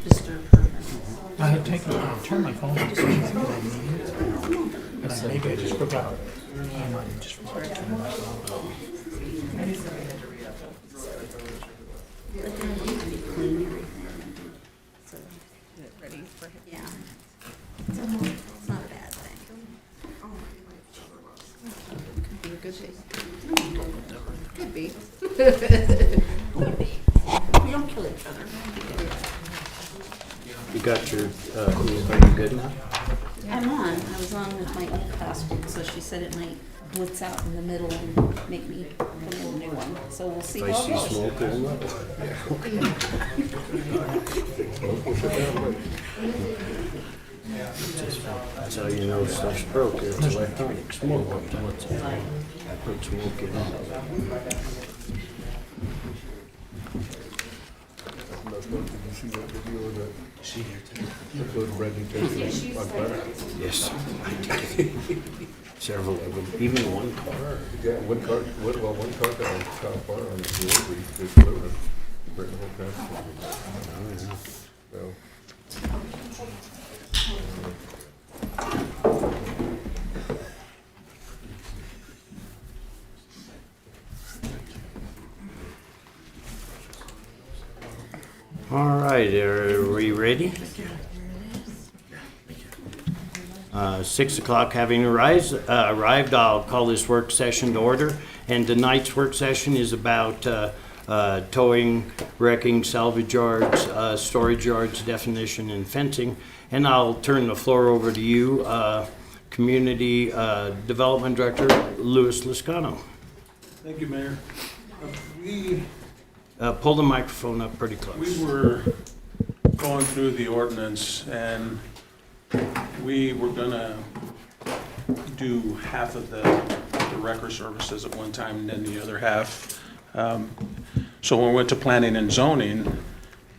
disturb her. I had turned my phone off, so I think I need it. But maybe I just forgot. I might have just forgot to turn my phone off. But then you can be clean. So, Ready for him? yeah. It's not a bad thing. Could be a good thing. Could be. We don't kill each other. You got your, are you good now? I'm on. I was on with my e-passbook, so she said it might blitz out in the middle and make me put in a new one. So we'll see If I how it see goes. smoke, pull up. That's how you know stuff's broke. It's electronic smoke. Put smoke in it. Did you see that video of that? Those Brendan Taylor on fire? Yes, I did. Several of them, even one car. Yeah, one car got on top fire on the road, but he just lit it, burnt the whole town. Oh, yeah. So, All right, are we ready? 6 o'clock having arrived, I'll call this work session to order. And tonight's work session is about towing, wrecking, salvage yards, storage yards, definition, and fencing. And I'll turn the floor over to you, Community Development Director Louis Liscano. Thank you, Mayor. We Pull the microphone up pretty close. we were going through the ordinance, and we were gonna do half of the wrecker services at one time, and then the other half. So when we went to planning and zoning,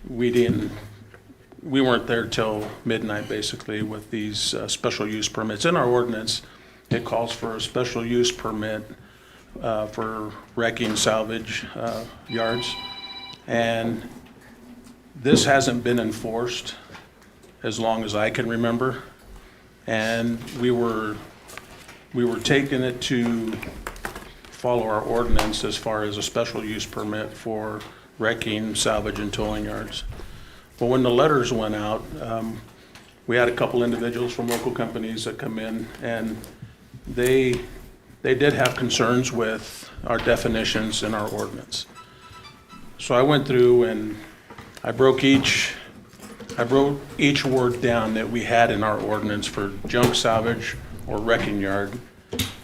we weren't there till midnight, basically, with these special use permits. In our ordinance, it calls for a special use permit for wrecking salvage yards. And this hasn't been enforced as long as I can remember. And we were taking it to follow our ordinance as far as a special use permit for wrecking, salvage, and towing yards. But when the letters went out, we had a couple individuals from local companies that come in, and they did have concerns with our definitions in our ordinance. So I went through and I broke each word down that we had in our ordinance for junk salvage or wrecking yard.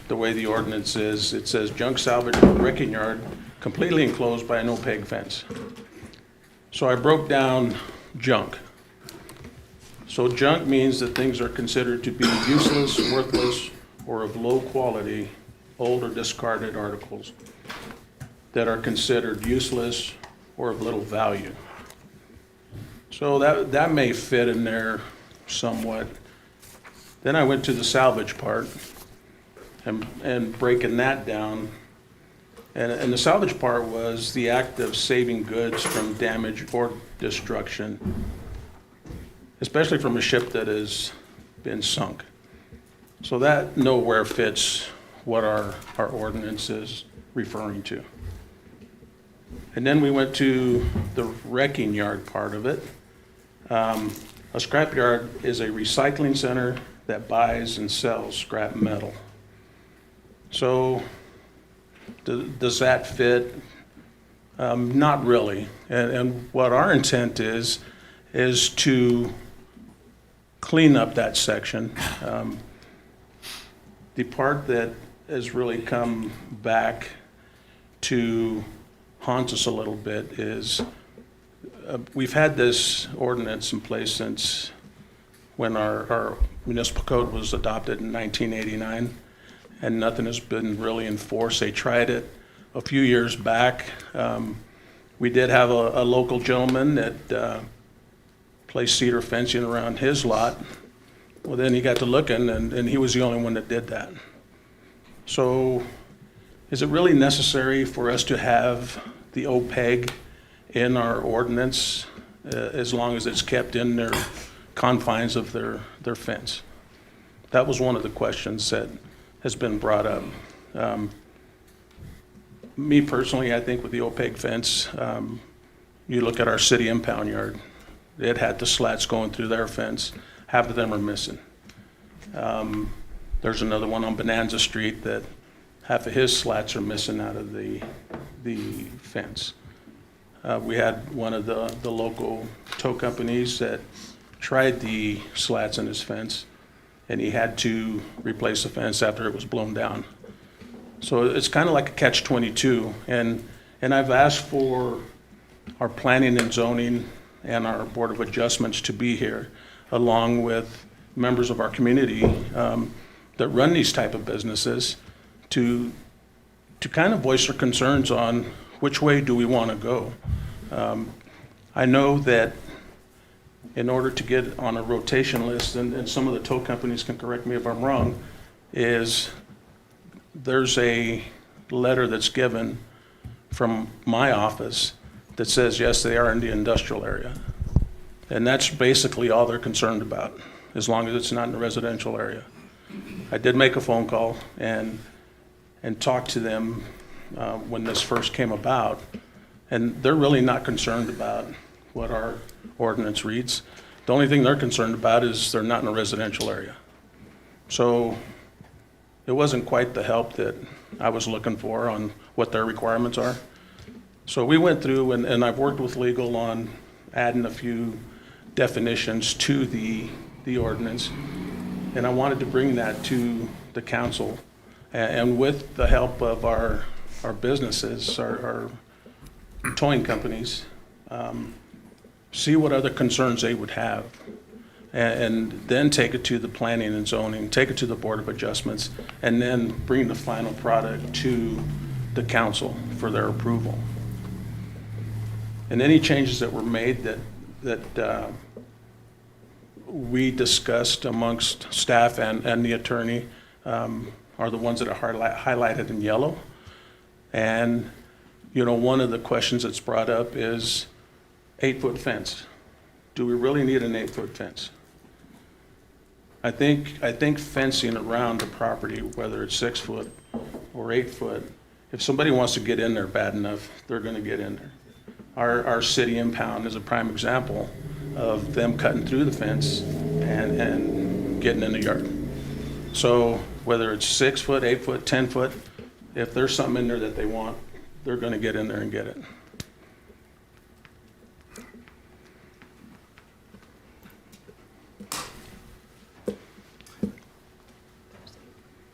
The way the ordinance is, it says junk salvage or wrecking yard completely enclosed by an opaque fence. So I broke down junk. So junk means that things are considered to be useless, worthless, or of low quality, old or discarded articles that are considered useless or of little value. So that may fit in there somewhat. Then I went to the salvage part and breaking that down. And the salvage part was the act of saving goods from damage or destruction, especially from a ship that has been sunk. So that nowhere fits what our ordinance is referring to. And then we went to the wrecking yard part of it. A scrap yard is a recycling center that buys and sells scrap metal. So does that fit? Not really. And what our intent is to clean up that section. The part that has really come back to haunt us a little bit is we've had this ordinance in place since when our municipal code was adopted in 1989, and nothing has been really enforced. They tried it a few years back. We did have a local gentleman that placed cedar fencing around his lot. Well, then he got to looking, and he was the only one that did that. So is it really necessary for us to have the OPEG in our ordinance as long as it's kept in their confines of their fence. That was one of the questions that has been brought up. Me personally, I think with the opaque fence, you look at our city impound yard, it had the slats going through their fence. Half of them are missing. There's another one on Bonanza Street that half of his slats are missing out of the fence. We had one of the local tow companies that tried the slats in his fence, and he had to replace the fence after it was blown down. So it's kind of like a catch-22, and I've asked for our planning and zoning and our Board of Adjustments to be here, along with members of our community that run these type of businesses, to kind of voice their concerns on which way do we want to go. I know that in order to get on a rotation list, and some of the tow companies can correct me if I'm wrong, is there's a letter that's given from my office that says, yes, they are in the industrial area. And that's basically all they're concerned about, as long as it's not in the residential area. I did make a phone call and talk to them when this first came about, and they're really not concerned about what our ordinance reads. The only thing they're concerned about is they're not in a residential area. So it wasn't quite the help that I was looking for on what their requirements are. So we went through, and I've worked with legal on adding a few definitions to the ordinance, and I wanted to bring that to the council. And with the help of our businesses, our towing companies, see what other concerns they would have, and then take it to the planning and zoning, take it to the Board of Adjustments, and then bring the final product to the council for their approval. And any changes that were made that we discussed amongst staff and the attorney are the ones that are highlighted in yellow. And, you know, one of the questions that's brought up is 8-foot fence. Do we really need an 8-foot fence? I think fencing around the property, whether it's 6 foot or 8 foot, if somebody wants to get in there bad enough, they're going to get in there. Our city impound is a prime example of them cutting through the fence and getting in the yard. So whether it's 6 foot, 8 foot, 10 foot, if there's something in there that they want, they're going to get in there and get it.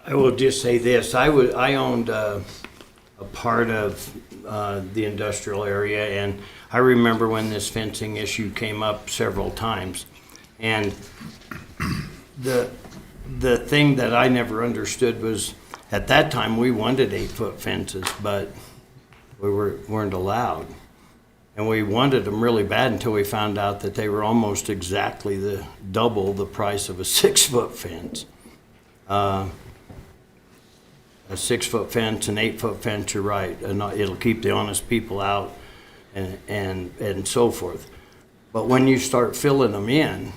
I will just say this, I owned a part of the industrial area, and I remember when this fencing issue came up several times. And the thing that I never understood was, at that time, we wanted 8-foot fences, but we weren't allowed. And we wanted them really bad until we found out that they were almost exactly double the price of a 6-foot fence. A 6-foot fence, an 8-foot fence, you're right, and it'll keep the honest people out and so forth. But when you start filling them in,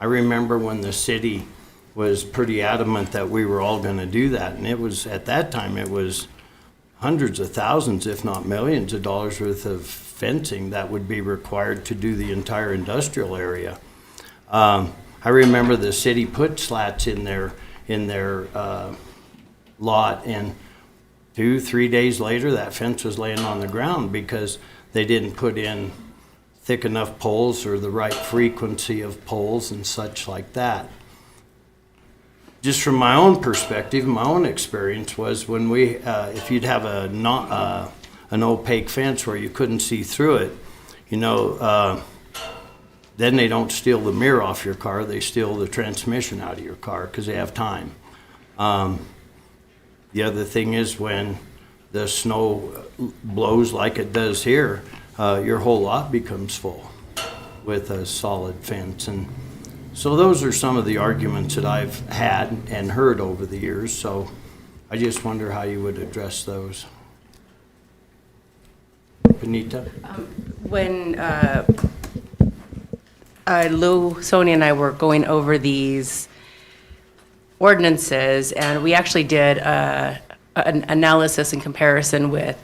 I remember when the city was pretty adamant that we were all going to do that, and it was, at that time, it was hundreds of thousands, if not millions of dollars worth of fencing that would be required to do the entire industrial area. I remember the city put slats in their lot, and 2-3 days later that fence was laying on the ground because they didn't put in thick enough poles or the right frequency of poles and such like that. Just from my own perspective, my own experience was when we, if you'd have an opaque fence where you couldn't see through it, you know, then they don't steal the mirror off your car, they steal the transmission out of your car because they have time. The other thing is when the snow blows like it does here, your whole lot becomes full with a solid fence. And so those are some of the arguments that I've had and heard over the years. So I just wonder how you would address those. Benita? When Lou, Sonia, and I were going over these ordinances, and we actually did an analysis and comparison with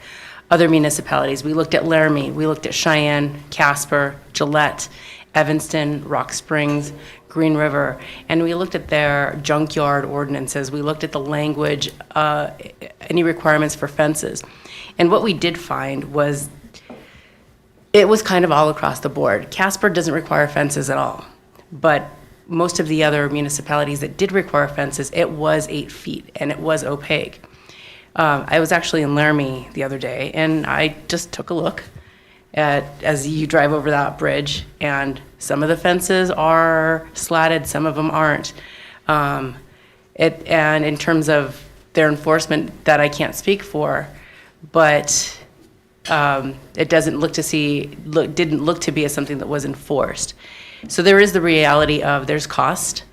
other municipalities. We looked at Laramie, we looked at Cheyenne, Casper, Gillette, Evanston, Rock Springs, Green River, and we looked at their junkyard ordinances. We looked at the language, any requirements for fences. And what we did find was it was kind of all across the board. Casper doesn't require fences at all, but most of the other municipalities that did require fences, it was 8 feet and it was opaque. I was actually in Laramie the other day, and I just took a look at, as you drive over that bridge, and some of the fences are slatted, some of them aren't. And in terms of their enforcement, that I can't speak for, but it didn't look to be as something that was enforced. So there is the reality of there's cost,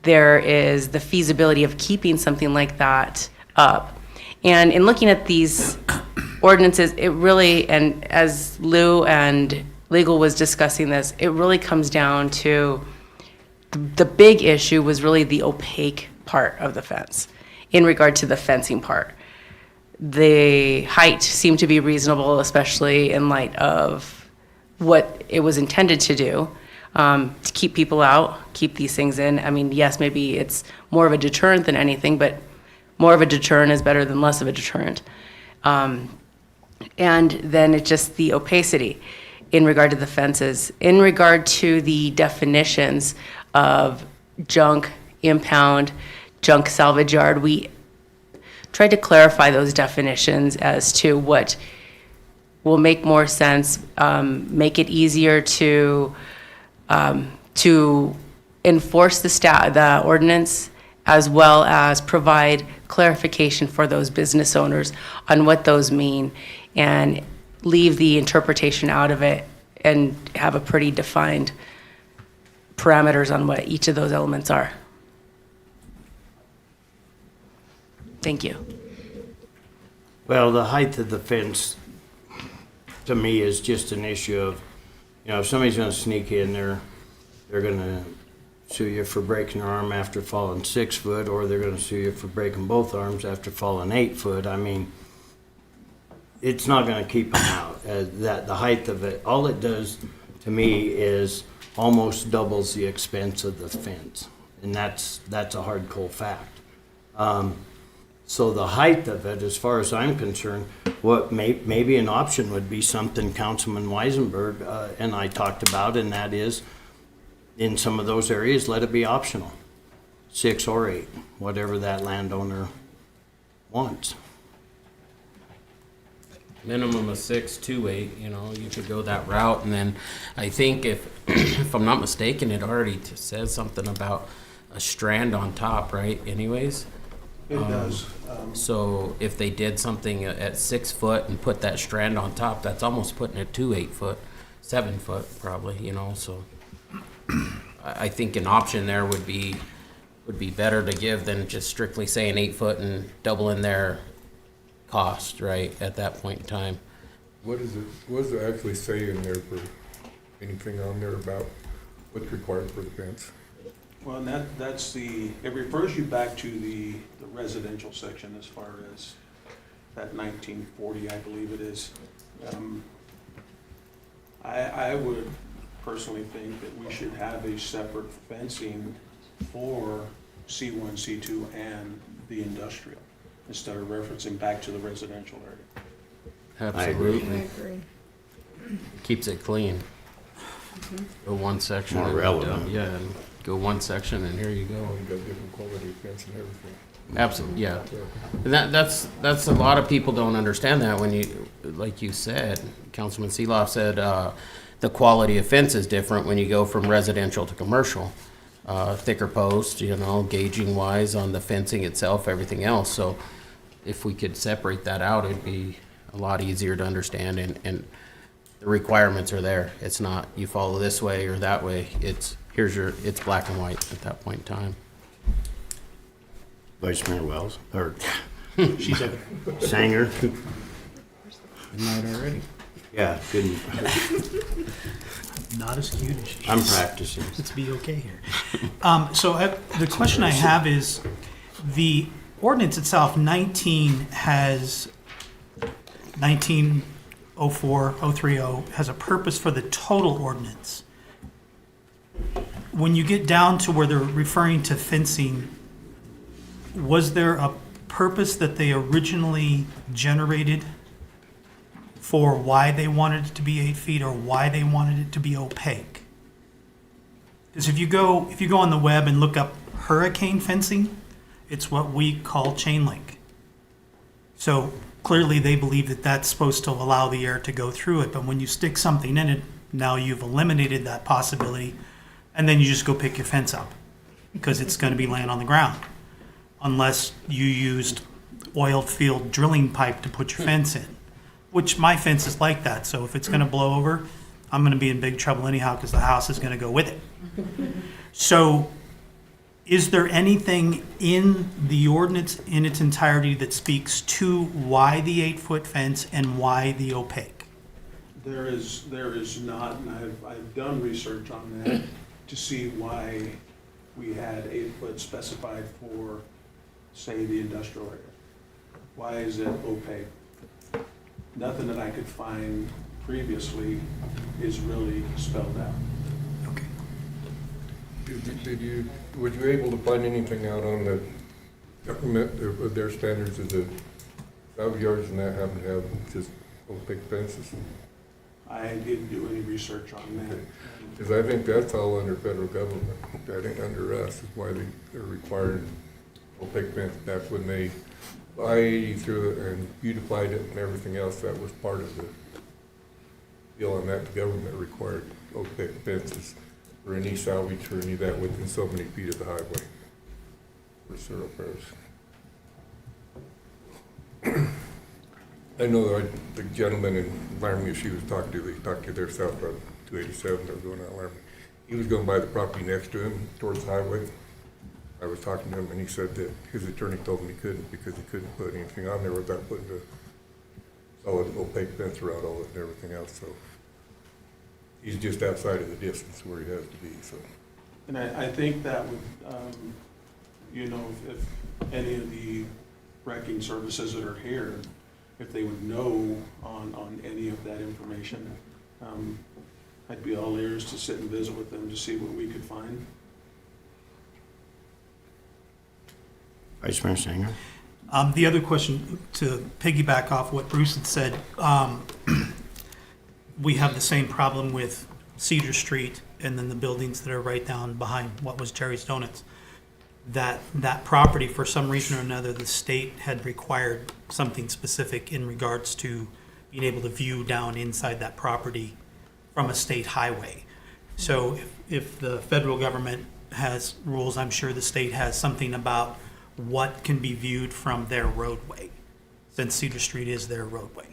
there is the feasibility of keeping something like that up. And in looking at these ordinances, it really, and as Lou and legal was discussing this, it really comes down to the big issue was really the opaque part of the fence in regard to the fencing part. The height seemed to be reasonable, especially in light of what it was intended to do, to keep people out, keep these things in. I mean, yes, maybe it's more of a deterrent than anything, but more of a deterrent is better than less of a deterrent. And then it's just the opacity in regard to the fences. In regard to the definitions of junk, impound, junk salvage yard, we tried to clarify those definitions as to what will make more sense, make it easier to enforce the ordinance, as well as provide clarification for those business owners on what those mean, and leave the interpretation out of it and have a pretty defined parameters on what each of those elements are. Thank you. Well, the height of the fence, to me, is just an issue of, if somebody's gonna sneak in there, they're gonna sue you for breaking their arm after falling 6 foot, or they're gonna sue you for breaking both arms after falling 8 foot. I mean, it's not gonna keep them out. The height of it, all it does to me is almost doubles the expense of the fence. And that's a hard, cold fact. So the height of it, as far as I'm concerned, what maybe an option would be something Councilman Weisenberg and I talked about, and that is, in some of those areas, let it be optional, 6 or 8, whatever that landowner wants. Minimum of 6 to 8, you could go that route. And then I think if I'm not mistaken, it already says something about a strand on top, right, anyways? It does. So if they did something at 6 foot and put that strand on top, that's almost putting it to 8 foot, 7 foot probably, so I think an option there would be better to give than just strictly saying 8 foot and doubling their cost, right, at that point in time. What does it actually say in there for anything on there about what's required for the fence? Well, and it refers you back to the residential section as far as that 1940, I believe it is. I would personally think that we should have a separate fencing for C1, C2, and the industrial, instead of referencing back to the residential area. Absolutely. agree. Keeps it clean. Go one section. More and relevant. Yeah, and go one section and here you go. You got different quality of fence and everything. Absolutely, yeah. And that's a lot of people don't understand that when you, like you said, Councilman Seeloff said, the quality of fence is different when you go from residential to commercial. Thicker posts, gauging wise on the fencing itself, everything else. So if we could separate that out, it'd be a lot easier to understand, and the requirements are there. It's not you follow this way or that way. It's black and white at that point in time. Vice Mayor Wells, or She said, Sanger. Midnight already. Yeah, good. Not as cute as she I'm is. practicing. Let's be okay here. The question I have is, the ordinance itself, 1904-030, has a purpose for the total ordinance. When you get down to where they're referring to fencing, was there a purpose that they originally generated for why they wanted it to be 8 feet or why they wanted it to be opaque? Because if you go on the web and look up hurricane fencing, it's what we call chain link. So clearly they believe that that's supposed to allow the air to go through it, but when you stick something in it, now you've eliminated that possibility, and then you just go pick your fence up because it's going to be laying on the ground, unless you used oil field drilling pipe to put your fence in, which my fence is like that. So if it's going to blow over, I'm going to be in big trouble anyhow because the house is going to go with it. So is there anything in the ordinance in its entirety that speaks to why the 8-foot fence and why the opaque? There is not, and I've done research on that to see why we had 8 foot specified for, say, the industrial area. Why is it opaque? Nothing that I could find previously is really spelled out. Okay. Were you able to find anything out on the government, their standards of the salvage yards and that happen to have just opaque fences? I didn't do any research on that. Because I think that's all under federal government. That ain't under us, is why they're requiring opaque fence. That's when they buy 80 through it and beautified it and everything else. That was part of the deal on that. The government required opaque fences for any salvage or any of that within so many feet of the highway for thoroughfares. I know the gentleman in Laramie she was talking to, they talked to their southbound 287, they were going out Laramie. He was going by the property next to him towards the highway. I was talking to him and he said that his attorney told him he couldn't because he couldn't put anything on there without putting a solid opaque fence around all it and everything else. So he's just outside of the distance where he has to be. So, And I think that would, you know, if any of the wrecking services that are here, if they would know on any of that information, I'd be all ears to sit and visit with them to see what we could find. Vice Mayor Singer? The other question, to piggyback off what Bruce had said, we have the same problem with Cedar Street and then the buildings that are right down behind what was Jerry's Donuts. That property, for some reason or another, the state had required something specific in regards to being able to view down inside that property from a state highway. So if the federal government has rules, I'm sure the state has something about what can be viewed from their roadway, since Cedar Street is their roadway.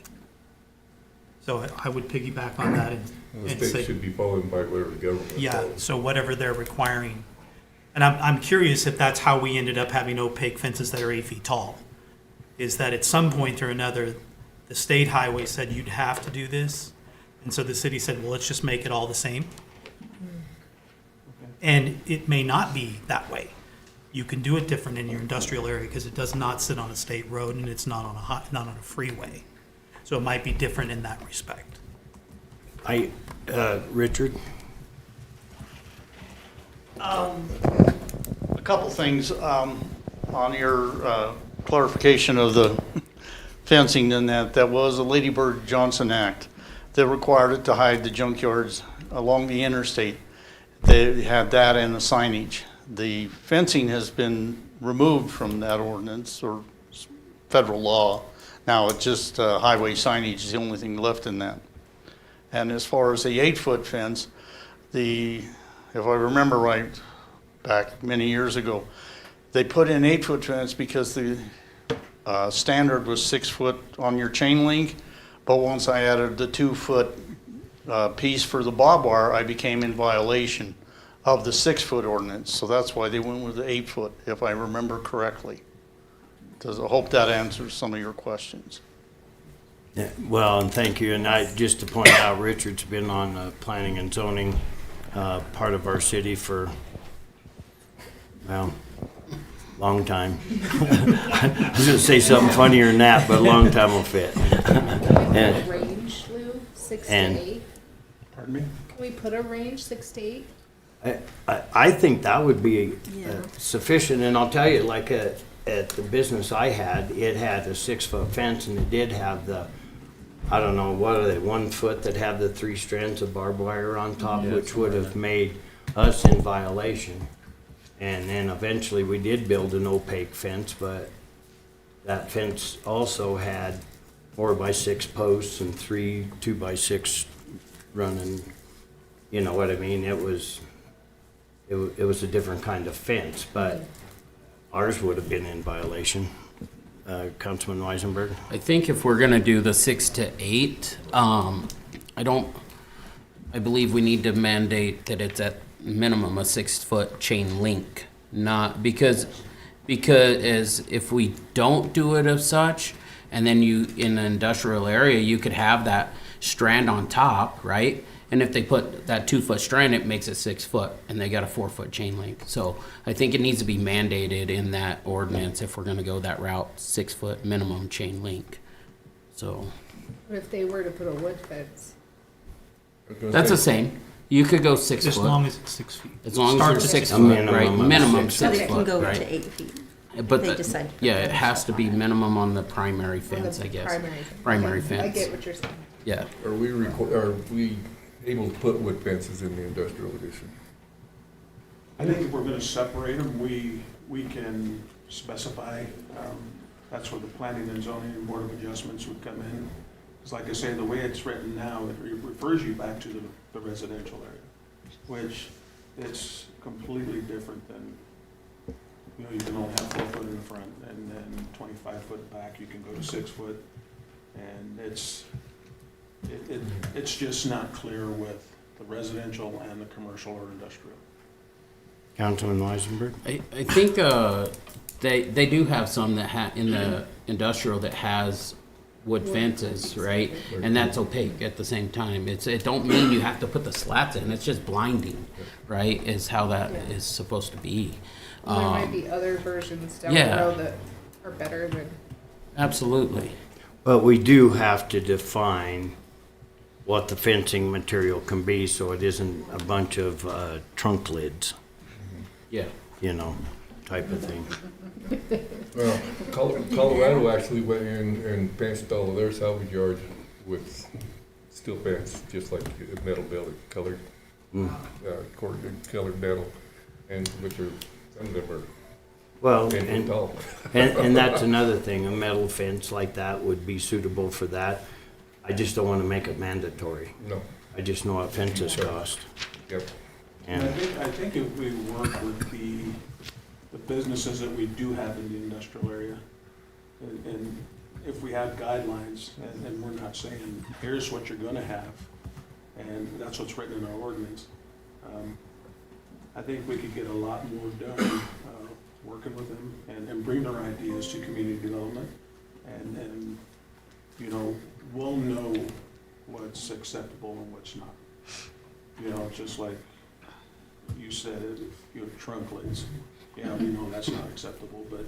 So I would piggyback on that the and state say, should be following by whatever the government yeah, follows. so whatever they're requiring. And I'm curious if that's how we ended up having opaque fences that are 8 feet tall. Is that at some point or another, the state highway said you'd have to do this, and so the city said, well, let's just make it all the same. And it may not be that way. You can do it different in your industrial area because it does not sit on a state road and it's not on not on a freeway. So it might be different in that respect. Richard? A couple things on your clarification of the fencing and that was a Lady Bird Johnson Act that required it to hide the junkyards along the interstate. They had that in the signage. The fencing has been removed from that ordinance or federal law. Now it's just highway signage is the only thing left in that. And as far as the 8-foot fence, if I remember right, back many years ago, they put in 8-foot fence because the standard was 6 foot on your chain link. But once I added the 2-foot piece for the barbed wire, I became in violation of the 6-foot ordinance. So that's why they went with the 8-foot, if I remember correctly. I hope that answers some of your questions. Yeah, well, and thank you. And just to point out, Richard's been on planning and zoning, part of our city for, well, long time. I was gonna say something funnier than that, but a long time will fit. And- Range, Lou, 6 to and- 8? Pardon me? Can we put a range, 6 to 8? I think that would be Yeah. sufficient, and I'll tell you, like at the business I had, it had a 6-foot fence, and it did have the, I don't know, what are they, 1 foot that have the 3 strands of barbed wire on top, which would have made us in violation. And then eventually we did build an opaque fence, but that fence also had 4x6 posts and 3 2x6 running, you know what I mean? It was a different kind of fence, but ours would have been in violation. Councilman Weisenberg? I think if we're gonna do the 6 to 8, I believe we need to mandate that it's at minimum a 6-foot chain link, not, because as if we don't do it as such, and then you, in an industrial area, you could have that strand on top, right? And if they put that 2-foot strand, it makes it 6 foot, and they got a 4-foot chain link. So I think it needs to be mandated in that ordinance if we're gonna go that route, 6-foot minimum chain link. So, What if they were to put a wood fence? that's the same. You could go 6 As foot, long as it's 6 feet. as long Start as it's at 6 A foot, minimum right? of Minimum 6 So 6 they can foot, go right? to 8 feet. But They the- decide to put yeah, it it on has to top. be minimum on the primary Or fence, the I guess. Primary fence. Primary I fence. get what you're saying. Yeah. Are we able to put wood fences in the industrial edition? I think if we're gonna separate them, we can specify, that's where the planning and zoning and board of adjustments would come in. Because like I say, the way it's written now, it refers you back to the residential area, which it's completely different than, you know, you can only have 4 foot in the front, and then 25 foot back, you can go to 6 foot. And it's just not clear with the residential and the commercial or industrial. Councilman Weisenberg? I think they do have some that in the industrial that has wood fences, right? And that's opaque at the same time. It don't mean you have to put the slats in, it's just blinding, right? Is how that is supposed to be. There might be other versions down the yeah. road that are better than. Absolutely. But we do have to define what the fencing material can be, so it isn't a bunch of trunk lids, Yeah. you know, type of thing. Well, Colorado actually went in and fenced all of their salvage yards with steel fence, just like a metal building, colored metal, and which are, some of them are Well, 10 feet tall. and that's another thing, a metal fence like that would be suitable for that. I just don't want to make it mandatory. No, I just know what fences cost. yep. And And I think if we work with the businesses that we do have in the industrial area, and if we have guidelines, and we're not saying, here's what you're gonna have, and that's what's written in our ordinance, I think we could get a lot more done, working with them, and bring their ideas to community development, and, you know, we'll know what's acceptable and what's not. You know, just like you said, you know, trunk lids, yeah, we know that's not acceptable, but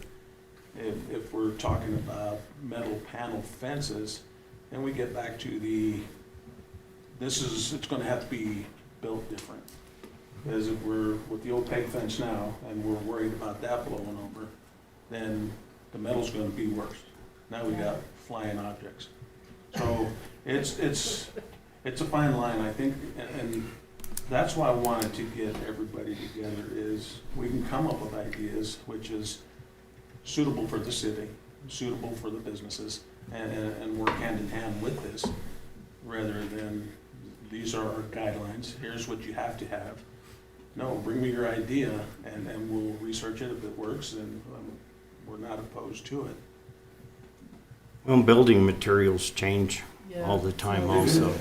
if we're talking about metal panel fences, then we get back to it's gonna have to be built different. Because if we're with the opaque fence now, and we're worried about that blowing over, then the metal's gonna be worse. Now we got flying objects. So it's a fine line, I think, and that's why I wanted to get everybody together, is we can come up with ideas which is suitable for the city, suitable for the businesses, and work hand in hand with this, rather than, these are our guidelines, here's what you have to have. No, bring me your idea, and we'll research it. If it works, then we're not opposed to it. well, building materials change all the time also.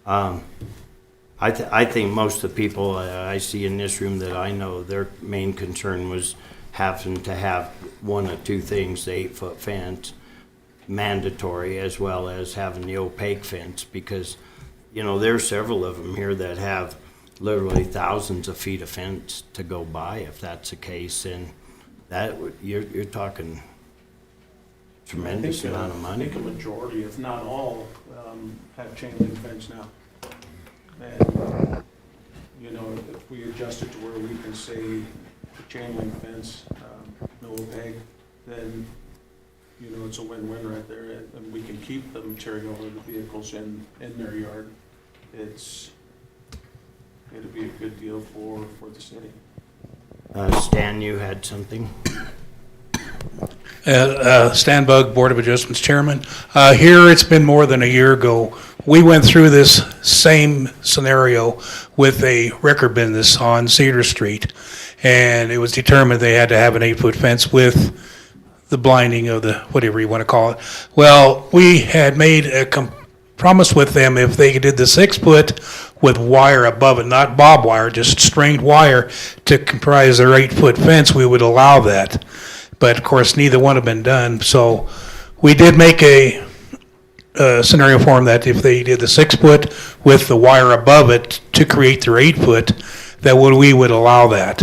I think most of the people I see in this room that I know, their main concern was having to have one of two things, the 8-foot fence, mandatory as well as having the opaque fence, because, you know, there's several of them here that have literally thousands of feet of fence to go by if that's the case, and that, you're talking tremendous amount of I money. think a majority, if not all, have chain link fence now. And, you know, if we adjust it to where we can say the chain link fence, no opaque, then, you know, it's a win-win right there, and we can keep the material of the vehicles in their yard. It'd be a good deal for the city. Stan, you had something? Stan Bug, Board of Adjustments Chairman. Here, it's been more than a year ago. We went through this same scenario with a record business on Cedar Street, and it was determined they had to have an 8-foot fence with the blinding of the, whatever you want to call it. Well, we had made a promise with them if they did the 6-foot with wire above it, not bob wire, just stringed wire to comprise their 8-foot fence, we would allow that. But of course, neither one have been done. So we did make a scenario for them that if they did the 6-foot with the wire above it to create their 8-foot, that we would allow that.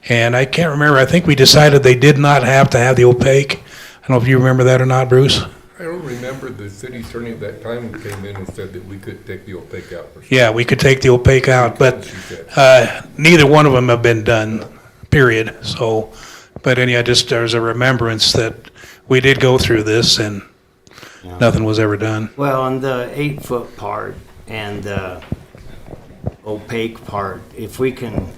And I can't remember, I think we decided they did not have to have the opaque. I don't know if you remember that or not, Bruce? I don't remember the city attorney at that time came in and said that we could take the opaque out. Yeah, we could take the opaque out, but neither one of them have been done, period. So, but anyhow, just there's a remembrance that we did go through this and nothing was ever done. Well, on the 8-foot part and the opaque part, if we can,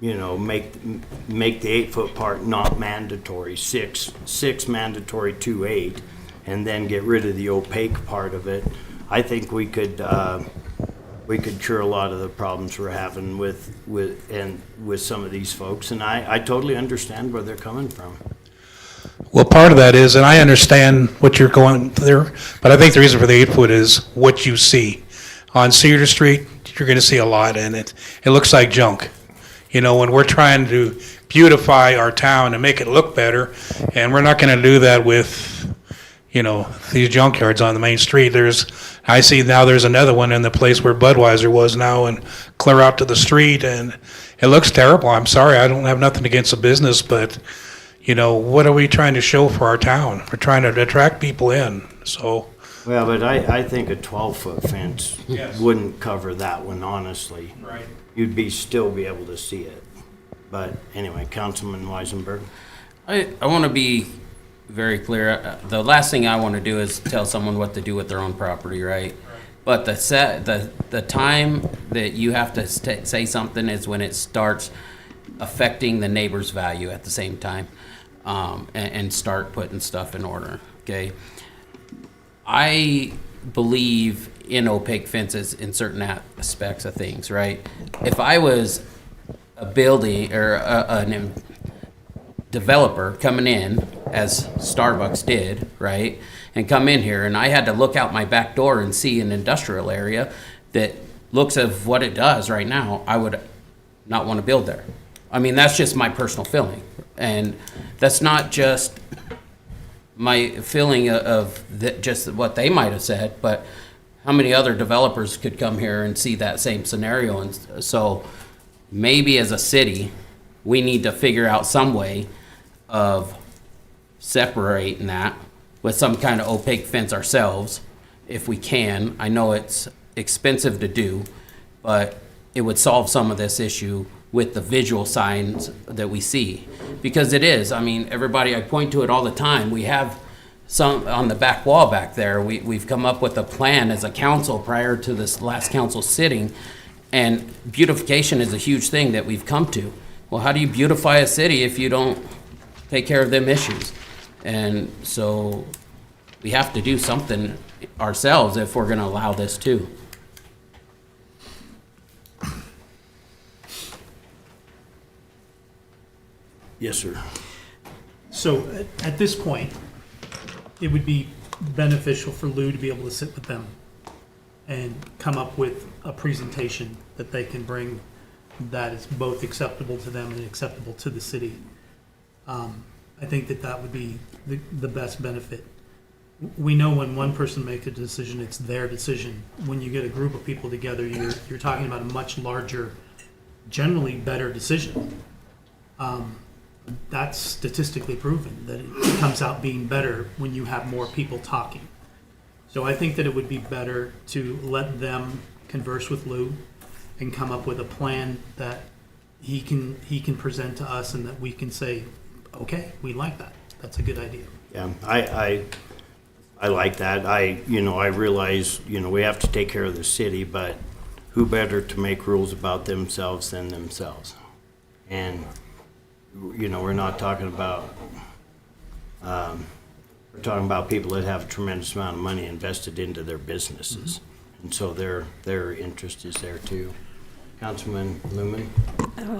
you know, make the 8-foot part not mandatory, six mandatory, 2 8, and then get rid of the opaque part of it, I think we could cure a lot of the problems we're having with some of these folks, and I totally understand where they're coming from. Well, part of that is, and I understand what you're going there, but I think the reason for the 8-foot is what you see. On Cedar Street, you're going to see a lot in it. It looks like junk. You know, when we're trying to beautify our town and make it look better, and we're not going to do that with, you know, these junkyards on the main street. I see now there's another one in the place where Budweiser was now, and clear out to the street, and it looks terrible. I'm sorry, I don't have nothing against the business, but, you know, what are we trying to show for our town? We're trying to attract people in, so. Well, but I think a 12-foot fence wouldn't cover that one, honestly. Right. You'd still be able to see it. But anyway, Councilman Weisenberg. I want to be very clear. The last thing I want to do is tell someone what to do with their own property, right? But the time that you have to say something is when it starts affecting the neighbor's value at the same time, and start putting stuff in order, okay? I believe in opaque fences in certain aspects of things, right? If I was a building or a developer coming in, as Starbucks did, right, and come in here, and I had to look out my back door and see an industrial area that looks of what it does right now, I would not want to build there. I mean, that's just my personal feeling, and that's not just my feeling of just what they might have said, but how many other developers could come here and see that same scenario? And so maybe as a city, we need to figure out some way of separating that with some kind of opaque fence ourselves, if we can. I know it's expensive to do, but it would solve some of this issue with the visual signs that we see. Because it is, I mean, everybody, I point to it all the time. We have some on the back wall back there. We've come up with a plan as a council prior to this last council sitting, and beautification is a huge thing that we've come to. Well, how do you beautify a city if you don't take care of them issues? And so we have to do something ourselves if we're gonna allow this too. Yes, sir. So at this point, it would be beneficial for Lou to be able to sit with them and come up with a presentation that they can bring that is both acceptable to them and acceptable to the city. I think that that would be the best benefit. We know when one person makes a decision, it's their decision. When you get a group of people together, you're talking about a much larger, generally better decision. That's statistically proven, that it comes out being better when you have more people talking. So I think that it would be better to let them converse with Lou and come up with a plan that he can present to us and that we can say, okay, we like that. That's a good idea. Yeah, I like that. I realize, we have to take care of the city, but who better to make rules about themselves than themselves? And, we're not talking about, we're talking about people that have a tremendous amount of money invested into their businesses. And so their interest is there too. Councilman Lumen?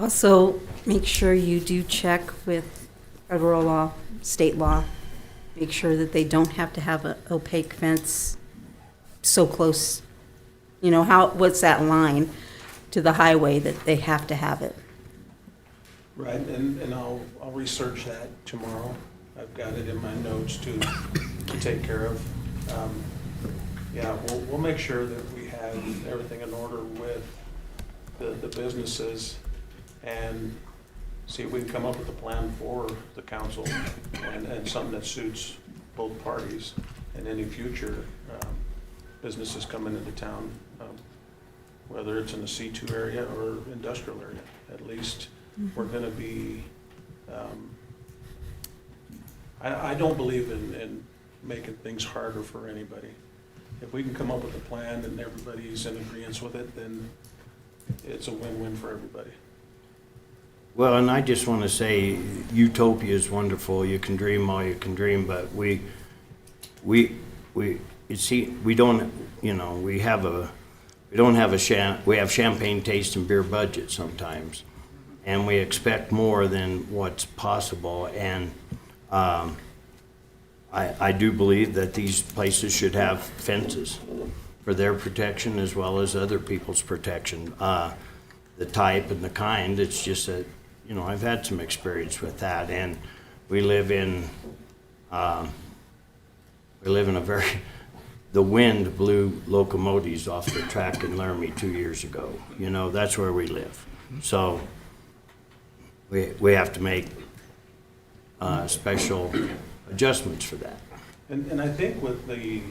Also, make sure you do check with federal law, state law. Make sure that they don't have to have an opaque fence so close. What's that line to the highway that they have to have it? Right, and I'll research that tomorrow. I've got it in my notes to take care of. Yeah, we'll make sure that we have everything in order with the businesses and see if we can come up with a plan for the council and something that suits both parties and any future businesses coming into town, whether it's in the C2 area or industrial area. At least we're going to be, I don't believe in making things harder for anybody. If we can come up with a plan and everybody's in agreement with it, then it's a win-win for everybody. Well, and I just want to say, utopia is wonderful. You can dream all you can dream, but we have champagne taste and beer budget sometimes, and we expect more than what's possible. And I do believe that these places should have fences for their protection as well as other people's protection. The type and the kind, it's just that, I've had some experience with that, and we live in a the wind blew locomotives off the track in Laramie 2 years ago. That's where we live. So we have to make special adjustments for that. And I think with the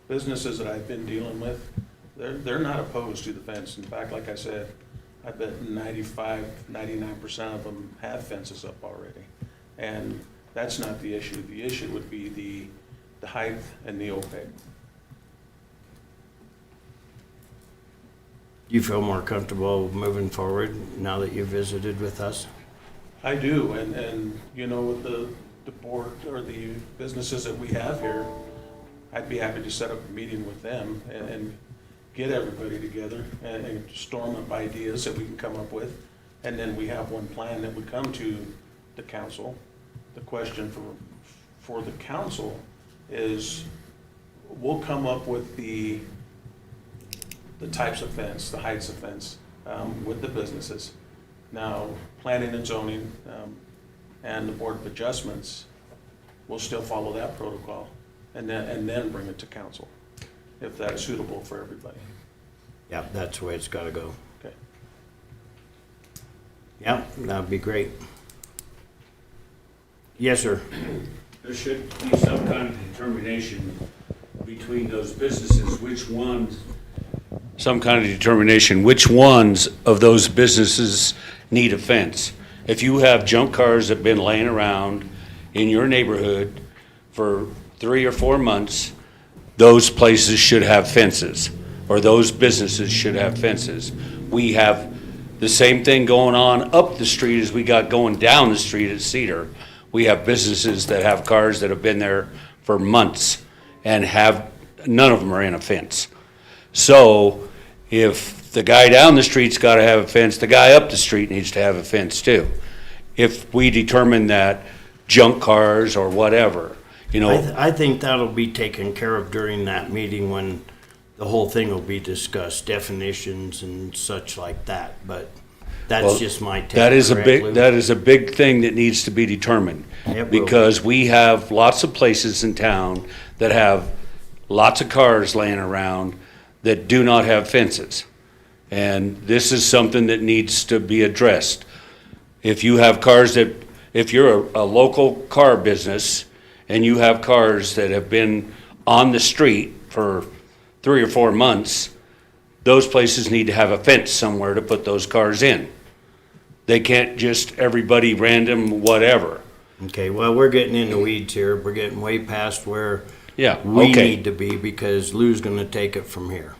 businesses that I've been dealing with, they're not opposed to the fence. In fact, like I said, I bet 99% of them have fences up already. And that's not the issue. The issue would be the height and the opaque. Do you feel more comfortable moving forward now that you've visited with us? I do, and with the board or the businesses that we have here, I'd be happy to set up a meeting with them and get everybody together and storm up ideas that we can come up with. And then we have one plan that would come to the council. The question for the council is, we'll come up with the types of fence, the heights of fence, with the businesses. Now, planning and zoning and the Board of Adjustments will still follow that protocol and then bring it to council, if that's suitable for everybody. Yeah, that's the way it's got to go. Okay. Yeah, that'd be great. Yes, sir. There should be some kind of determination between those businesses, which ones of those businesses need a fence. If you have junk cars that have been laying around in your neighborhood for 3 or 4 months, those places should have fences, or those businesses should have fences. We have the same thing going on up the street as we got going down the street at Cedar. We have businesses that have cars that have been there for months and none of them are in a fence. So if the guy down the street's got to have a fence, the guy up the street needs to have a fence too. If we determine that junk cars or whatever, I think that'll be taken care of during that meeting when the whole thing will be discussed, definitions and such like that. But That's just my take. That is a correct, Lou? big, that is a big thing that needs to be determined. It will be. Because we have lots of places in town that have lots of cars laying around that do not have fences. And this is something that needs to be addressed. If you have cars that, if you're a local car business and you have cars that have been on the street for 3 or 4 months, those places need to have a fence somewhere to put those cars in. They can't just everybody random whatever. Okay, well, we're getting into weeds here. We're getting way past where Yeah, we okay. need to be, because Lou's gonna take it from here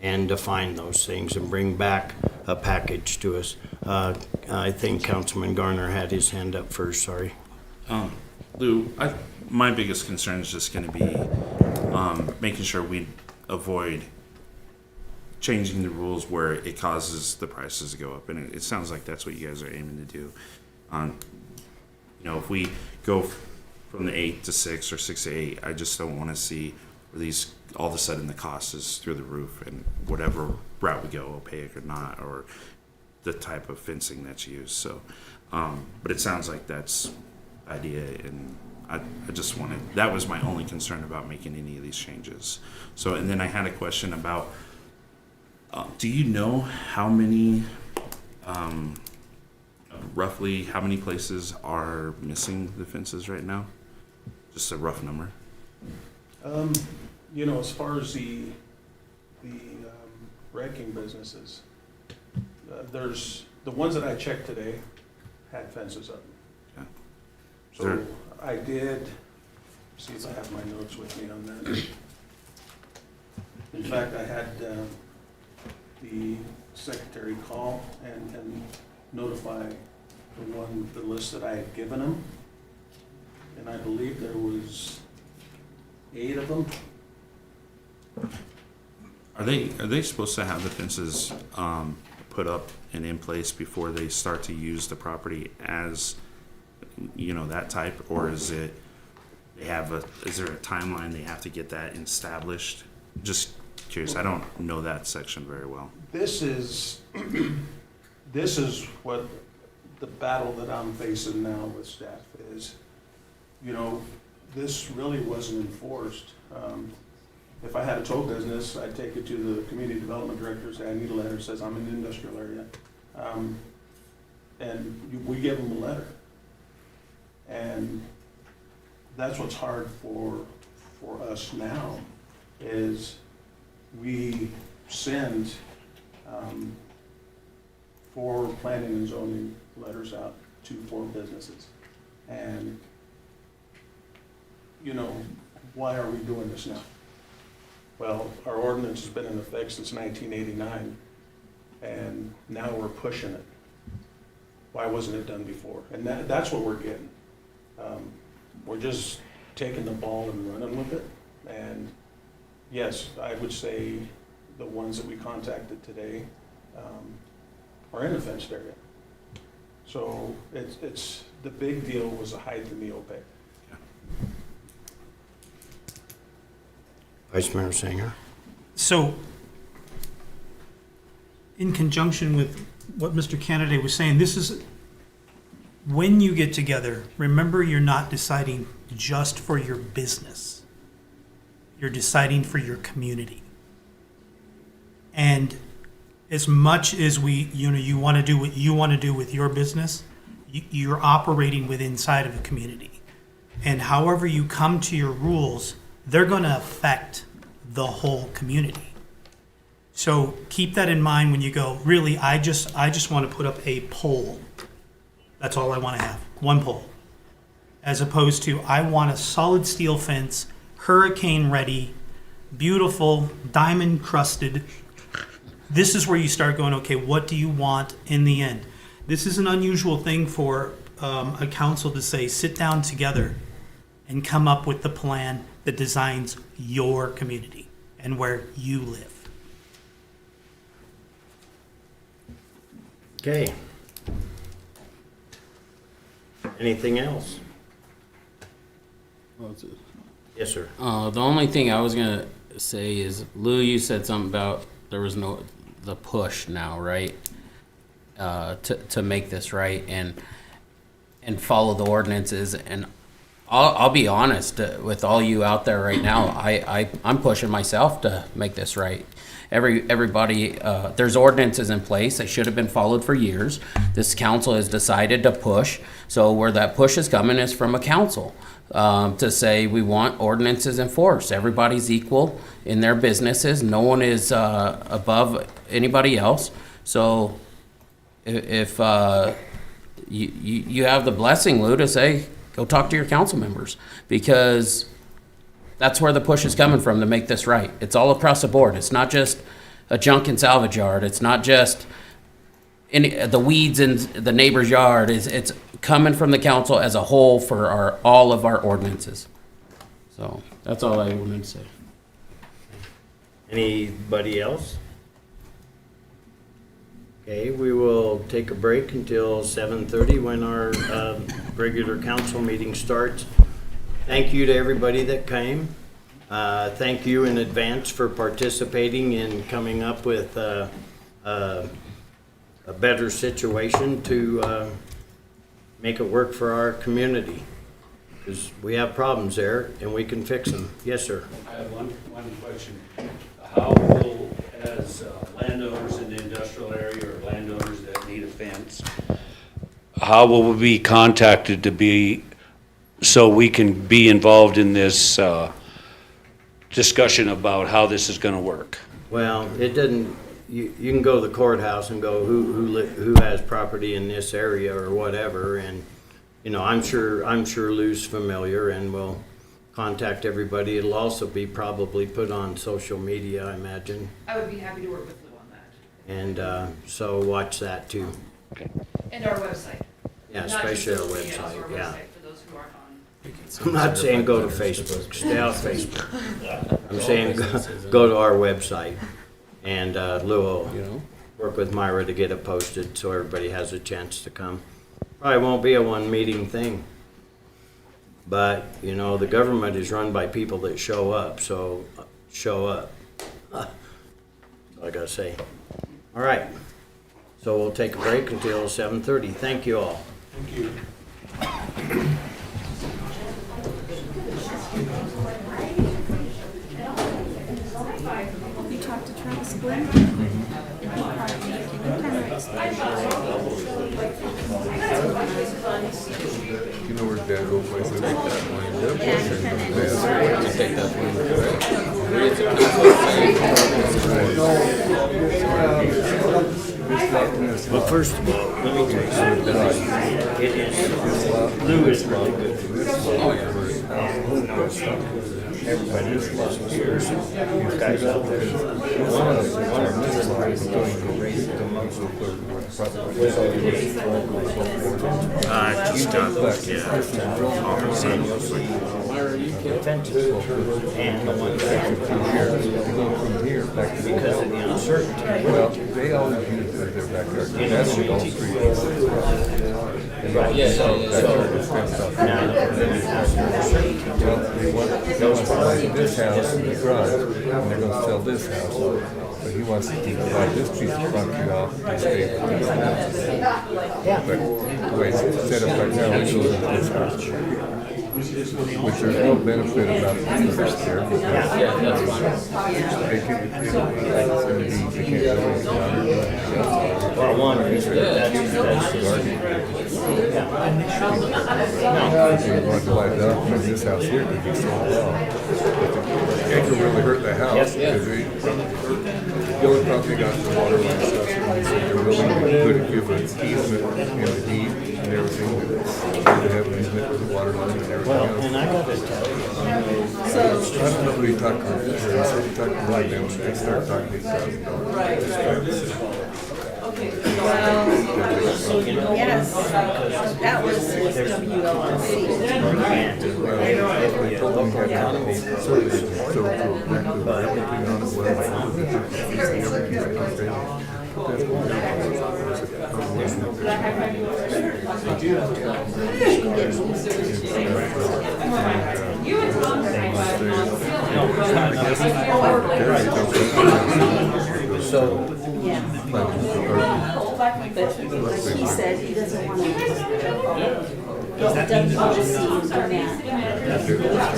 and define those things and bring back a package to us. I think Councilman Garner had his hand up first, sorry. Lou, my biggest concern is just gonna be, making sure we avoid changing the rules where it causes the prices to go up, and it sounds like that's what you guys are aiming to do. If we go from the 8 to 6 or 6 to 8, I just don't wanna see these, all of a sudden the cost is through the roof, and whatever route we go, opaque or not, or the type of fencing that's used, so, but it sounds like that's the idea, and I just wanted, that was my only concern about making any of these changes. So, and then I had a question about, do you know how many, roughly how many places are missing the fences right now? Just a rough number. As far as the wrecking businesses, there's, the ones that I checked today had fences up. Yeah. So I did, see if I have my notes with me on that. In fact, I had the secretary call and notify the list that I had given him. And I believe there was 8 of them. Are they supposed to have the fences put up and in place before they start to use the property as, that type, or is it is there a timeline they have to get that established? Just curious. I don't know that section very well. This is what the battle that I'm facing now with staff is. This really wasn't enforced. If I had a tow business, I'd take it to the community development director, say, I need a letter that says I'm in the industrial area. We give them a letter. And that's what's hard for us now, is we send 4 planning and zoning letters out to 4 businesses. And, why are we doing this now? Well, our ordinance has been in effect since 1989, and now we're pushing it. Why wasn't it done before? And that's what we're getting. We're just taking the ball and running with it. And yes, I would say the ones that we contacted today are in the fenced area. So it's the big deal was the height and the opaque. Vice Mayor Singer? So, in conjunction with what Mr. Kennedy was saying, this is, when you get together, remember you're not deciding just for your business. You're deciding for your community. And as much as you want to do what you want to do with your business, you're operating within inside of a community. And however you come to your rules, they're going to affect the whole community. So keep that in mind when you go, really, I just want to put up a pole. That's all I want to have, one pole. As opposed to, I want a solid steel fence, hurricane ready, beautiful, diamond crusted. This is where you start going, okay, what do you want in the end? This is an unusual thing for a council to say, sit down together and come up with the plan that designs your community and where you live. Okay. Anything else? Yes, sir. The only thing I was gonna say is, Lou, you said something about there was the push now, right? to make this right and follow the ordinances. And I'll be honest with all you out there right now. I'm pushing myself to make this right. Everybody, there's ordinances in place that should have been followed for years. This council has decided to push. So where that push is coming is from a council to say we want ordinances enforced. Everybody's equal in their businesses. No one is above anybody else. So if you have the blessing, Lou, to say, go talk to your council members, because that's where the push is coming from to make this right. It's all across the board. It's not just a junk and salvage yard. It's not just the weeds in the neighbor's yard. It's coming from the council as a whole for all of our ordinances. So that's all I wanted to say. Anybody else? Okay, we will take a break until 7:30 when our regular council meeting starts. Thank you to everybody that came. Thank you in advance for participating in coming up with a better situation to make it work for our community. Because we have problems there and we can fix them. Yes, sir. I have one question. How will, as landowners in the industrial area or landowners that need a fence, how will we be contacted to be, so we can be involved in this discussion about how this is going to work? Well, it doesn't, you can go to the courthouse and go, who has property in this area or whatever, and, you know, I'm sure Lou's familiar and will contact everybody. It'll also be probably put on social media, I imagine. I would be happy to work with Lou on that. And so watch that too. And our website. Yeah, Not just especially our social media, also website, our yeah. website for those who aren't on. I'm not saying go to Facebook, stay off Facebook. I'm saying go to our website, and Lou will work with Myra to get it posted so everybody has a chance to come. Probably won't be a one meeting thing, but, you know, the government is run by people that show up, so show up. That's all I gotta say. All right, so we'll take a break until 7:30. Thank you all. Thank you. You talked to Travis Glenn? You know where Dad's old place is? Take that Well, first of all, let me tell you something. It is, Lou is really good for this. Everybody just loves yours. You guys out there. I just got, and the ones that from here back to because of the uncertainty. well, they always use it as their backyard. That's the old street. Backyard is fenced off. Well, they want to buy this house and the garage, and they're gonna sell this house. But he wants to buy this piece of property off and stay with this house. But the way it's set up right now, it goes into this house. Which there's no benefit about the interest there because they can't do anything about it. Well, one reason that's They want to divide it up, and this house here could be sold off. But it could really hurt the house because the only problem they got is the water line stuff. And they said they're willing to give an easement in the deed and everything. They have an easement with the water line and everything well, else. and I gotta tell you, I don't know who he talked to. He said he talked to one them. They started talking $8,000. Yes, that was WLRC. They told them he had to be so to everything on the so, But like he said, he doesn't want to. Doesn't want to see you do that.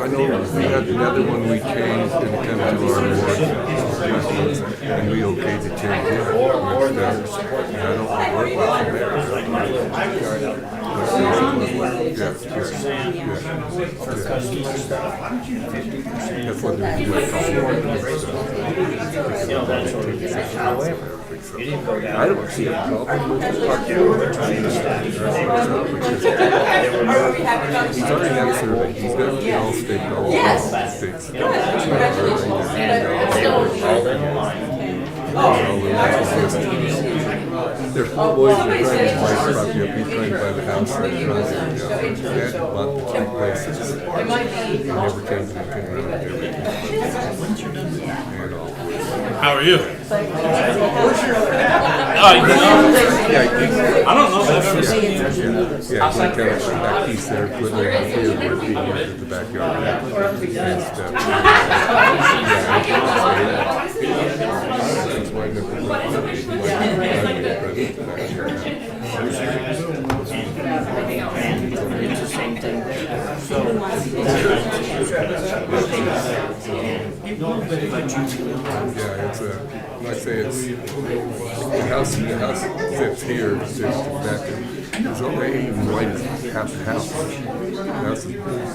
I know we had another one we changed and it came to our board, and we okayed the change here. And I don't know what was there. That's what they're doing. I don't see a problem with the park. He's already got a survey. He's got the all state, all states. There's four boys that are trying to buy property up. He's trying to buy the house. Dad bought the two places. He never came to the How are you? I don't know that I've ever seen you. Yeah, he's kind of back piece there, putting it in the field where he was at the backyard. And stuff. That's why I never It's the same thing there. Yeah, it's like I say, it's the house fits here, it's back. It's only even wide as half the house. The house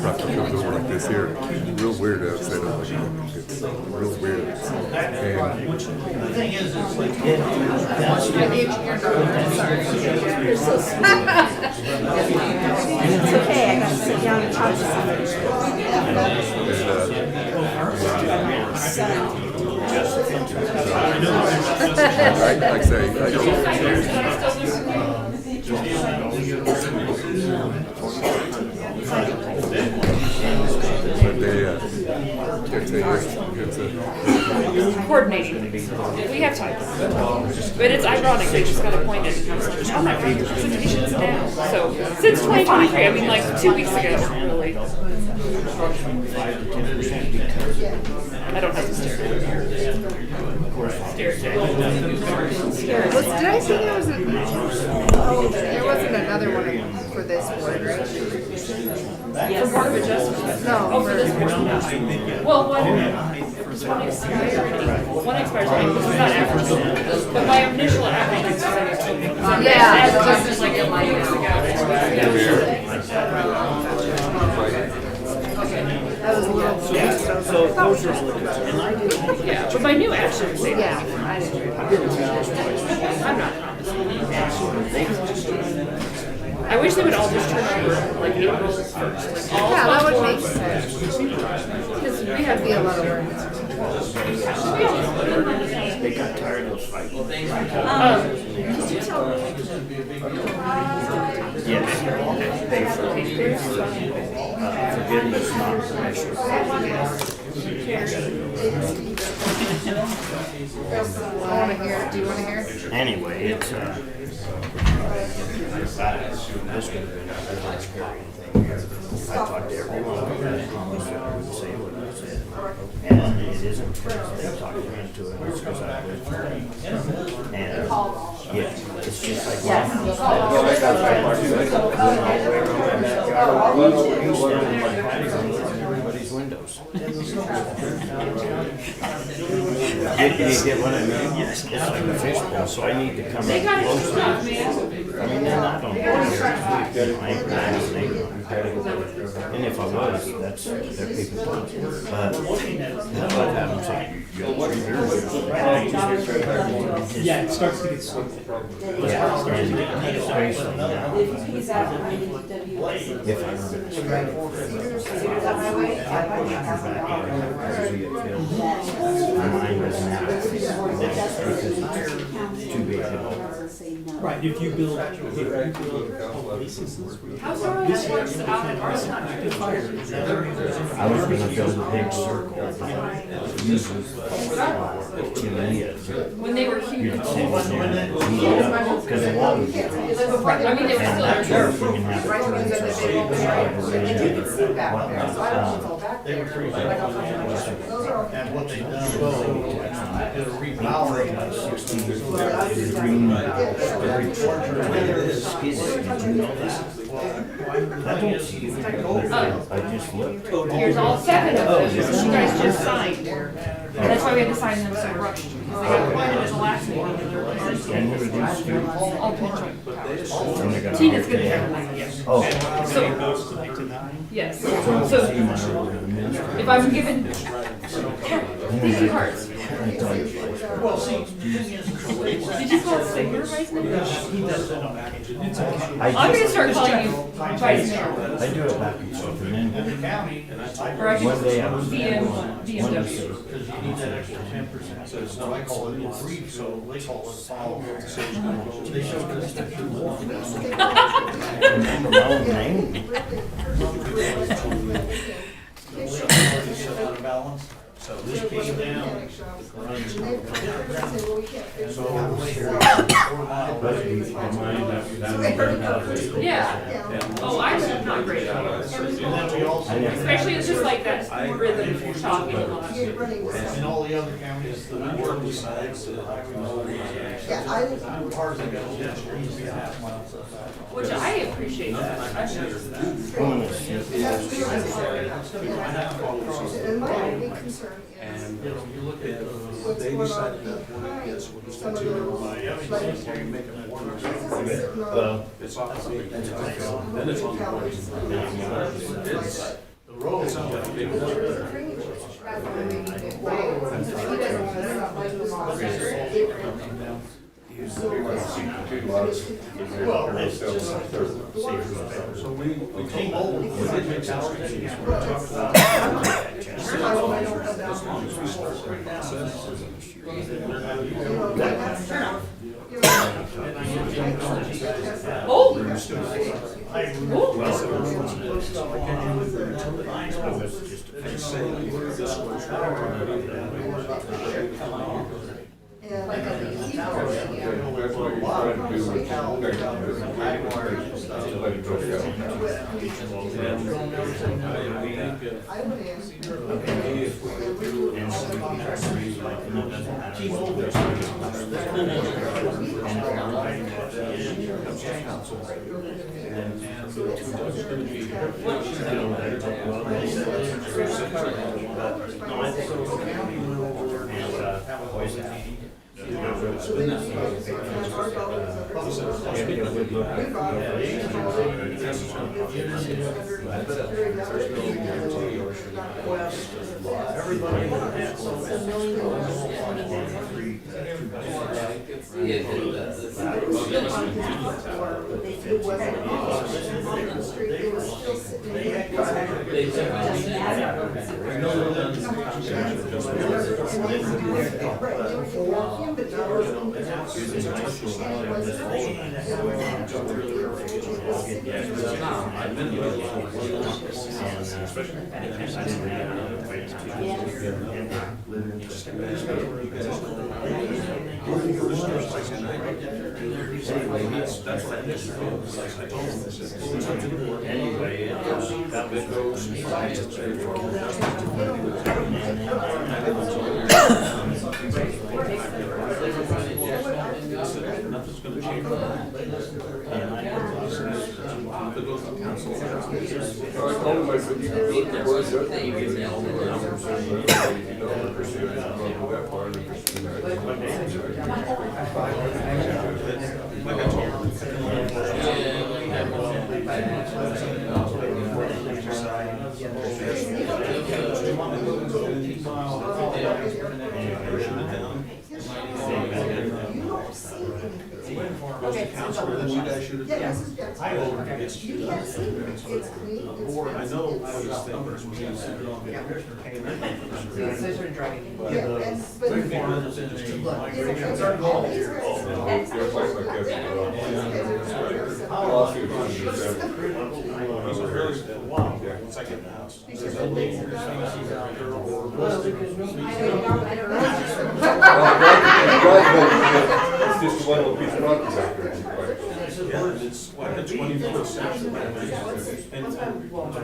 property comes over like this here. Real weird outside of it. It's real weird. And The thing is, it's okay, I got to sit down and talk to somebody. like I say, I don't. But they, it's a Coordinating. We have time. But it's ironic, they just got appointed on my presentations now. So, since 2023, I mean like 2 weeks ago, really. I don't have to stare at it. Did I see there was there wasn't another one for this board, right? For Board of Adjustments? No. Oh, for this board? Well, one expires, right? This is not advertised. But my initial application was advertised like a few weeks ago. That was a little Yeah, but my new action is yeah, I didn't. I'm not. I wish they would all just turn over like April 1st. Like all Yeah, that would make forms. sense. Because we have to be a lot of work. They got tired of fighting. Yes. Forgiveness, not permission. I want to hear. Do you want to hear? Anyway, it's, this could have been a very scary thing here. I talked to everyone, I would say what I said. And it isn't because they talked me into it, it's because I lived through it. And, yeah, it's just like my house. Went all the way around my backyard. You stand in my patio and look at everybody's windows. You get what I mean? Yes. It's like a fishbowl, so I need to come up closer. I mean, they're not on here. I ain't and if I was, that's their people. But what happens Yeah, it starts to get slow. if I mine was now because it's too big to hold. Right, if you build oases. How's Rawlins works out in our country? I was gonna build a big circle that uses to me as When they were huge. because a lot of I mean, they were still that's there. where you can have And what they've done is they're repowering the green very I just looked. Here's all 7 of them, that you guys just signed. That's why we had to sign them so rushed, because they got appointed at the last meeting. And they're all joint powers. Tina's gonna have yes. So, yes, so, if I'm given, these 2 cards. Well, see, the thing is, Did you call it your vice mayor? he does that on occasion. It's okay. I'm gonna start calling you vice mayor. I do it back and forth, and In then the county, Or I one day I could was BMW. because you need that extra 10%. So it's not, I call it a brief, so they call it follow. They showed us that you want. remember my own name. Out of balance. So this came down. Yeah. Oh, I'm not great at it. Especially it's just like that rhythm you're talking about. And all the other counties, the work besides the parts of Which I appreciate that. I've noticed that. And my big concern And is you look at, what's they going decided on that one, behind yes, we'll just some of continue those to make it more. Well, It's off the meeting. Then it's on the board. It's, the road. it's on the meeting. Well, it's just like So we came over, we did make some changes. We talked about as long as we start the process. Okay. council, then you guys should Yeah, have. this is, that's I fine. voted against You you. can't see it. It's clean, it's Board, I know what fenced, his numbers was. Yeah, The and, but. big farm was in the Look, migration. it's all these guys. There's a place like that. Wow, once I get in the house. It's just one little piece of rock back there. Yeah, it's what, the 21st century. And my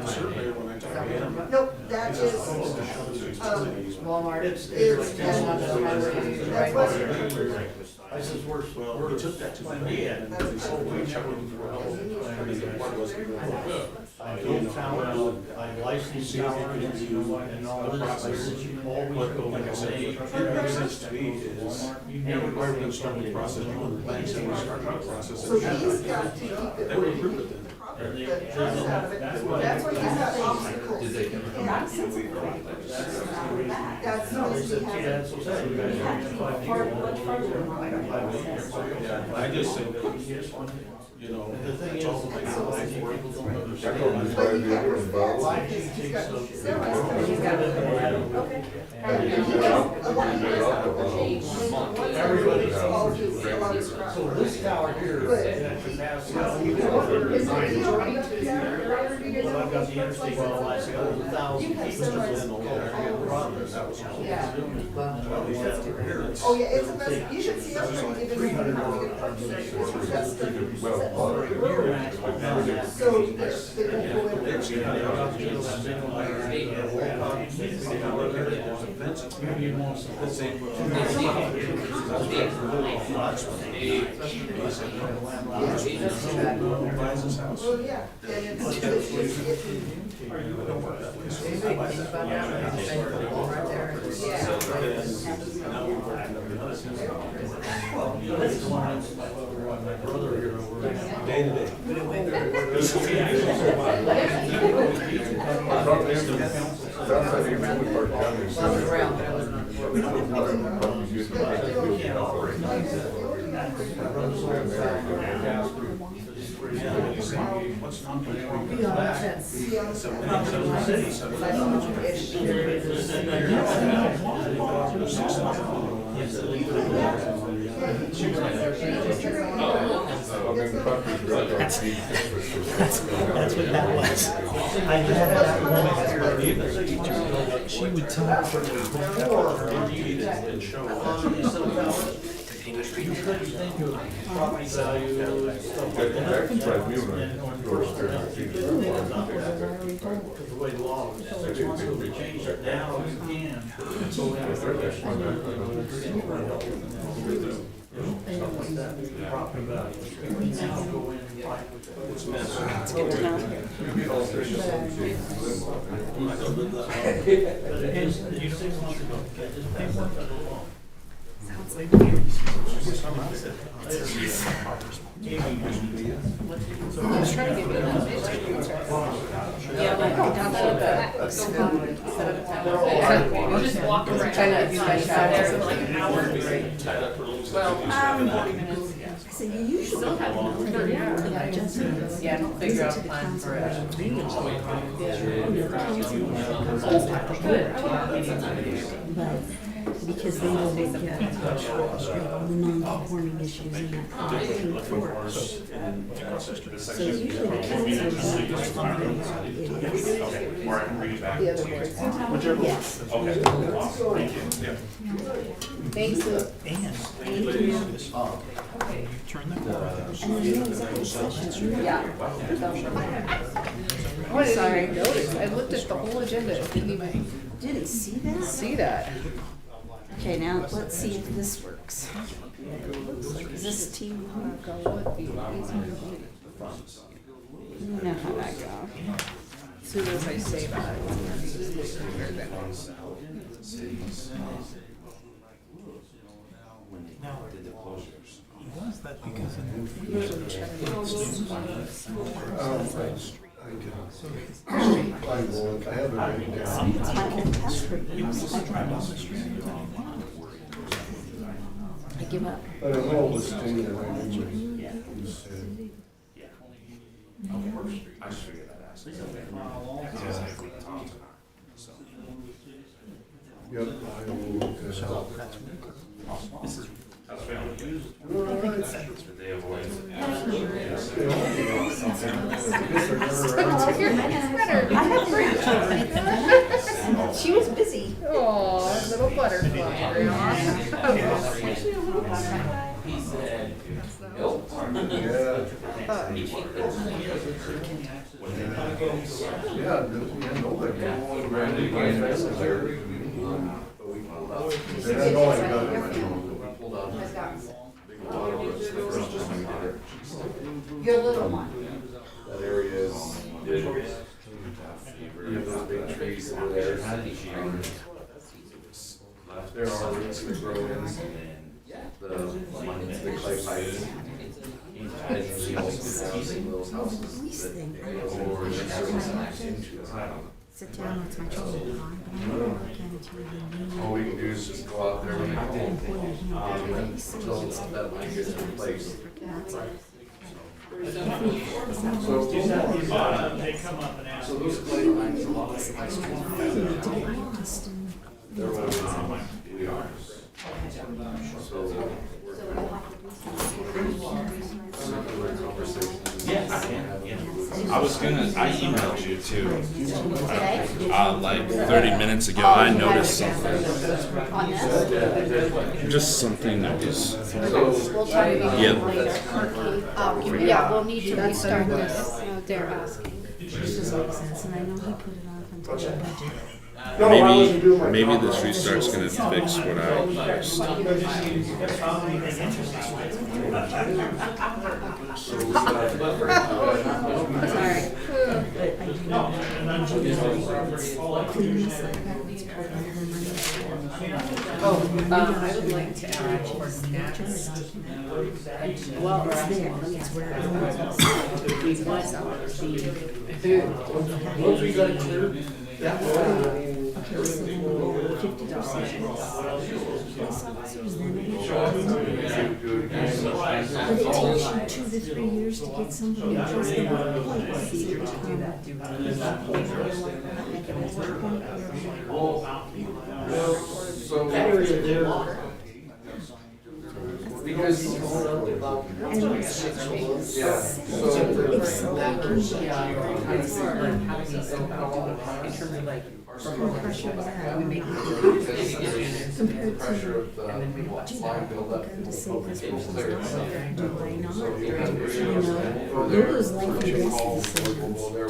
surveyor, when I talked to him, Nope, that is, Walmart. is, that's what. I says, well, he took that to my dad, and he said, we checked with him for help. I mean, what was it? I licensed now, and all the process. But like I said, it makes sense to me is, rather than starting the process, you want the banks to start the process. So he's got to keep it. They would approve it then. That's why he's got obstacles. Did they? That's supposed to be I just think that, you know, that's all the things that people don't understand. So this tower here can pass. I've got the interstate, well, I said, 1,000 people within the law. That was all. Oh, yeah, it's a mess. You should see us trying to give it. That's so well, yeah, and Day to day. What's That's what that was. I had that woman here. She would tell You couldn't think of property value and stuff like that. That surprised me when I first started seeing it. Because the way the law was, so we changed it now, you can. So we have property value. Now go in and fight with it's messy. It's good to know. You 6 months ago, they worked on the law. Just walk around. So you usually have adjustments. Yeah, don't figure out a plan for it. But because they will look at all the non-conforming issues in that report. So usually the council thanks. turn the I didn't even notice. I looked at the whole agenda. I didn't even Didn't see that? see that. Okay, now let's see if this works. Is this TV? You know how that goes. As soon as I say that. Now, was that because It's my old password. you used to drive down the street? I give up. Yeah. I just figured I'd ask. She was busy. Oh, little butterfly. Your little one. That area is, those big trees over there. There are roots that grow in, the clay pipes. And you also have those houses that over the service into the town. Sit down with my children, but I don't look into the All we can do is just go out there when they come home, until that line gets replaced. So those clay lines along the high street. They're all we are. So I emailed you too. Like 30 minutes ago, I noticed something. Just something that was. We'll talk about Yep. it later. Yeah, we'll need to restart this. They're asking. Which doesn't make sense, and I know he put it off until the budget. Maybe this restart's gonna fix what I missed. Sorry. But I do know please, it's part of the money. I would like to add Well, it's there, it's where it goes. we want Okay, so then 50%. Police officers then but it takes you 2 to 3 years to get somebody to trust the workplace. See, because pressure is that we make compared to to save this person's life, do I not? You know, those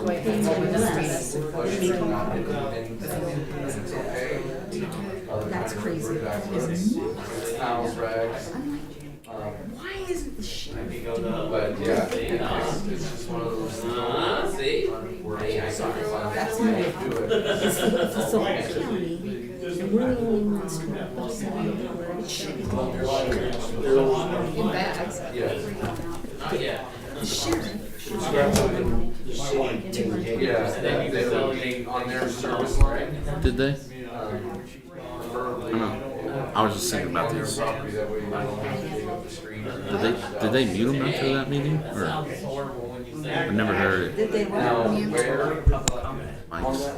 life and death decisions, do I pay more less? That's crazy. Why isn't the sheriff doing it? But yeah, it's just one of those. That's my, it's the whole county, and we're the only ones 20% where it should be In bags. the sheriff should Yeah, they delegate on their service line. Did they? Preferably. I was just thinking about these. Property that way you don't dig up the street. Did they mute them after that meeting? Or I never heard it. Did they Now, want where? Mike's.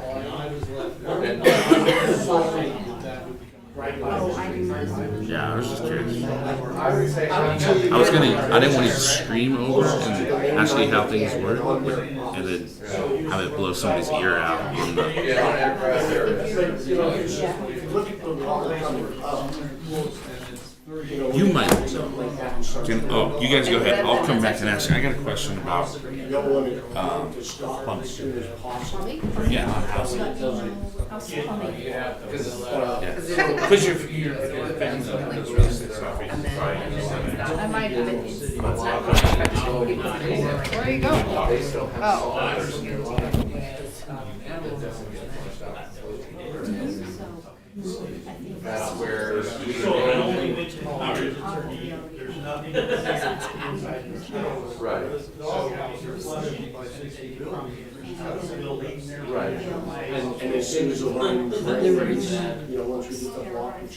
Oh, I didn't know. Yeah, I was just curious. I I didn't want to stream over and actually how things work, and then have it blow somebody's ear out. In the, you might. Oh, you guys go ahead. I'll come back and ask you. I got a question about pumps. Yeah, on housing. Because you're I might have been. Where you go? Oh. That's where. Right. Right. And as soon as the line breaks, you know, once we get the blockage,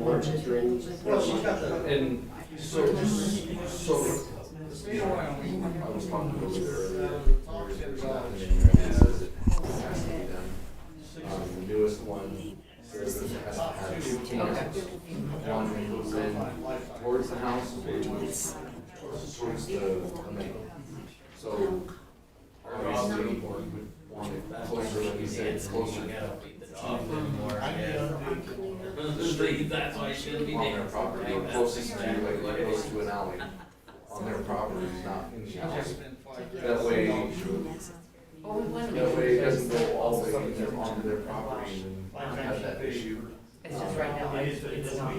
once it drains. And so, you know, I was talking to her the newest one says that it has to have 2 cans. One goes in towards the house, towards the main. So obviously, we would want it closer, like you said, closer to the street on their property, or closest to, like, close to an alley on their property, not in the house. That way it doesn't go all the way onto their property and have that issue. It's just right now, it's not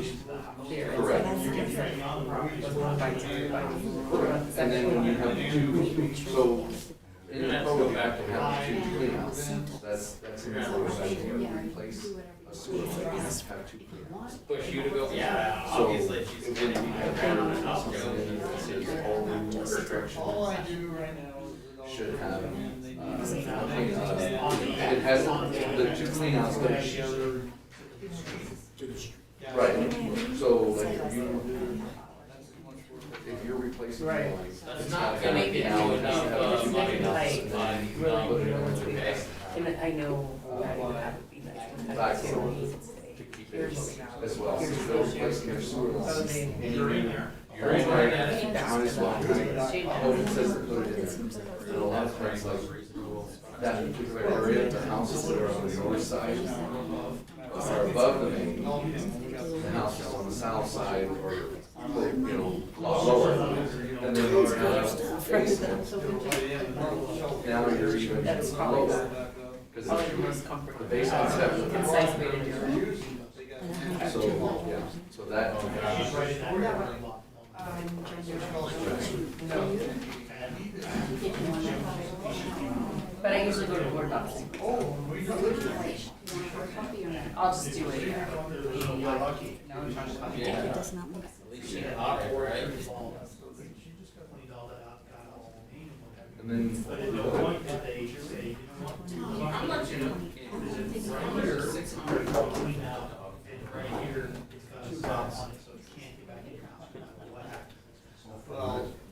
there. Correct. And then when you have 2, so in the code, you have to have 2 cleanouts. That's in the code, that you replace a sewer line, you have to have 2 cleanouts. Push you to go. Yeah, So it wouldn't be that something that says all the restrictions should have, it has, the 2 cleanouts, right, so like if you're replacing the line, it's not gonna be now, it has to have 2 cleanouts, and then put it into the And I know that would have to be nice. backflow to keep it as well. So if they're replacing their sewer line, and you're in there, might as well, because it says to put it in there. And a lot of times, like, that particular area, the houses that are on the north side are above the main. The houses on the south side are, you know, a lot lower. And then you have basement. Now you're even lower. Because the basement's separate. Concise way to do it. So, yeah, so that. But I usually go to board docs. I'll just do it. It does not look. And then.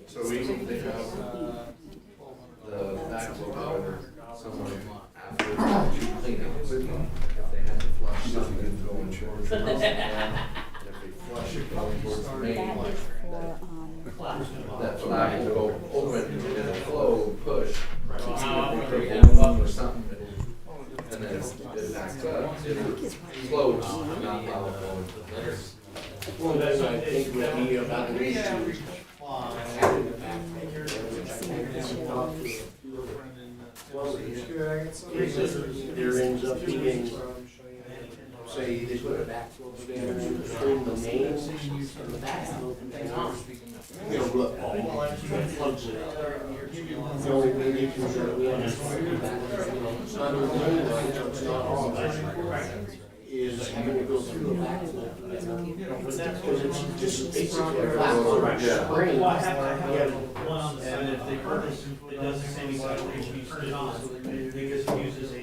So we have the backflow water somewhere after 2 cleanouts. If they had to flush something going towards the house, and if they flush it going towards the main line, that flag will go open and it'll flow, push, or something. And then it backs up, it'll close, and not allow it going. Well, then I think we'll be about an issue. There ends up being, say, they put a backflow stand between the mains and the backflow container. It'll look all plugs it up. The only conditions that we have to do that, it's not on the main line, so it's not all is having to go through a backflow. Because it's just basically a backflow spring. And if they purchase, it does the same exact thing, you turn it on, because it uses a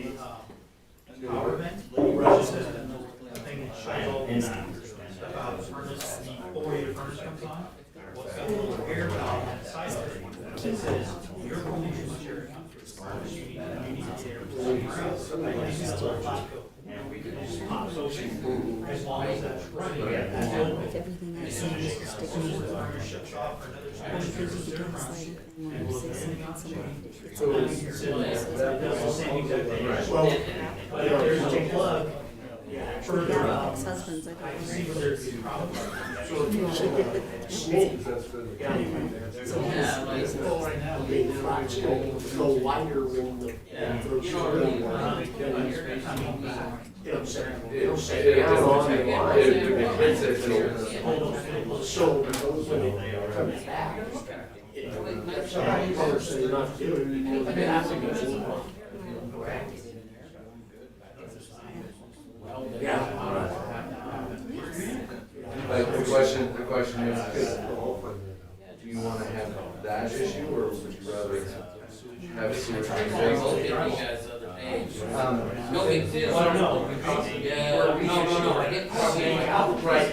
power vent, just a thing that shines all the furnace, before your furnace comes on. What's got a little air valve on the side of it, that says, you're going to use your furnace, you need air. And we can just pop those in, as long as that's running. If everything I see is sticking to it. Shuts off for another Or if you do the sliding thing when you say something, somebody. So it does the same exact thing. But if there's a plug further Yeah, up, ex-husbands, I I don't see where there's a problem. Snakes, that's good. Big flats go wider when the, it'll set down on the line. So when it comes back, that's how parts they're not doing, the passing is Like the question is, Do you wanna have that issue, or would you rather have sewer trains? No big deal. Well, no. Yeah, no, I get Right.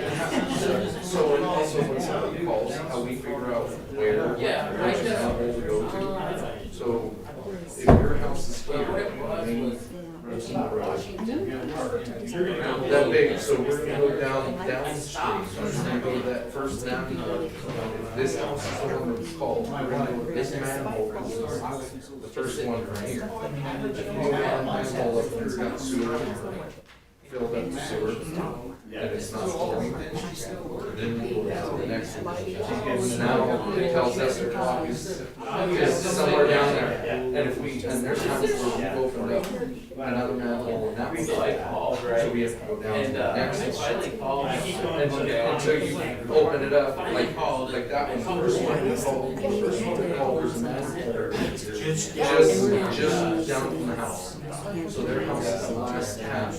So, and also when somebody calls, how we figure out where, Yeah, which manhole to go to. So, if your house is here, I mean, that big, so we're gonna go down the street, we're gonna go to that first manhole. If this house is the one that's called, we're gonna go with this manhole, the first one right here. If you go down the manhole up there, got sewer, filled up the sewer, and it's not flowing, then we go down to the next one. Now, it tells us the clock is somewhere down there, and if we, and there's times where we opened up another manhole and that one's like, so we have to go down to the next one. Until you open it up, like that one, the first one, we call, there's a manhole, just down from the house. So their house is the last half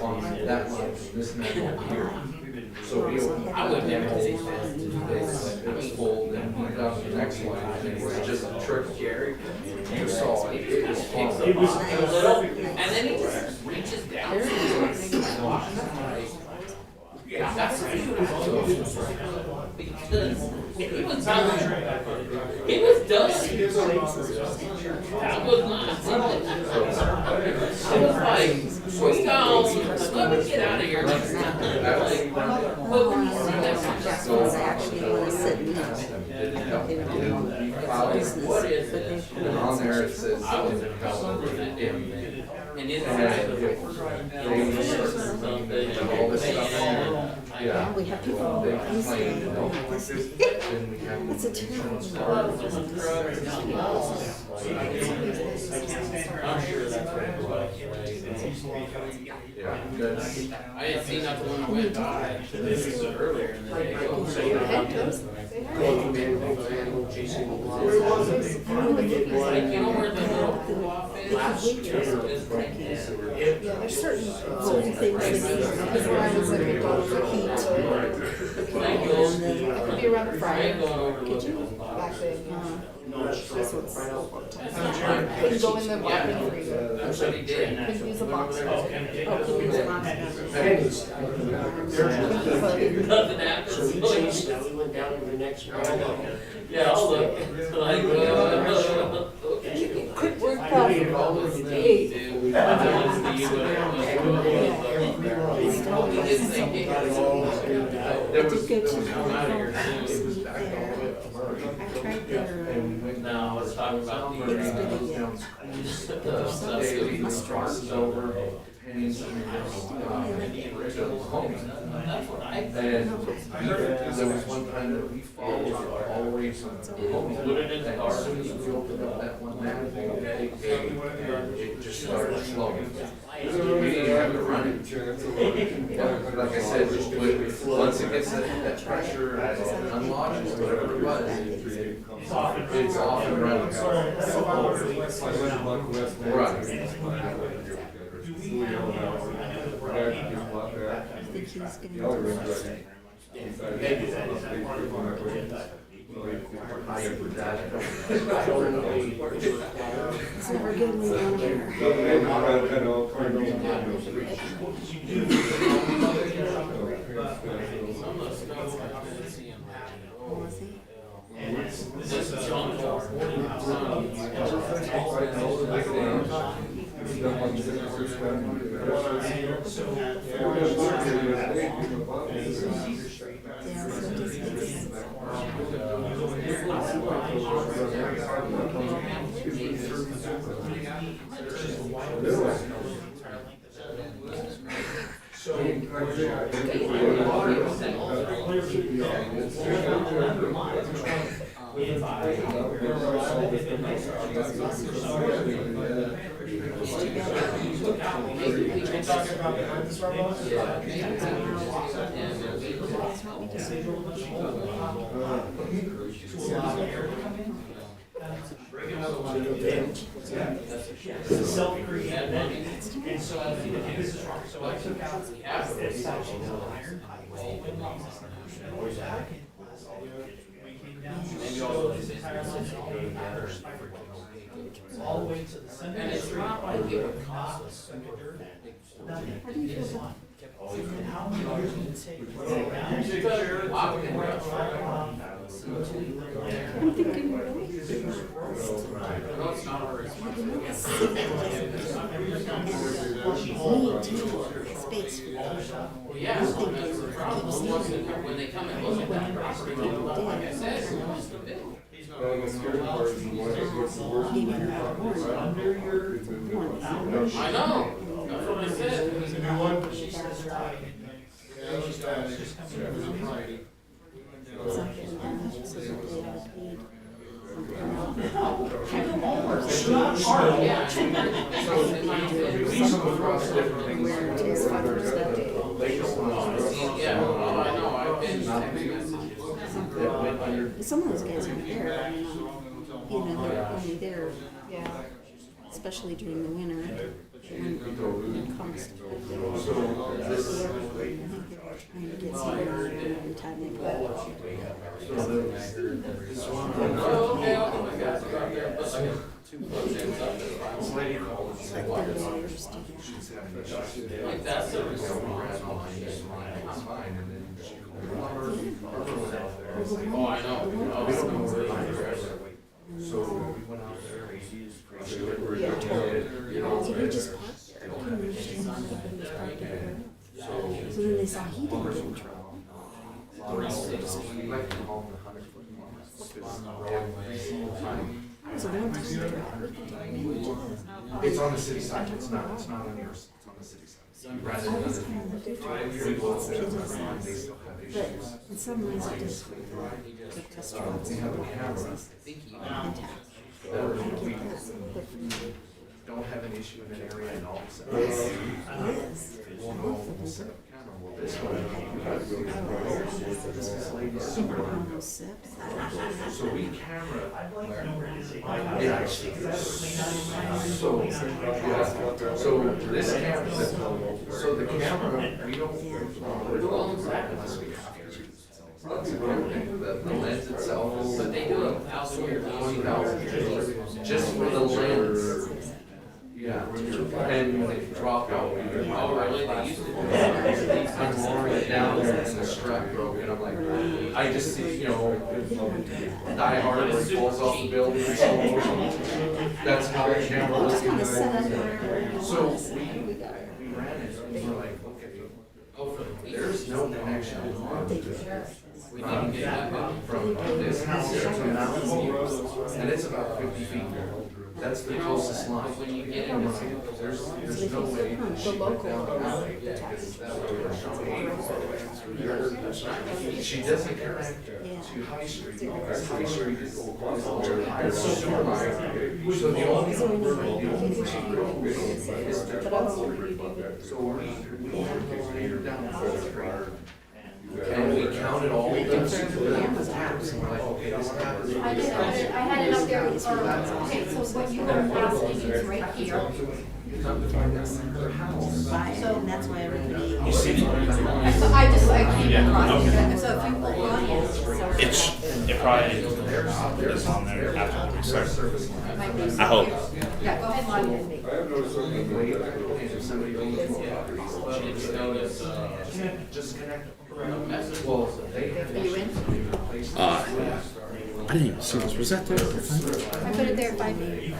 on that one, this manhole here. So we opened up that manhole, it was full, then we went down to the next one, and it was just a trick, Gary. You saw it, it was fun. and then he just reaches down. Yeah, that's right. Because he was done. He was done. That was not something. I was like, swing down, let me get out of here. But when you see that, That was actually what was sitting there. what is it? And on there it says, I was in trouble with it. And it's and all this stuff in there. Yeah. We have people They who use complain, it. they don't like this, then we have. It's a terrible I'm sure that's what it was. Yeah, that's. I didn't see nothing when I went by. This was earlier in the day. Like, you know where the little off is? Yeah, there's certain things that need, because when I was at McDonald's, heat. It could be around the fryer kitchen back then, yeah. This one's couldn't go in the walk-in freezer. That's what he did. Couldn't use a box. Couldn't use a box. Nothing happens. Now we went down to the next round. Yeah, I'll look. Like, Quick work process. There was, Good to come out of here, know. it was back all the way up tomorrow. I tried their, And we went now let's talk about the daily crosses over, pennies, That's what I and there was one time that we followed it all the way from home. And as soon as we opened up that one manhole, it just started flowing. We didn't have to run it. But like I said, once it gets that pressure unlodges, whatever it was, it's off and running. I think he's gonna. It's never good when you want to hear. All the way to the center. And it's not like it would cost us. How do you feel about How long does it take? I'm thinking, really? No, it's not our Space for that. Well, yeah, that's the problem. When they come and look at that property, like I said, it's too big. I know, that's what I said. Yeah, well, I know, I've been Some of those guys aren't there, I mean, they're only there, especially during the winter, when it comes to. I think they're trying to get some every time they go. Like that's the reason why oh, I know. So they just parked there. I couldn't understand why they just parked there. So then they saw he didn't get in trouble. So one time It's on the city side, it's not on yours, it's on the city side. Rather than was kind of the difference. But in some ways it does the restaurants and houses intact. Don't have an issue in an area and all of a sudden. Yes. We'll know, we'll set up camera, well, this one. This lady's super good. So we camera. Yeah. So this camera, so the camera, we don't, unless we have to. The lens itself, But they do 1,000 years. 20,000 just for the lens. Yeah, and they drop out. Oh, really? They used to do that. I'm lowering it down there and the strap broke and I'm like, I just see, you know, Die Hard when he falls off the building in slow motion. That's how the camera was. So we ran it and we're like, okay, there's no connection. We didn't get that From this house to Mountain and it's about 50 feet. That's the closest line. when you get into There's no way. The local. She doesn't connect to High Street, because High Street is super wide. So the only and we counted all of them. And we're like, okay, this happens. I had it up there, okay, so what you were asking is right here. And that's why everybody. I came across it, so if you look on it, so. It probably is on there after we start. It might be I hope. Yeah, go ahead, Lonnie. I have noticed somebody just connect. Well, they have. Are you in? I didn't even see this. Was that there? I put it there 5 minutes.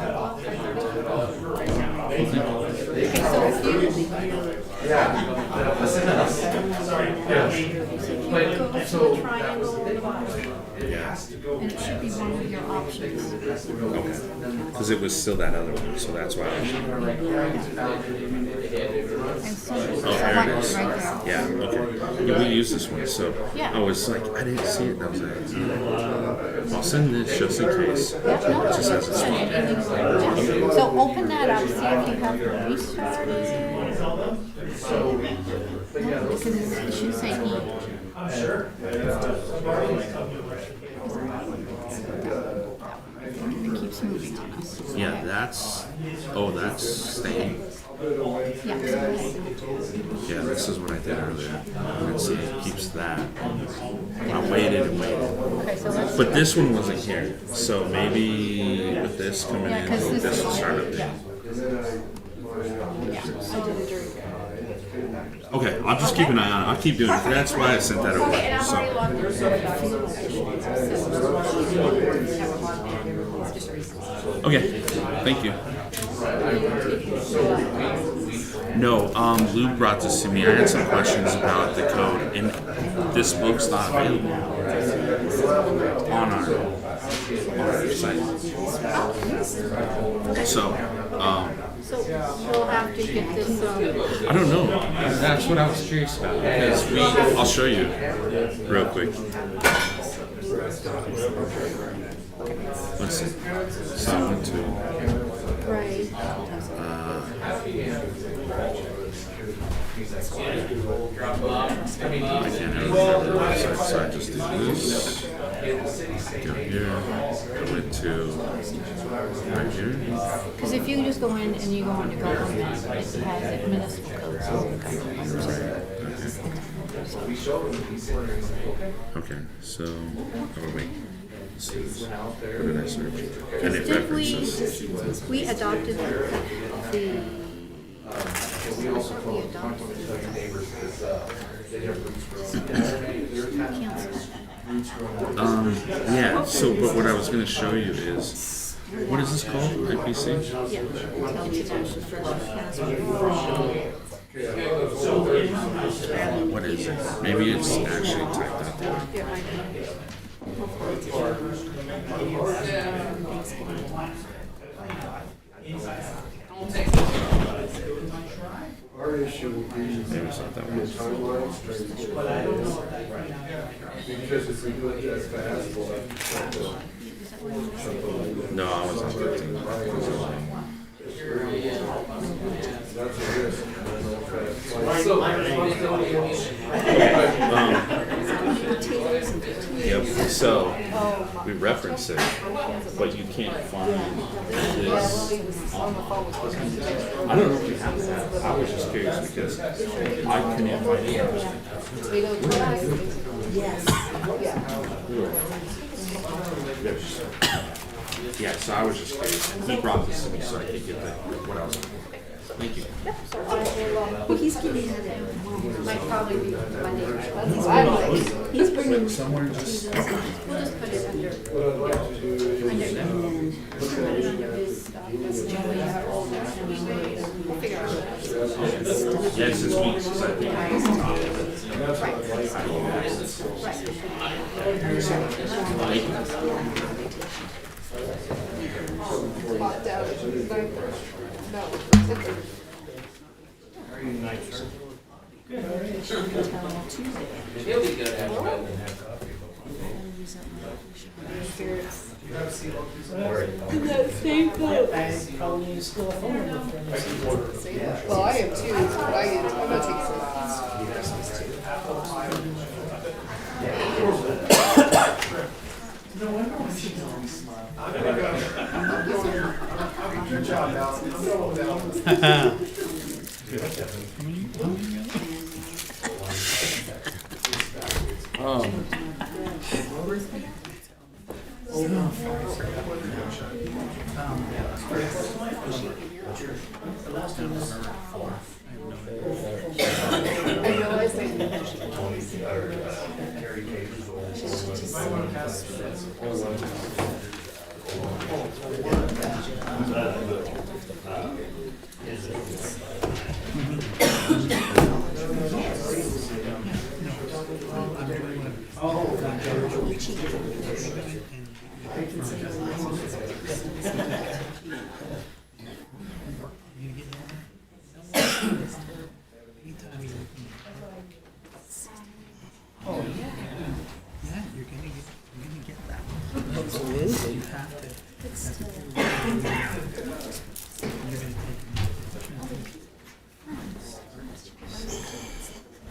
Okay, so if you. Yeah, listen to us. Go to the triangle on the bottom, Yeah. and it should be one of your options. Okay. Because it was still that other one, so that's why I was. And so Oh, that there one it is. right there. Yeah, okay. Yeah, we use this one, so Yeah. I was like, I didn't see it. I was like, I'll send this just in case. Yeah, no, It just has a spot. yeah. So open that up, see if you have to restart it. No, because it should say E. It keeps moving on us. Yeah, that's staying. Yeah. Yeah, this is what I did earlier. It's policy keeps that. I waited and waited. Okay, so let's. But this one wasn't here, so maybe with this coming Yeah, in, 'cause this this will is- start up there. yeah. Yeah, so. Okay, I'll just keep an eye on it. I'll keep doing it. That's why I sent that over. And I've already So, logged in, so okay, thank you. No, Lou brought this to me. I had some questions about the code, and this book's not available on our site. So So, we'll have to get this, I don't know. That's what I was curious about. Because I'll show you real quick. Let's see. Something to. right. I can't ever remember the website, so I just do this. Go here. Go into right here. Because if you just go in and you go on to government, it has it municipal code, so. Okay, so, oh wait. What did I search? And it Did references. we adopted the Yeah, so, but what I was gonna show you is, what is this called, IPC? What is it? Maybe it's actually typed out there. Our issue will be Maybe it's not that one. timeline because if we do it that fast, we'll have to. No, I was on 13. That's a risk. Yep, so we reference it, but you can't find this. I don't know if you have that. I was just curious because I couldn't find it. Yeah, so I was just curious. He brought this to me so I could get what else. Thank you. Well, he's giving it, might probably be Monday. He's bringing. Somewhere just. We'll just put it under. We'll figure out. Yeah, it's this week since I think it's on. Locked out. No. Well, I am too, but I'm gonna take some Christmas too. Good job, Al. I realized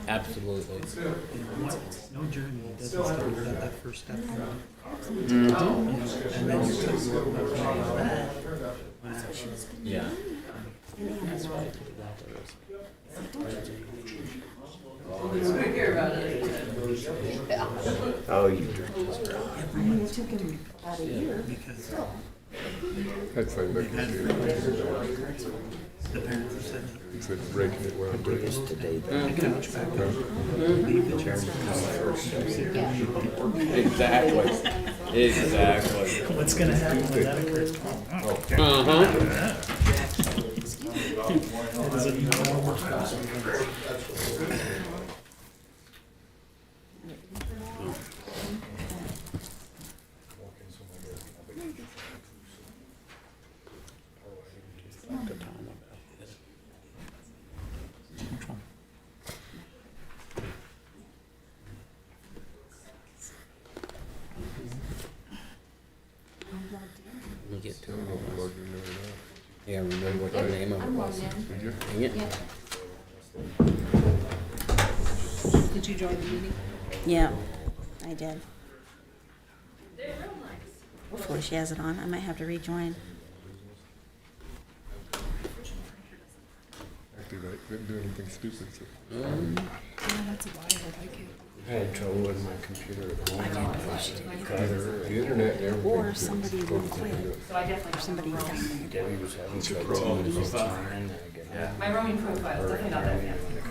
Absolutely. No journey doesn't start without that first step. And then you're Yeah. Oh, you drink. I mean, it took him about a year. That's like making it. The parents have said He said breaking it while breaking it. Today, Leave the chairman come first. Exactly. Exactly. what's gonna happen when that occurs tomorrow. Is it normal? Let me get to it. Yeah, remember what the name of it was. Dang it. Did you join the meeting? Yeah, I did. Hopefully she has it on. I might have to rejoin. Didn't do anything stupid, so. That's why I can't. I had trouble with my computer at home. The internet and everything. Or somebody will quit. Or somebody down there. Debbie was having trouble with mine. My roaming profile is definitely not that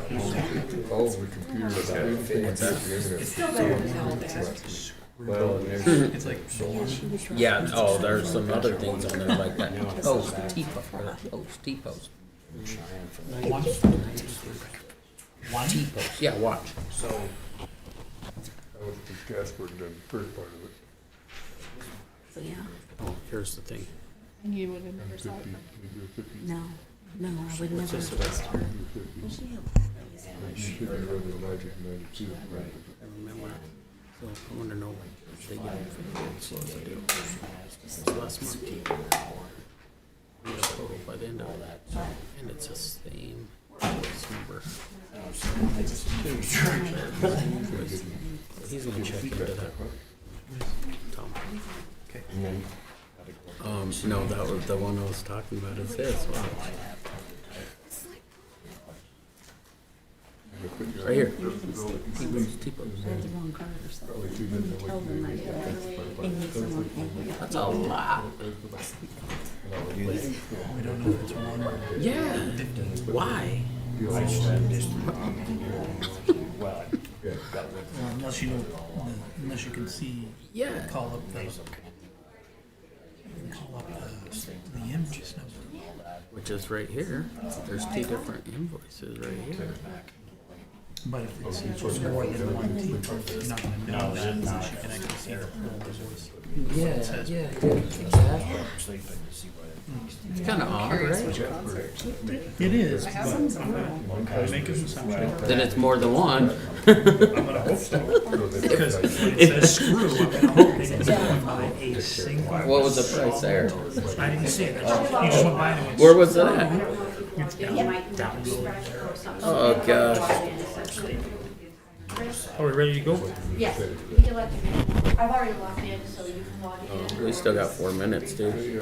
fancy. All the computers, everything went back to the internet. Still better than nowadays. Well, and there's, It's like, Yeah, oh, there's some other things on there like that. Post, T-post, T-post. T-post, yeah, watch. I was at Casper and done the first part of it. So, yeah. Oh, here's the thing. And you would have never saw it. No, I would never trust her. You should be running the 1992. I remember. So I want to know if they get it for the kids, so they do. It's last month. We got a total by the end of that, and it's the same invoice number. He's gonna check into that. Tom. Okay. No, that was the one I was talking about. Is this one? Right here. T-post. The wrong card or something. Tell them I they need someone paying. That's a lot. we don't know if it's one or Yeah. Why? unless you can see, Yeah. call up the invoice number. Which is right here. There's two different invoices right here. But if it's more than one T-post, you're not gonna know that unless you can actually see the full invoice. Yeah, exactly. It's kind of odd, right? It is, but I'm making an assumption. Then it's more than one. I'm gonna hope so. Because it says screw, I'm gonna hope they didn't buy a single. What was the price there? I didn't see it. You just went by and it went. Where was that? It's down below. Oh, gosh. Are we ready to go? Yes, you can let me. I've already logged in, so you can log in. We still got 4 minutes, dude.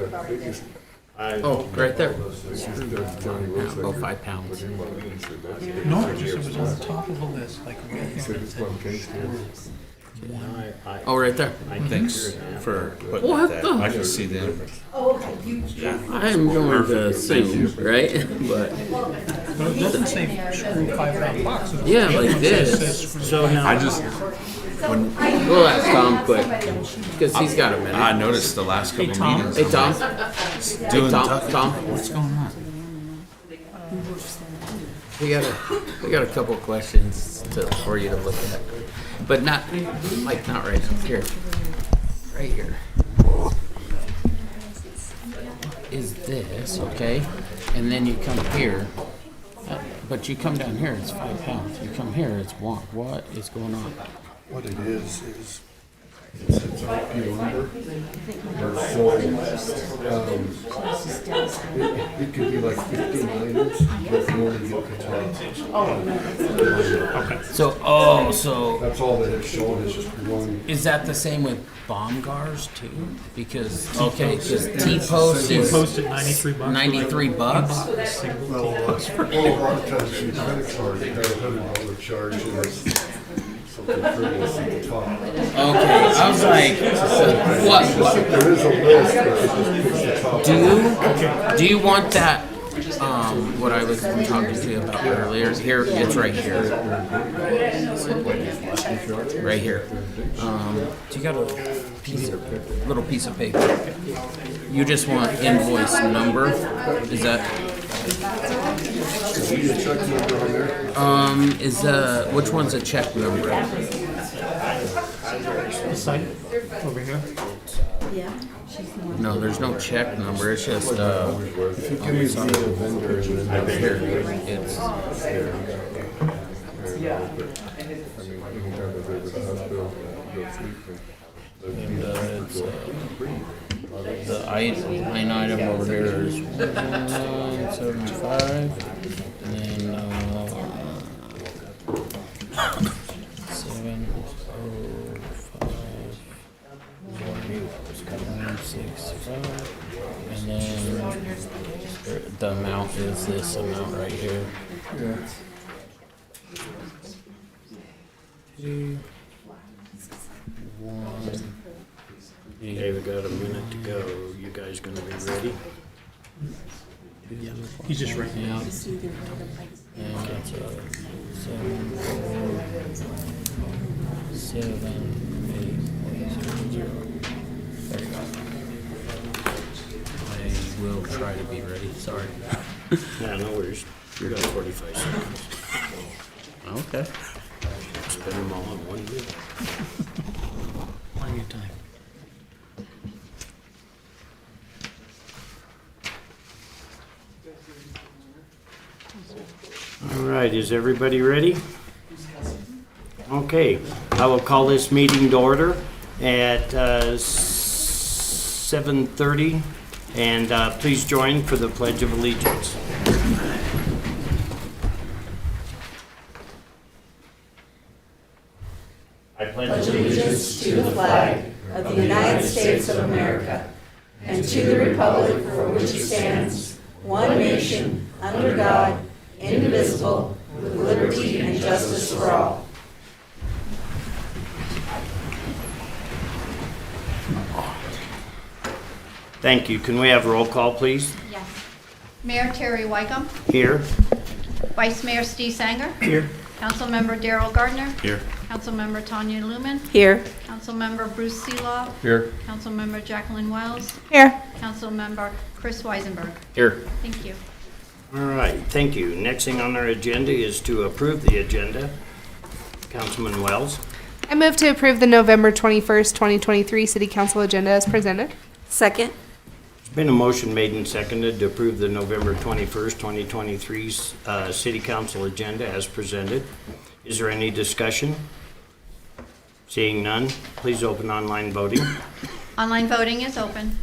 Oh, right there. Oh, 5 pounds. No, it just, it was on top of the list, like right here. It said, Oh, right there. Thanks for putting What that the- there. I can see them. Oh, okay, you. I'm going to assume, right? But But it doesn't say screw $500. yeah, like this. So now. I just, when We'll ask Tom quick because he's got a minute. I noticed the last couple meetings. Hey, Tom. Doing Hey, Tom. tough. Tom. What's going on? We got a couple questions for you to look at, but not right now. Here, right here. Is this okay? And then you come here, but you come down here, it's 5 pounds. You come here, it's 1. What is going on? What it is It's an appeal number. So, it could be like 15 items, but you only get the top. So, That's all that it's showing, is just one. is that the same with Baumgars too? Because, T-Post is Posted $93. $93. Well, a lot of times you credit card, you got $100 charge and it's something frivolous at the top. Okay, I was like, what? There is a list, but it just picks the top. Do you want that, what I was talking to you about earlier? Here, it's right here. Right here. Do you got a little piece of paper? You just want invoice number? Is that? Is there a check number on there? Which one's a check number? This side, over here. Yeah. No, there's no check number, it's just, If you give me the vendor and then here, it's, the line item over here is 175, and then, 705, and then the amount is this amount right here. Two, one. Okay, we got a minute to go. You guys gonna be ready? He's just writing it out. And that's a 7, 4, 7, 8, 0. There you go. I will try to be ready. Sorry. Yeah, no worries. You got 45 seconds. Okay. Spend them all in 1 minute. Plenty of time. All right, is everybody ready? Okay, I will call this meeting to order at 7:30, and please join for the Pledge of Allegiance. I pledge Allegiance to the flag of the United States of America and to the republic for which it stands, one nation, under God, indivisible, with liberty and justice for all. Thank you. Can we have roll call, please? Yes. Mayor Terry Wygum, Here. Vice Mayor Steve Sanger, Here. Councilmember Darrell Gardner, Here. Councilmember Tanya Lumen, Here. Councilmember Bruce Seeloff, Here. Councilmember Jacqueline Wells, Here. Councilmember Chris Weisenberg. Here. Thank you. All right, thank you. Next thing on our agenda is to approve the agenda. Councilman Wells. I move to approve the November 21st, 2023 City Council agenda as presented. Second. There's been a motion made and seconded to approve the November 21st, 2023 City Council agenda as presented. Is there any discussion? Seeing none, please open online voting. Online voting is open.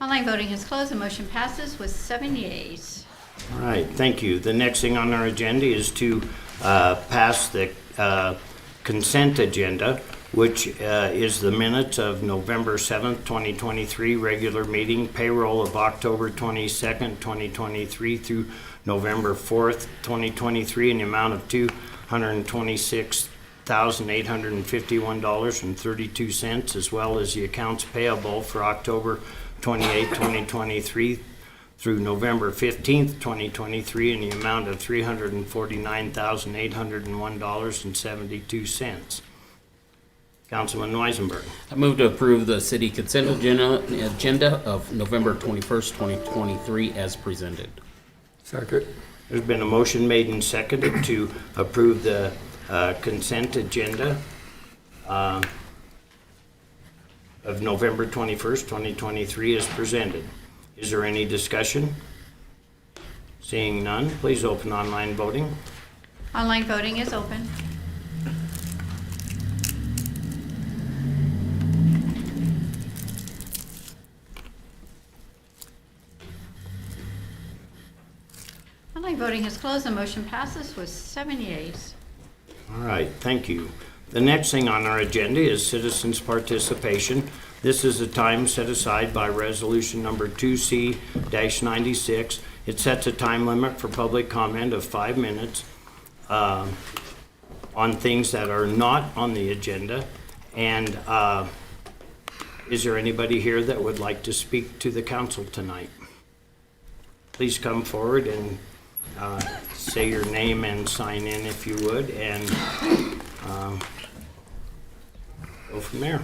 Online voting is closed. The motion passes with 7 yeas. All right, thank you. The next thing on our agenda is to pass the consent agenda, which is the minutes of November 7th, 2023, regular meeting, payroll of October 22nd, 2023 through November 4th, 2023, in the amount of $226,851.32, as well as the accounts payable for October 28, 2023 through November 15th, 2023 in the amount of $349,801.72. Councilman Weisenberg. I move to approve the city consent agenda of November 21st, 2023 as presented. Second. There's been a motion made and seconded to approve the consent agenda. of November 21st, 2023 is presented. Is there any discussion? Seeing none, please open online voting. Online voting is open. Online voting has closed. The motion passes with 7 yeas. All right, thank you. The next thing on our agenda is citizens' participation. This is a time set aside by resolution number 2C-96. It sets a time limit for public comment of 5 minutes on things that are not on the agenda. And is there anybody here that would like to speak to the council tonight? Please come forward and say your name and sign in if you would, and go from there.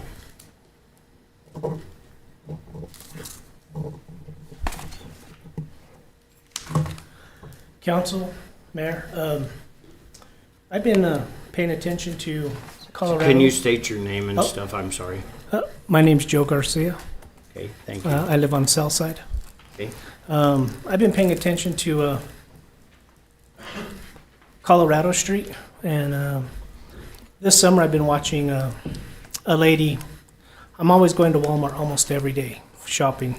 Council, Mayor, I've been paying attention to Colorado. Can you state your name and stuff? I'm sorry. My name's Joe Garcia. Okay, thank you. I live on South Side. Okay. I've been paying attention to Colorado Street, and this summer I've been watching a lady. I'm always going to Walmart almost every day shopping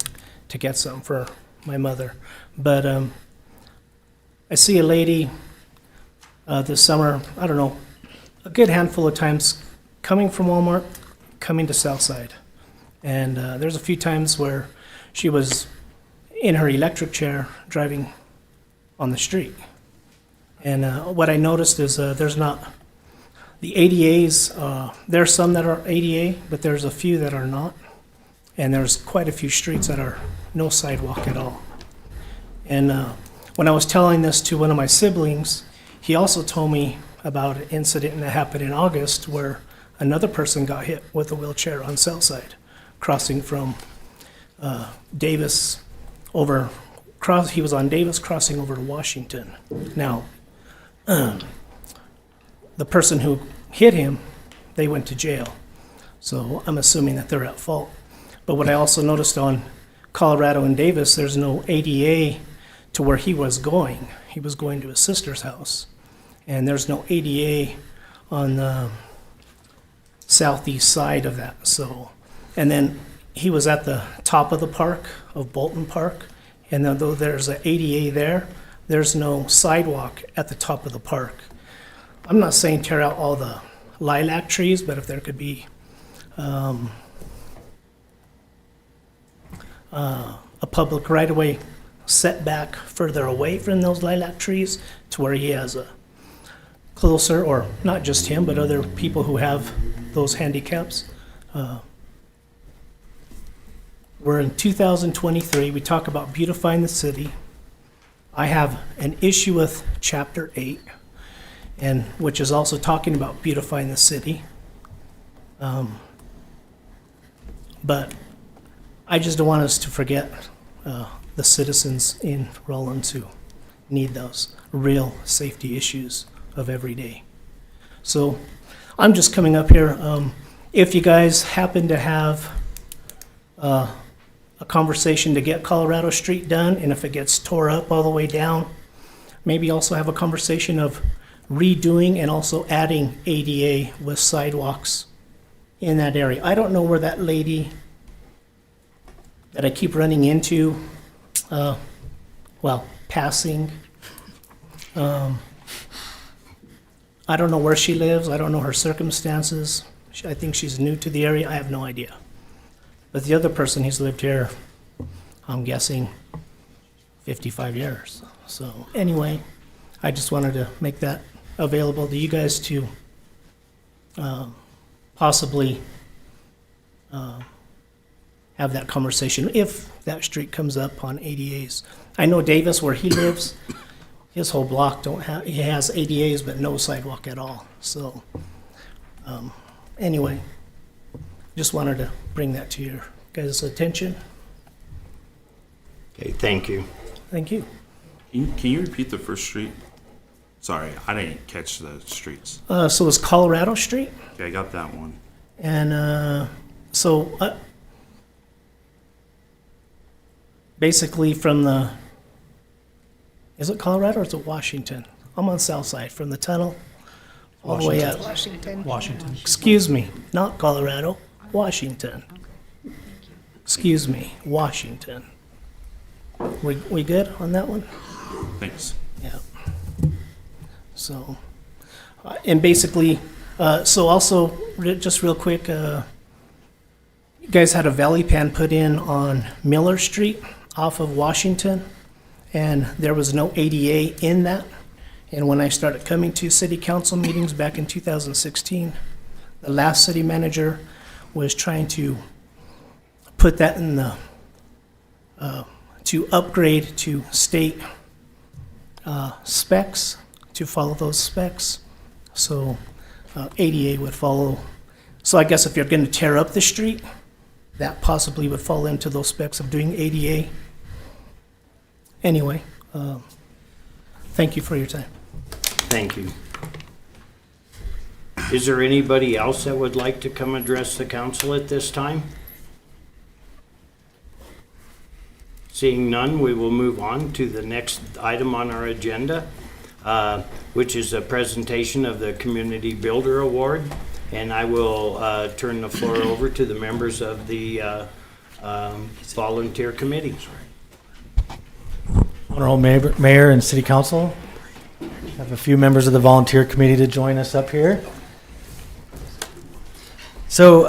to get something for my mother, but I see a lady this summer, I don't know, a good handful of times coming from Walmart, coming to Southside. And there's a few times where she was in her electric chair driving on the street. And what I noticed is there's not, the ADAs, there are some that are ADA, but there's a few that are not. And there's quite a few streets that are no sidewalk at all. And when I was telling this to one of my siblings, he also told me about an incident that happened in August where another person got hit with a wheelchair on Southside, crossing from Davis over, he was on Davis crossing over to Washington. Now, the person who hit him, they went to jail. So I'm assuming that they're at fault. But what I also noticed on Colorado and Davis, there's no ADA to where he was going. He was going to his sister's house. And there's no ADA on the southeast side of that. So, and then he was at the top of the park, of Bolton Park. And though there's an ADA there, there's no sidewalk at the top of the park. I'm not saying tear out all the lilac trees, but if there could be a public right-of-way setback further away from those lilac trees to where he has a closer, or not just him, but other people who have those handicaps. We're in 2023. We talk about beautifying the city. I have an issue with Chapter 8, and which is also talking about beautifying the city. But I just don't want us to forget the citizens in Rawlins who need those real safety issues of every day. So I'm just coming up here. If you guys happen to have a conversation to get Colorado Street done, and if it gets tore up all the way down, maybe also have a conversation of redoing and also adding ADA with sidewalks in that area. I don't know where that lady that I keep running into, passing. I don't know where she lives. I don't know her circumstances. I think she's new to the area. I have no idea. But the other person, he's lived here, I'm guessing, 55 years. So anyway, I just wanted to make that available to you guys to possibly have that conversation if that street comes up on ADAs. I know Davis, where he lives, his whole block he has ADAs but no sidewalk at all. So anyway, just wanted to bring that to your guys' attention. Okay, thank you. Thank you. Can you repeat the first street? Sorry, I didn't catch the streets. So it's Colorado Street. Okay, I got that one. And so basically from the, is it Colorado or is it Washington? I'm on south side, from the tunnel all the way up. Washington. Washington. Excuse me, not Colorado, Washington. Excuse me, Washington. We good on that one? Thanks. Yeah. So, and basically, so also, just real quick, you guys had a valley pan put in on Miller Street off of Washington, and there was no ADA in that. And when I started coming to city council meetings back in 2016, the last city manager was trying to put that in the, to upgrade to state specs, to follow those specs. So ADA would follow. So I guess if you're going to tear up the street, that possibly would fall into those specs of doing ADA. Anyway, thank you for your time. Thank you. Is there anybody else that would like to come address the council at this time? Seeing none, we will move on to the next item on our agenda, which is a presentation of the Community Builder Award. And I will turn the floor over to the members of the volunteer committee. Honorable Mayor and City Council, I have a few members of the volunteer committee to join us up here. So,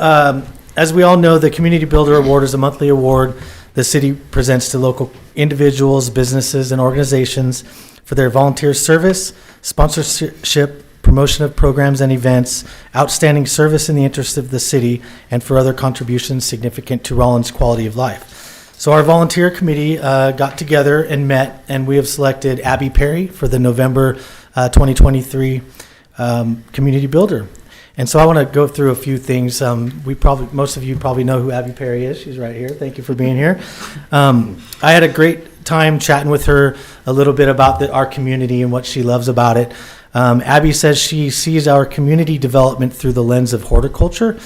as we all know, the Community Builder Award is a monthly award the city presents to local individuals, businesses, and organizations for their volunteer service, sponsorship, promotion of programs and events, outstanding service in the interest of the city, and for other contributions significant to Rawlins' quality of life. So our volunteer committee got together and met, and we have selected Abby Perry for the November 2023 Community Builder. And so I want to go through a few things. Most of you probably know who Abby Perry is. She's right here. Thank you for being here. I had a great time chatting with her a little bit about our community and what she loves about it. Abby says she sees our community development through the lens of horticulture.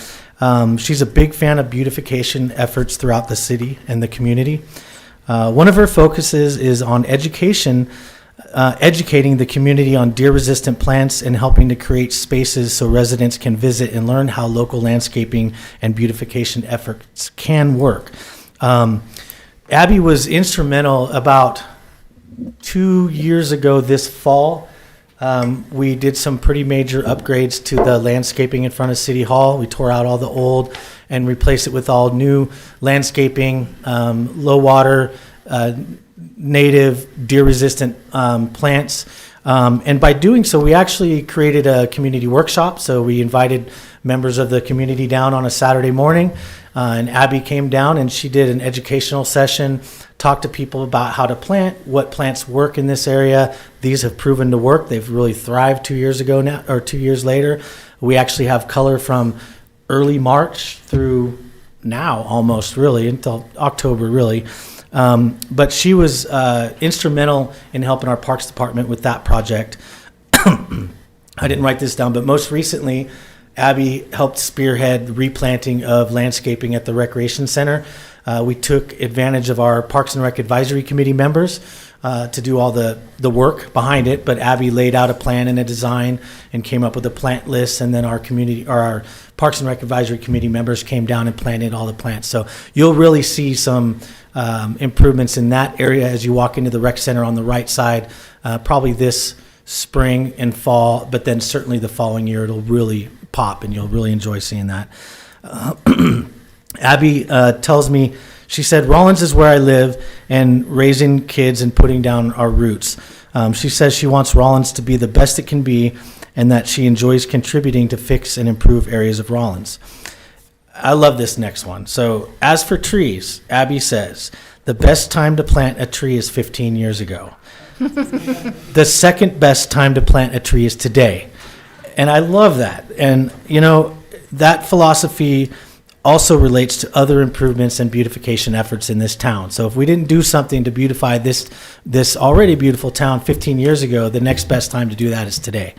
She's a big fan of beautification efforts throughout the city and the community. One of her focuses is on education, educating the community on deer-resistant plants and helping to create spaces so residents can visit and learn how local landscaping and beautification efforts can work. Abby was instrumental about 2 years ago this fall. We did some pretty major upgrades to the landscaping in front of City Hall. We tore out all the old and replaced it with all new landscaping, low water, native deer-resistant plants. And by doing so, we actually created a community workshop. So we invited members of the community down on a Saturday morning. And Abby came down and she did an educational session, talked to people about how to plant, what plants work in this area. These have proven to work. They've really thrived 2 years ago now, or 2 years later. We actually have color from early March through now, almost really, until October really. But she was instrumental in helping our Parks Department with that project. I didn't write this down, but most recently, Abby helped spearhead the replanting of landscaping at the Recreation Center. We took advantage of our Parks and Rec Advisory Committee members to do all the work behind it, but Abby laid out a plan and a design and came up with a plant list, and then our Parks and Rec Advisory Committee members came down and planted all the plants. So you'll really see some improvements in that area as you walk into the rec center on the right side, probably this spring and fall, but then certainly the following year it'll really pop and you'll really enjoy seeing that. Abby tells me, she said, Rawlins is where I live, and raising kids and putting down our roots. She says she wants Rawlins to be the best it can be, and that she enjoys contributing to fix and improve areas of Rawlins. I love this next one. So, as for trees, Abby says, the best time to plant a tree is 15 years ago. The second best time to plant a tree is today. And I love that. And, you know, that philosophy also relates to other improvements and beautification efforts in this town. So if we didn't do something to beautify this already beautiful town 15 years ago, the next best time to do that is today.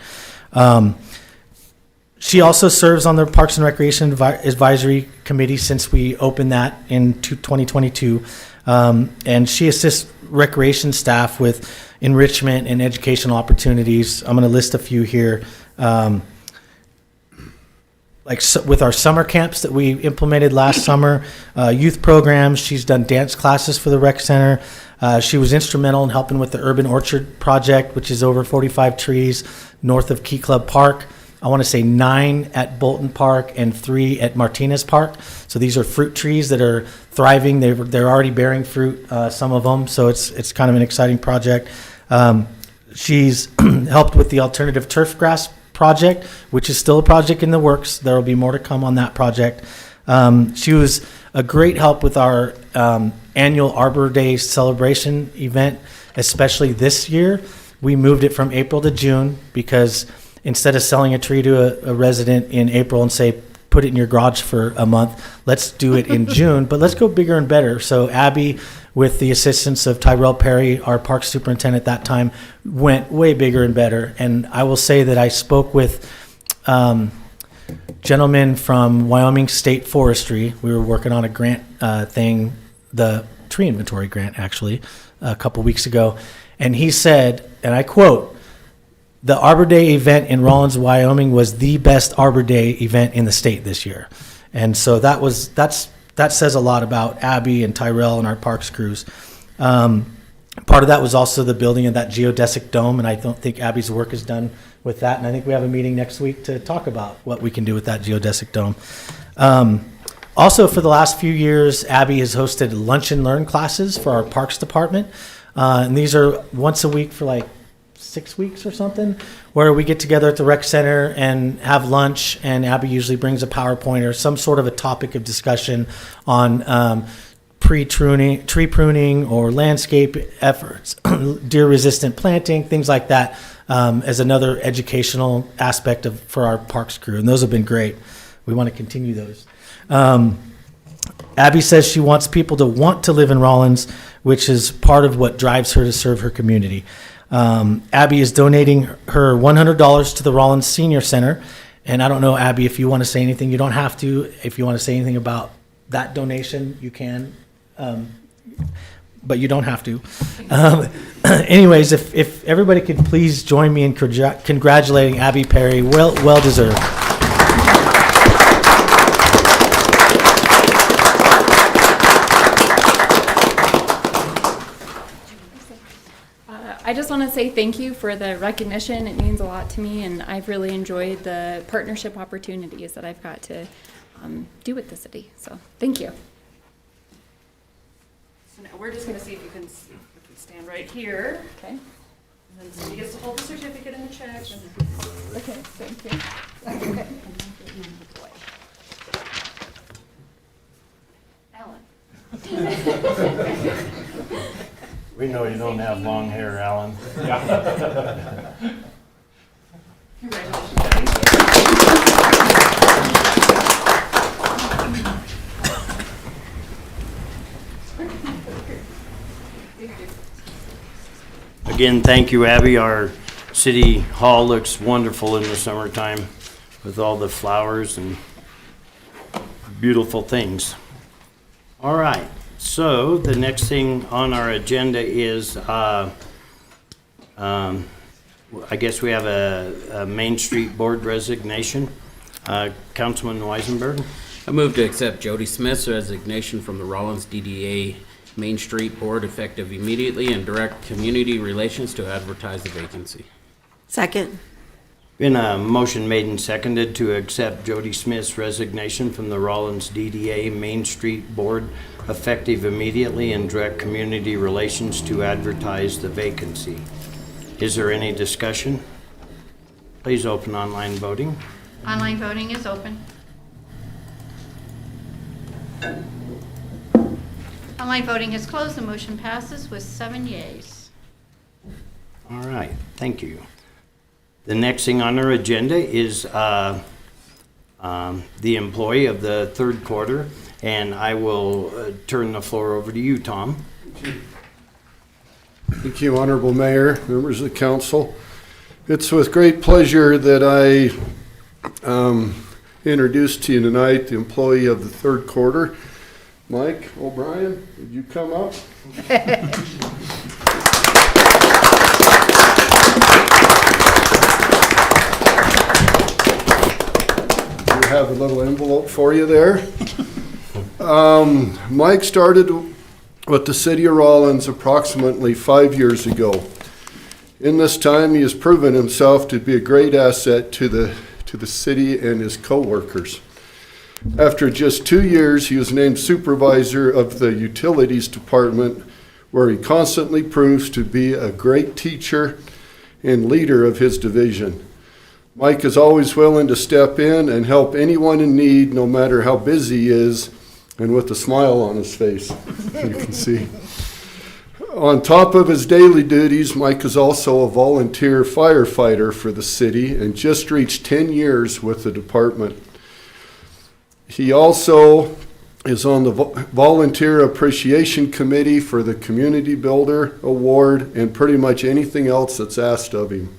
She also serves on the Parks and Recreation Advisory Committee since we opened that in 2022. And she assists recreation staff with enrichment and educational opportunities. I'm going to list a few here. With our summer camps that we implemented last summer, youth programs, she's done dance classes for the rec center. She was instrumental in helping with the Urban Orchard Project, which is over 45 trees north of Key Club Park. I want to say 9 at Bolton Park and 3 at Martinez Park. So these are fruit trees that are thriving. They're already bearing fruit, some of them. So it's kind of an exciting project. She's helped with the alternative turf grass project, which is still a project in the works. There will be more to come on that project. She was a great help with our annual Arbor Day celebration event, especially this year. We moved it from April to June because instead of selling a tree to a resident in April and say, put it in your garage for a month, let's do it in June, but let's go bigger and better. So Abby, with the assistance of Tyrell Perry, our park superintendent at that time, went way bigger and better. And I will say that I spoke with gentlemen from Wyoming State Forestry. We were working on a grant thing, the tree inventory grant, actually, a couple weeks ago. And he said, and I quote, "The Arbor Day event in Rawlins, Wyoming was the best Arbor Day event in the state this year." And so that says a lot about Abby and Tyrell and our parks crews. Part of that was also the building of that geodesic dome, and I don't think Abby's work is done with that. And I think we have a meeting next week to talk about what we can do with that geodesic dome. Also, for the last few years, Abby has hosted lunch and learn classes for our parks department. And these are once a week for like 6 weeks or something, where we get together at the rec center and have lunch, and Abby usually brings a PowerPoint or some sort of a topic of discussion on tree pruning or landscape efforts, deer-resistant planting, things like that, as another educational aspect for our parks crew, and those have been great. We want to continue those. Abby says she wants people to want to live in Rawlins, which is part of what drives her to serve her community. Abby is donating her $100 to the Rawlins Senior Center. And I don't know, Abby, if you want to say anything. You don't have to. If you want to say anything about that donation, you can. But you don't have to. Anyways, if everybody could please join me in congratulating Abby Perry. Well deserved. I just want to say thank you for the recognition. It means a lot to me, and I've really enjoyed the partnership opportunities that I've got to do with the city. So thank you. So now we're just going to see if you can stand right here. Okay. And then somebody gets to hold the certificate and the check. Okay, thank you. Okay. Alan. We know you don't have long hair, Alan. Again, thank you, Abby. Our city hall looks wonderful in the summertime with all the flowers and beautiful things. All right. So the next thing on our agenda is, I guess we have a Main Street Board resignation. Councilman Weisenberg. I move to accept Jody Smith's resignation from the Rawlins DDA Main Street Board effective immediately and direct community relations to advertise the vacancy. Second. Been a motion made and seconded to accept Jody Smith's resignation from the Rawlins DDA Main Street Board effective immediately and direct community relations to advertise the vacancy. Is there any discussion? Please open online voting. Online voting is open. Online voting is closed. The motion passes with 7 yeas. All right, thank you. The next thing on our agenda is the employee of the third quarter, and I will turn the floor over to you, Tom. Thank you, Honorable Mayor, members of the council. It's with great pleasure that I Introduce to you tonight the employee of the third quarter, Mike O'Brien. Would you come up? We have a little envelope for you there. Mike started with the city of Rawlins approximately 5 years ago. In this time, he has proven himself to be a great asset to the city and his co-workers. After just 2 years, he was named supervisor of the utilities department, where he constantly proves to be a great teacher and leader of his division. Mike is always willing to step in and help anyone in need, no matter how busy he is, and with a smile on his face, you can see. On top of his daily duties, Mike is also a volunteer firefighter for the city and just reached 10 years with the department. He also is on the Volunteer Appreciation Committee for the Community Builder Award and pretty much anything else that's asked of him.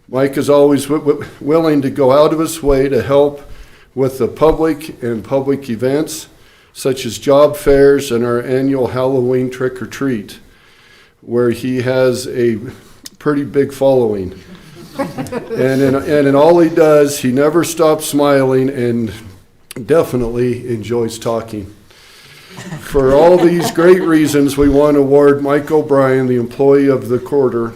Mike is always willing to go out of his way to help with the public and public events, such as job fairs and our annual Halloween trick-or-treat, where he has a pretty big following. And in all he does, he never stops smiling and definitely enjoys talking. For all these great reasons, we want to award Mike O'Brien, the employee of the quarter,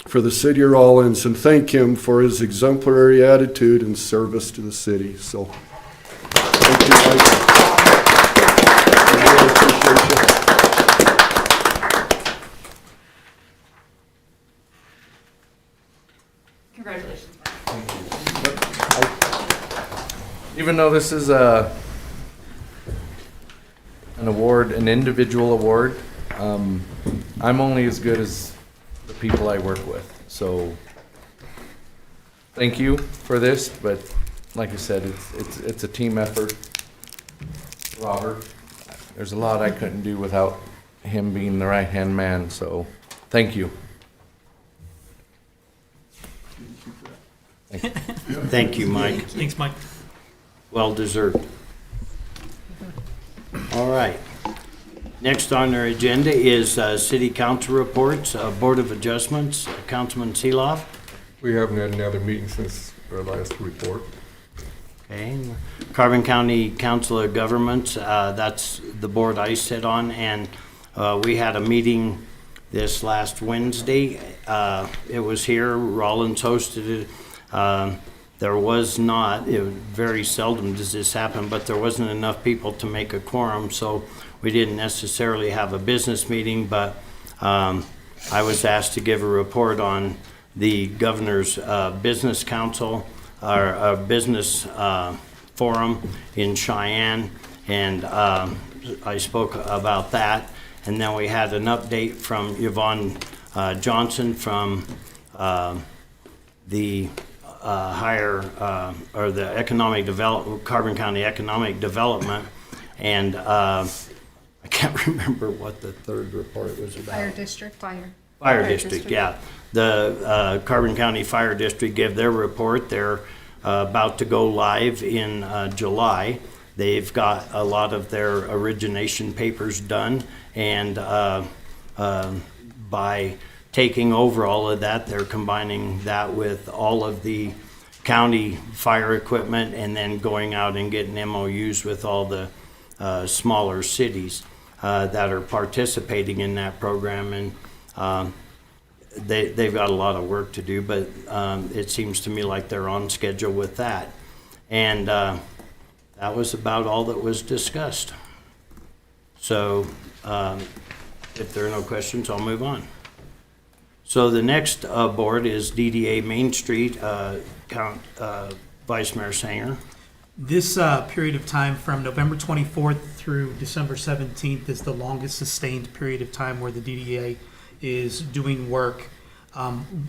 for the city of Rawlins, and thank him for his exemplary attitude and service to the city. So, thank you, Mike. I really appreciate you. Congratulations. Even though this is an award, an individual award, I'm only as good as the people I work with. So thank you for this, but like I said, it's a team effort. Robert, there's a lot I couldn't do without him being the right-hand man, so thank you. Thank you. Thank you, Mike. Thanks, Mike. Well deserved. All right. Next on our agenda is City Council reports, Board of Adjustments, Councilman Seeloff. We haven't had another meeting since our last report. Okay. Carbon County Council of Governments, that's the board I sit on, and we had a meeting this last Wednesday. It was here, Rawlins hosted it. There was not, very seldom does this happen, but there wasn't enough people to make a quorum, so we didn't necessarily have a business meeting, but I was asked to give a report on the governor's business council, our business forum in Cheyenne, and I spoke about that. And then we had an update from Yvonne Johnson from the the economic development, Carbon County Economic Development, and I can't remember what the third report was about. Fire district. Fire district, yeah. The Carbon County Fire District gave their report. They're about to go live in July. They've got a lot of their origination papers done, and by taking over all of that, they're combining that with all of the county fire equipment and then going out and getting MOUs with all the smaller cities that are participating in that program. And they've got a lot of work to do, but it seems to me like they're on schedule with that. And that was about all that was discussed. So if there are no questions, I'll move on. So the next board is DDA Main Street, Vice Mayor Sanger. This period of time from November 24th through December 17th is the longest sustained period of time where the DDA is doing work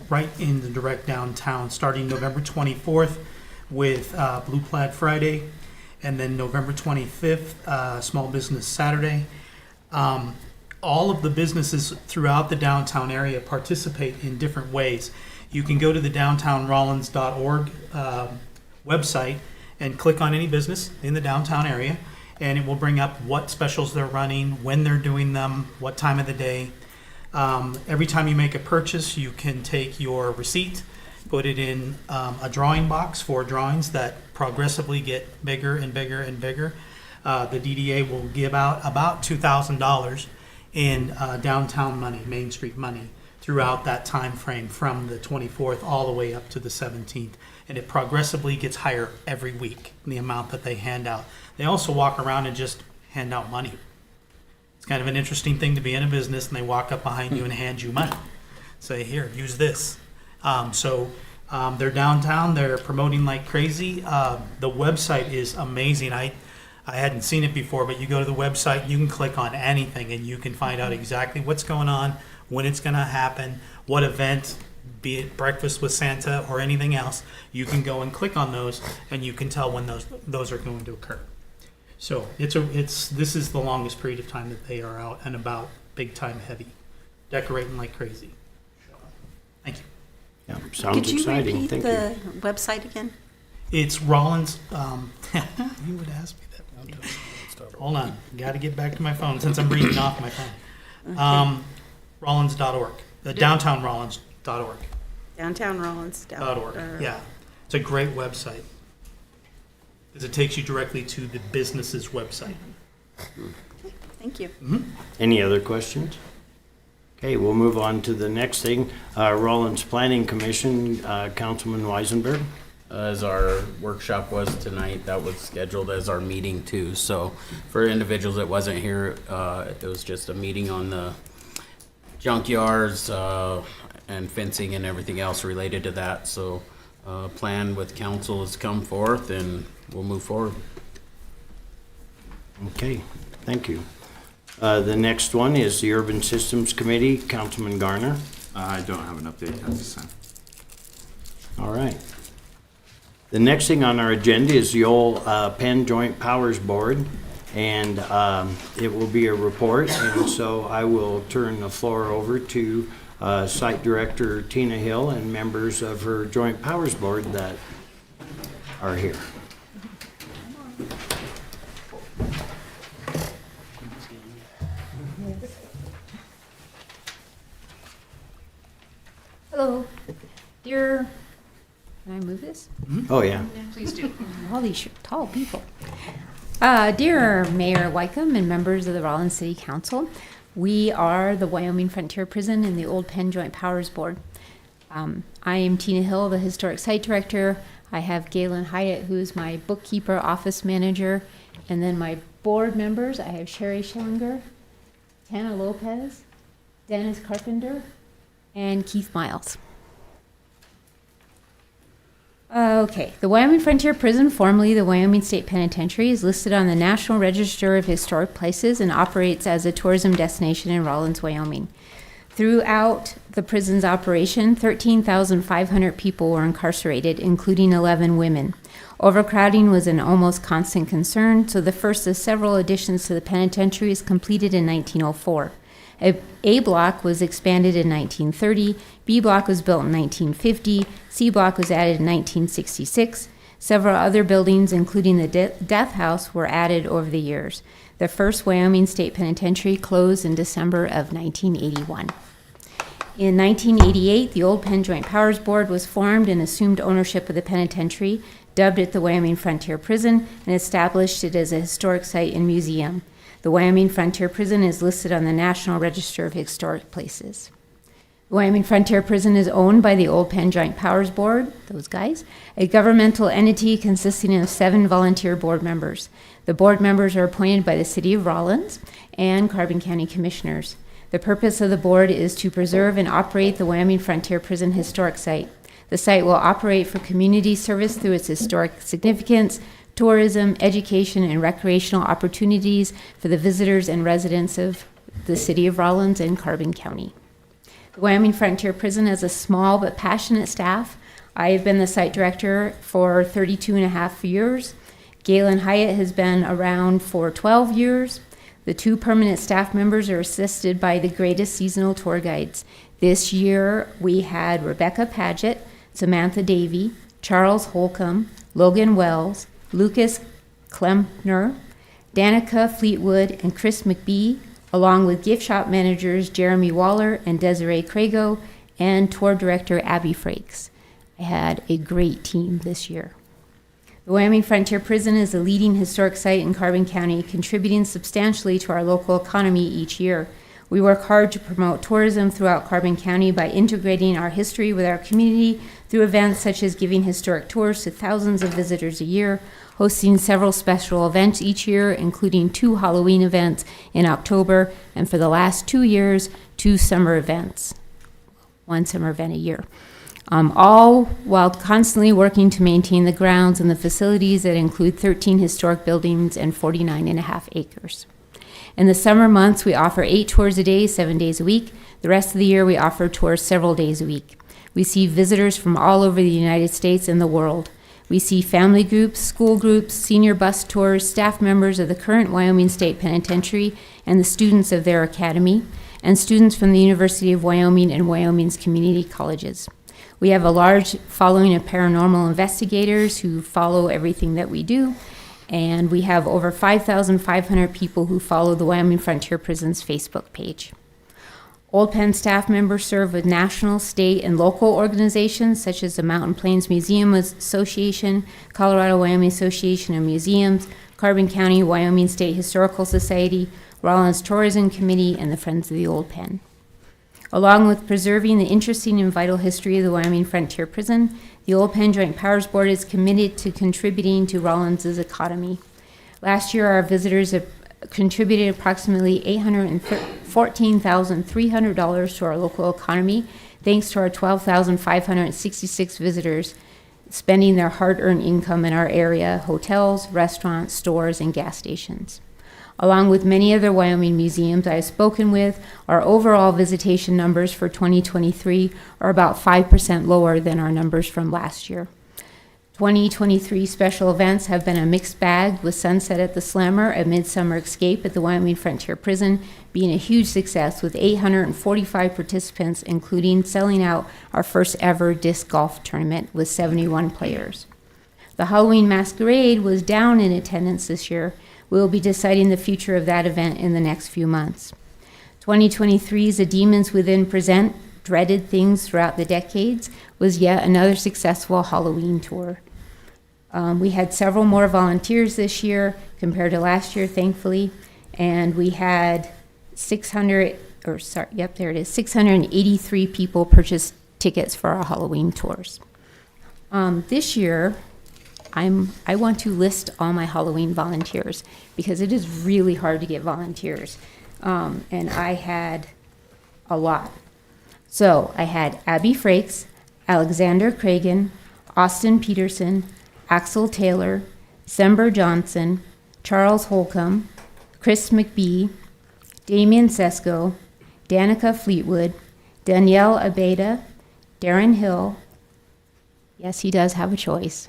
right in the direct downtown, starting November 24th with Blue Plaid Friday, and then November 25th, Small Business Saturday. All of the businesses throughout the downtown area participate in different ways. You can go to the downtownrawlins.org website and click on any business in the downtown area, and it will bring up what specials they're running, when they're doing them, what time of the day. Every time you make a purchase, you can take your receipt, put it in a drawing box for drawings that progressively get bigger and bigger and bigger. The DDA will give out about $2,000 in downtown money, Main Street money, throughout that time frame from the 24th all the way up to the 17th. And it progressively gets higher every week, the amount that they hand out. They also walk around and just hand out money. It's kind of an interesting thing to be in a business and they walk up behind you and hand you money. Say, here, use this. They're downtown, they're promoting like crazy. The website is amazing. I hadn't seen it before, but you go to the website, you can click on anything and you can find out exactly what's going on, when it's gonna happen, what event, be it breakfast with Santa or anything else. You can go and click on those and you can tell when those are going to occur. So this is the longest period of time that they are out and about, big time heavy, decorating like crazy. Thank you. Yeah, sounds exciting. Thank you. Could you repeat the website again? It's Rawlins. You would ask me that. Hold on, got to get back to my phone since I'm reading off my phone. Rawlins.org, downtownrawlins.org. Downtownrawlins.org. Yeah, it's a great website because it takes you directly to the business's website. Thank you. Any other questions? Okay, we'll move on to the next thing. Rawlins Planning Commission, Councilman Weisenberg. As our workshop was tonight, that was scheduled as our meeting too. So for individuals that wasn't here, it was just a meeting on the junkyards and fencing and everything else related to that. So plan with council has come forth and we'll move forward. Okay, thank you. The next one is the Urban Systems Committee, Councilman Garner. I don't have an update at this time. All right. The next thing on our agenda is the old Penn Joint Powers Board, and it will be a report, and so I will turn the floor over to Site Director Tina Hill and members of her Joint Powers Board that are here. Hello, dear, can I move this? Oh, yeah. Please do. All these tall people. Dear Mayor Wycombe and members of the Rawlins City Council, we are the Wyoming Frontier Prison and the Old Penn Joint Powers Board. I am Tina Hill, the Historic Site Director. I have Galen Hyatt, who is my bookkeeper, office manager, and then my board members. I have Sherry Schillinger, Tana Lopez, Dennis Carpenter, and Keith Miles. Okay, the Wyoming Frontier Prison, formerly the Wyoming State Penitentiary, is listed on the National Register of Historic Places and operates as a tourism destination in Rawlins, Wyoming. Throughout the prison's operation, 13,500 people were incarcerated, including 11 women. Overcrowding was an almost constant concern, so the first of several additions to the penitentiary was completed in 1904. A block was expanded in 1930, B block was built in 1950, C block was added in 1966. Several other buildings, including the death house, were added over the years. The first Wyoming State Penitentiary closed in December of 1981. In 1988, the Old Penn Joint Powers Board was formed and assumed ownership of the penitentiary, dubbed it the Wyoming Frontier Prison, and established it as a historic site and museum. The Wyoming Frontier Prison is listed on the National Register of Historic Places. The Wyoming Frontier Prison is owned by the Old Penn Joint Powers Board, those guys, a governmental entity consisting of 7 volunteer board members. The board members are appointed by the City of Rawlins and Carbon County Commissioners. The purpose of the board is to preserve and operate the Wyoming Frontier Prison Historic Site. The site will operate for community service through its historic significance, tourism, education, and recreational opportunities for the visitors and residents of the City of Rawlins and Carbon County. The Wyoming Frontier Prison has a small but passionate staff. I have been the site director for 32 and a half years. Galen Hyatt has been around for 12 years. The 2 permanent staff members are assisted by the greatest seasonal tour guides. This year we had Rebecca Paget, Samantha Davey, Charles Holcomb, Logan Wells, Lucas Klempner, Danica Fleetwood, and Chris McBee, along with gift shop managers Jeremy Waller and Desiree Crago, and tour director Abby Frakes. I had a great team this year. The Wyoming Frontier Prison is a leading historic site in Carbon County, contributing substantially to our local economy each year. We work hard to promote tourism throughout Carbon County by integrating our history with our community through events such as giving historic tours to thousands of visitors a year, hosting several special events each year, including 2 Halloween events in October, and for the last 2 years, 2 summer events, 1 summer event a year. All while constantly working to maintain the grounds and the facilities that include 13 historic buildings and 49.5 acres. In the summer months, we offer 8 tours a day, 7 days a week. The rest of the year, we offer tours several days a week. We see visitors from all over the United States and the world. We see family groups, school groups, senior bus tours, staff members of the current Wyoming State Penitentiary and the students of their academy, and students from the University of Wyoming and Wyoming's community colleges. We have a large following of paranormal investigators who follow everything that we do, and we have over 5,500 people who follow the Wyoming Frontier Prison's Facebook page. Old Penn staff members serve with national, state, and local organizations such as the Mountain Plains Museum Association, Colorado-Wyoming Association of Museums, Carbon County Wyoming State Historical Society, Rawlins Tourism Committee, and the Friends of the Old Penn. Along with preserving the interesting and vital history of the Wyoming Frontier Prison, the Old Penn Joint Powers Board is committed to contributing to Rawlins's economy. Last year, our visitors have contributed approximately $814,300 to our local economy, thanks to our 12,566 visitors spending their hard-earned income in our area, hotels, restaurants, stores, and gas stations. Along with many other Wyoming museums I have spoken with, our overall visitation numbers for 2023 are about 5% lower than our numbers from last year. 2023 special events have been a mixed bag, with Sunset at the Slammer, a midsummer escape at the Wyoming Frontier Prison, being a huge success with 845 participants, including selling out our first ever disc golf tournament with 71 players. The Halloween Masquerade was down in attendance this year. We will be deciding the future of that event in the next few months. 2023's The Demons Within Present, Dreaded Things Throughout the Decades, was yet another successful Halloween tour. We had several more volunteers this year compared to last year, thankfully, and we had 683 people purchase tickets for our Halloween tours. This year, I want to list all my Halloween volunteers because it is really hard to get volunteers, and I had a lot. So I had Abby Frakes, Alexander Cragen, Austin Peterson, Axel Taylor, Sember Johnson, Charles Holcomb, Chris McBee, Damian Sesko, Danica Fleetwood, Danielle Abeda, Darren Hill, yes, he does have a choice,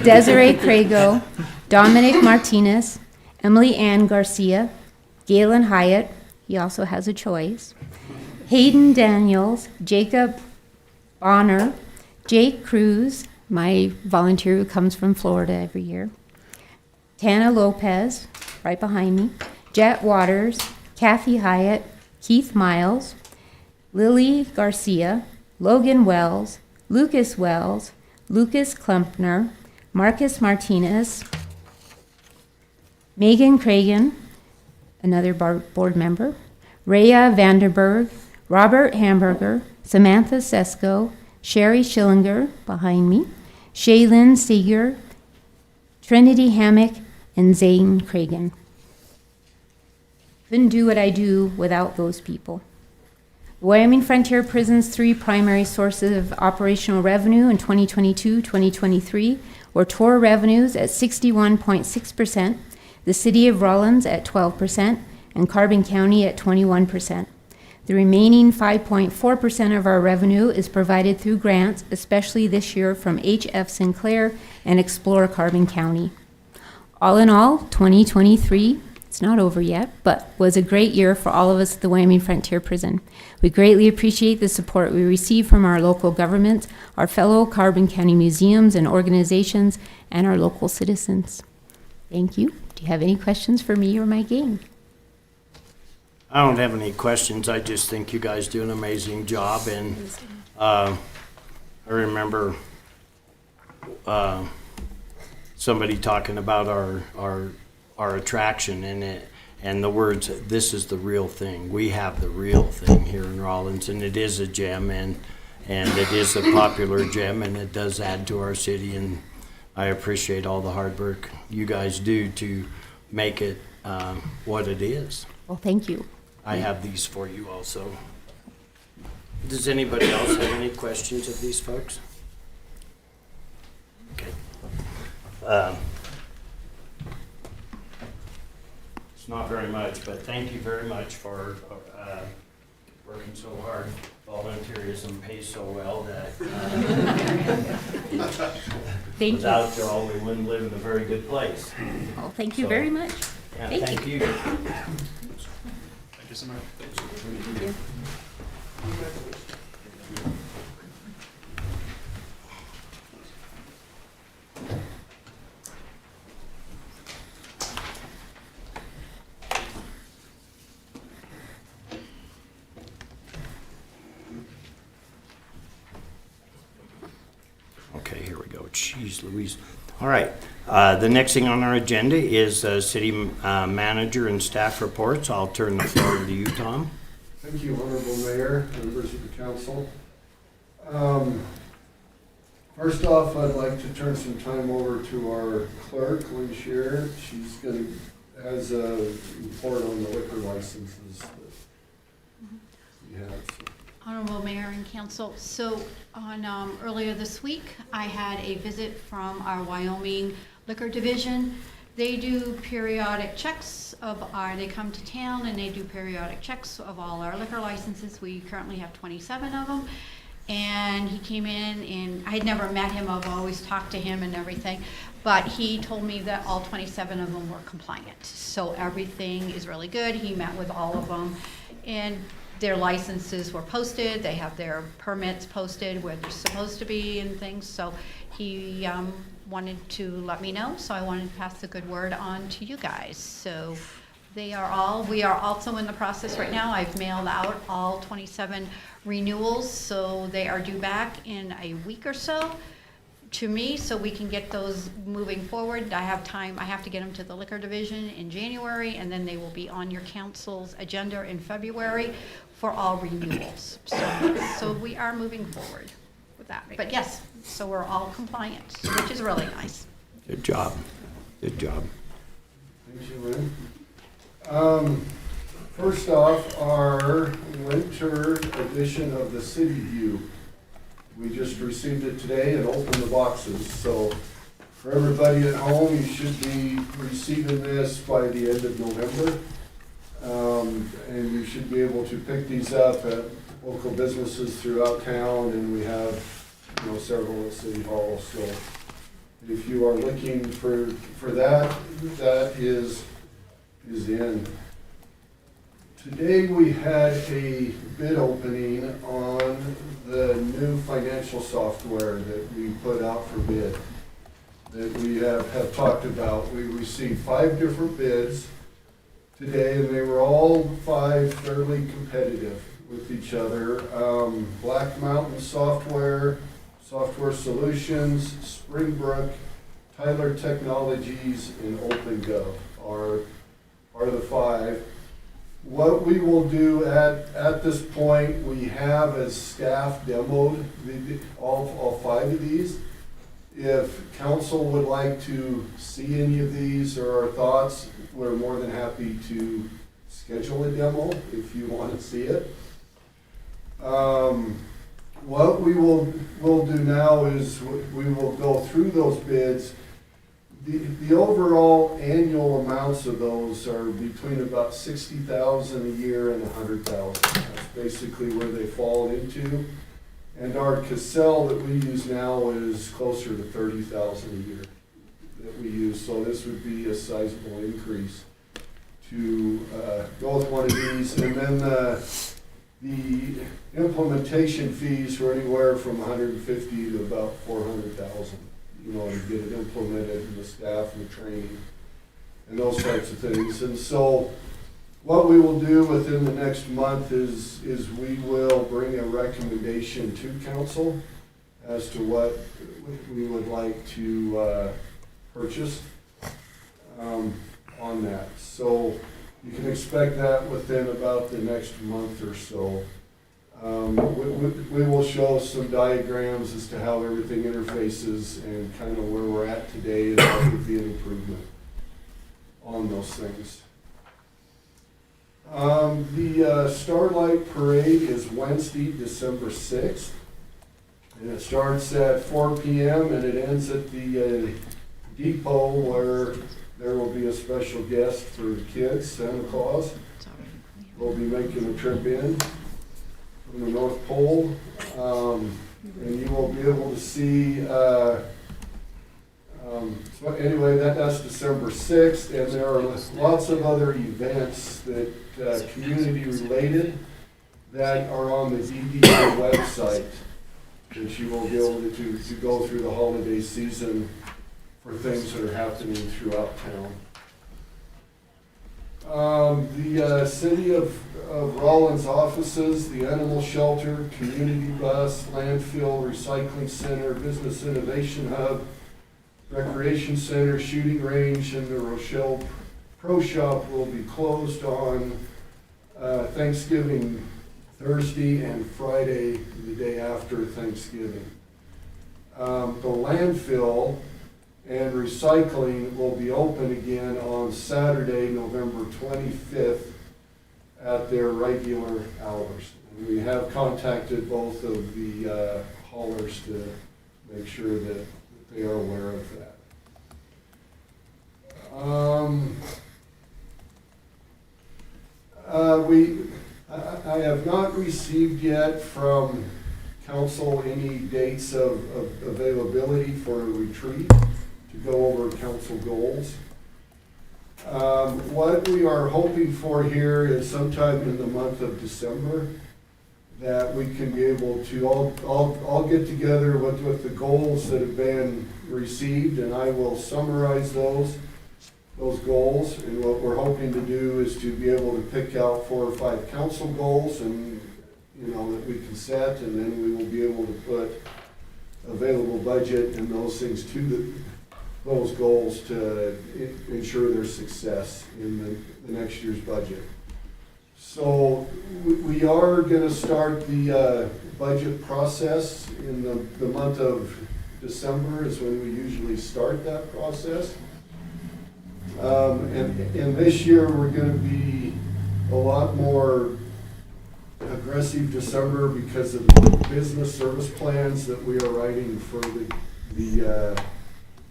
Desiree Crago, Dominic Martinez, Emily Ann Garcia, Galen Hyatt, he also has a choice, Hayden Daniels, Jacob Bonner, Jake Cruz, my volunteer who comes from Florida every year, Tana Lopez, right behind me, Jet Waters, Kathy Hyatt, Keith Miles, Lily Garcia, Logan Wells, Lucas Klumpner, Marcus Martinez, Megan Cragen, another board member, Rhea Vanderberg, Robert Hamburger, Samantha Sesko, Sherry Schillinger, behind me, Shaylin Seeger, Trinity Hammock, and Zane Cragen. Couldn't do what I do without those people. The Wyoming Frontier Prison's 3 primary sources of operational revenue in 2022-2023 were tour revenues at 61.6%, the City of Rawlins at 12%, and Carbon County at 21%. The remaining 5.4% of our revenue is provided through grants, especially this year from H.F. Sinclair and Explore Carbon County. All in all, 2023 It's not over yet, but was a great year for all of us at the Wyoming Frontier Prison. We greatly appreciate the support we receive from our local governments, our fellow Carbon County museums and organizations, and our local citizens. Thank you. Do you have any questions for me or my gang? I don't have any questions. I just think you guys do an amazing job. And I remember somebody talking about our attraction and the words, "This is the real thing." We have the real thing here in Rawlins, and it is a gem, and it is a popular gem, and it does add to our city. And I appreciate all the hard work you guys do to make it what it is. Well, thank you. I have these for you also. Does anybody else have any questions of these folks? Okay. It's not very much, but thank you very much for working so hard. Volunteerism pays so well that Thank without you. y'all, we wouldn't live in a very good place. Well, thank you So, very much. Yeah, Thank thank you. you. Thank you so much. Thank you. Okay, here we go. Jeez Louise. All right. The next thing on our agenda is city manager and staff reports. I'll turn the floor to you, Tom. Thank you, Honorable Mayor, members of the council. First off, I'd like to turn some time over to our clerk, Lynn Shearer. She's has a report on the liquor licenses that we have. Honorable Mayor and Council, so on earlier this week, I had a visit from our Wyoming Liquor Division. They do periodic checks they come to town and they do periodic checks of all our liquor licenses. We currently have 27 of them. And he came in, and I had never met him, I've always talked to him and everything, but he told me that all 27 of them were compliant. So everything is really good. He met with all of them, and their licenses were posted. They have their permits posted where they're supposed to be and things. So he wanted to let me know, so I wanted to pass the good word on to you guys. So we are also in the process right now. I've mailed out all 27 renewals, so they are due back in a week or so to me, so we can get those moving forward. I have time. I have to get them to the liquor division in January, and then they will be on your council's agenda in February for all renewals. So we are moving forward with that. But yes, so we're all compliant, which is really nice. Good job. Good job. Thank you, Lynn. First off, our winter edition of the City View. We just received it today and opened the boxes. So for everybody at home, you should be receiving this by the end of November. And you should be able to pick these up at local businesses throughout town, and we have several at City Hall. So if you are looking for that, that is in. Today we had a bid opening on the new financial software that we put out for bid, that we have talked about. We received 5 different bids today, and they were all 5 fairly competitive with each other. Black Mountain Software, Software Solutions, Springbrook, Tyler Technologies, and OpenGov are the 5. What we will do at this point, we have as staff demoed all 5 of these. If council would like to see any of these or our thoughts, we're more than happy to schedule a demo if you want to see it. What we'll do now is we will go through those bids. The overall annual amounts of those are between about $60,000 a year and $100,000. That's basically where they fall into. And our Cassell that we use now is closer to $30,000 a year that we use. So this would be a sizable increase go with one of these. And then the implementation fees were anywhere from 150 to about 400,000, you know, to get it implemented, and the staff and the training and those types of things. And so what we will do within the next month is we will bring a recommendation to council as to what we would like to purchase on that. So you can expect that within about the next month or so. We will show some diagrams as to how everything interfaces and kind of where we're at today, and what would be an improvement on those things. The Starlight Parade is Wednesday, December 6th. And it starts at 4 p.m. and it ends at the depot, where there will be a special guest for the kids, Santa Claus. We'll be making a trip in from the North Pole. And you will be able to see, so anyway, that's December 6th, and there are lots of other events that community related that are on the DDA website that you will be able to go through the holiday season for things that are happening throughout town. The city of Rawlins offices, the animal shelter, community bus, landfill, recycling center, business innovation hub, recreation center, shooting range, and the Rochelle Pro Shop will be closed on Thanksgiving Thursday and Friday, the day after Thanksgiving. The landfill and recycling will be open again on Saturday, November 25th at their regular hours. And we have contacted both of the haulers to make sure that they are aware of that. I have not received yet from council any dates of availability for a retreat to go over council goals. What we are hoping for here is sometime in the month of December that we can be able to all get together with the goals that have been received, and I will summarize those goals. And what we're hoping to do is to be able to pick out 4 or 5 council goals, and that we can set, and then we will be able to put available budget and those things to those goals to ensure their success in the next year's budget. So we are going to start the budget process in the month of December is when we usually start that process. And this year we're going to be a lot more aggressive December because of the business service plans that we are writing for the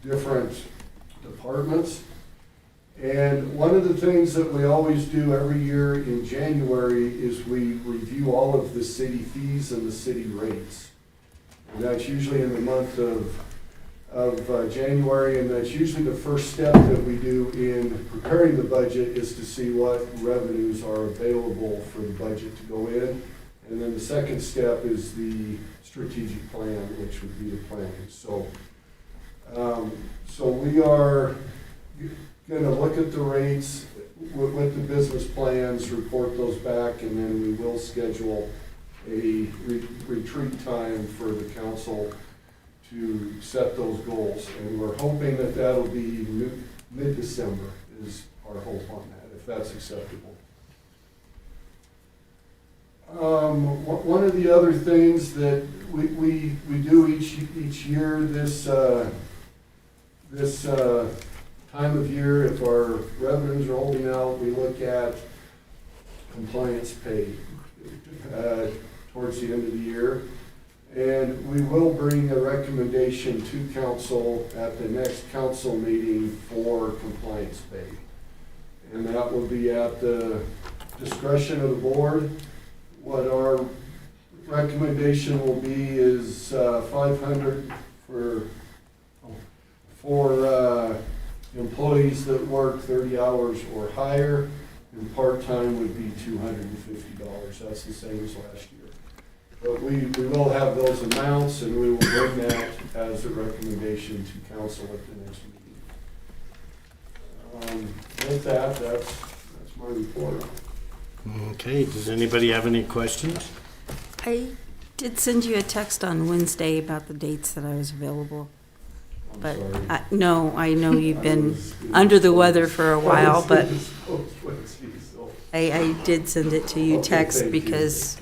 different departments. And one of the things that we always do every year in January is we review all of the city fees and the city rates. And that's usually in the month of January, and that's usually the first step that we do in preparing the budget, is to see what revenues are available for the budget to go in. And then the second step is the strategic plan, which would be the planning. So we are going to look at the rates with the business plans, report those back, and then we will schedule a retreat time for the council to set those goals. And we're hoping that that'll be mid-December is our hope on that, if that's acceptable. One of the other things that we do each year, this time of year, if our revenues are holding out, we look at compliance pay towards the end of the year. And we will bring a recommendation to council at the next council meeting for compliance pay. And that will be at the discretion of the board. What our recommendation will be is $500 for employees that work 30 hours or higher, and part-time would be $250. That's the same as last year. But we will have those amounts, and we will bring that as a recommendation to council at the next meeting. With that, that's my report. Okay, does anybody have any questions? I did send you a text on Wednesday about the dates that I was available. But no, I know you've been under the weather for a while, but I did send it to you text because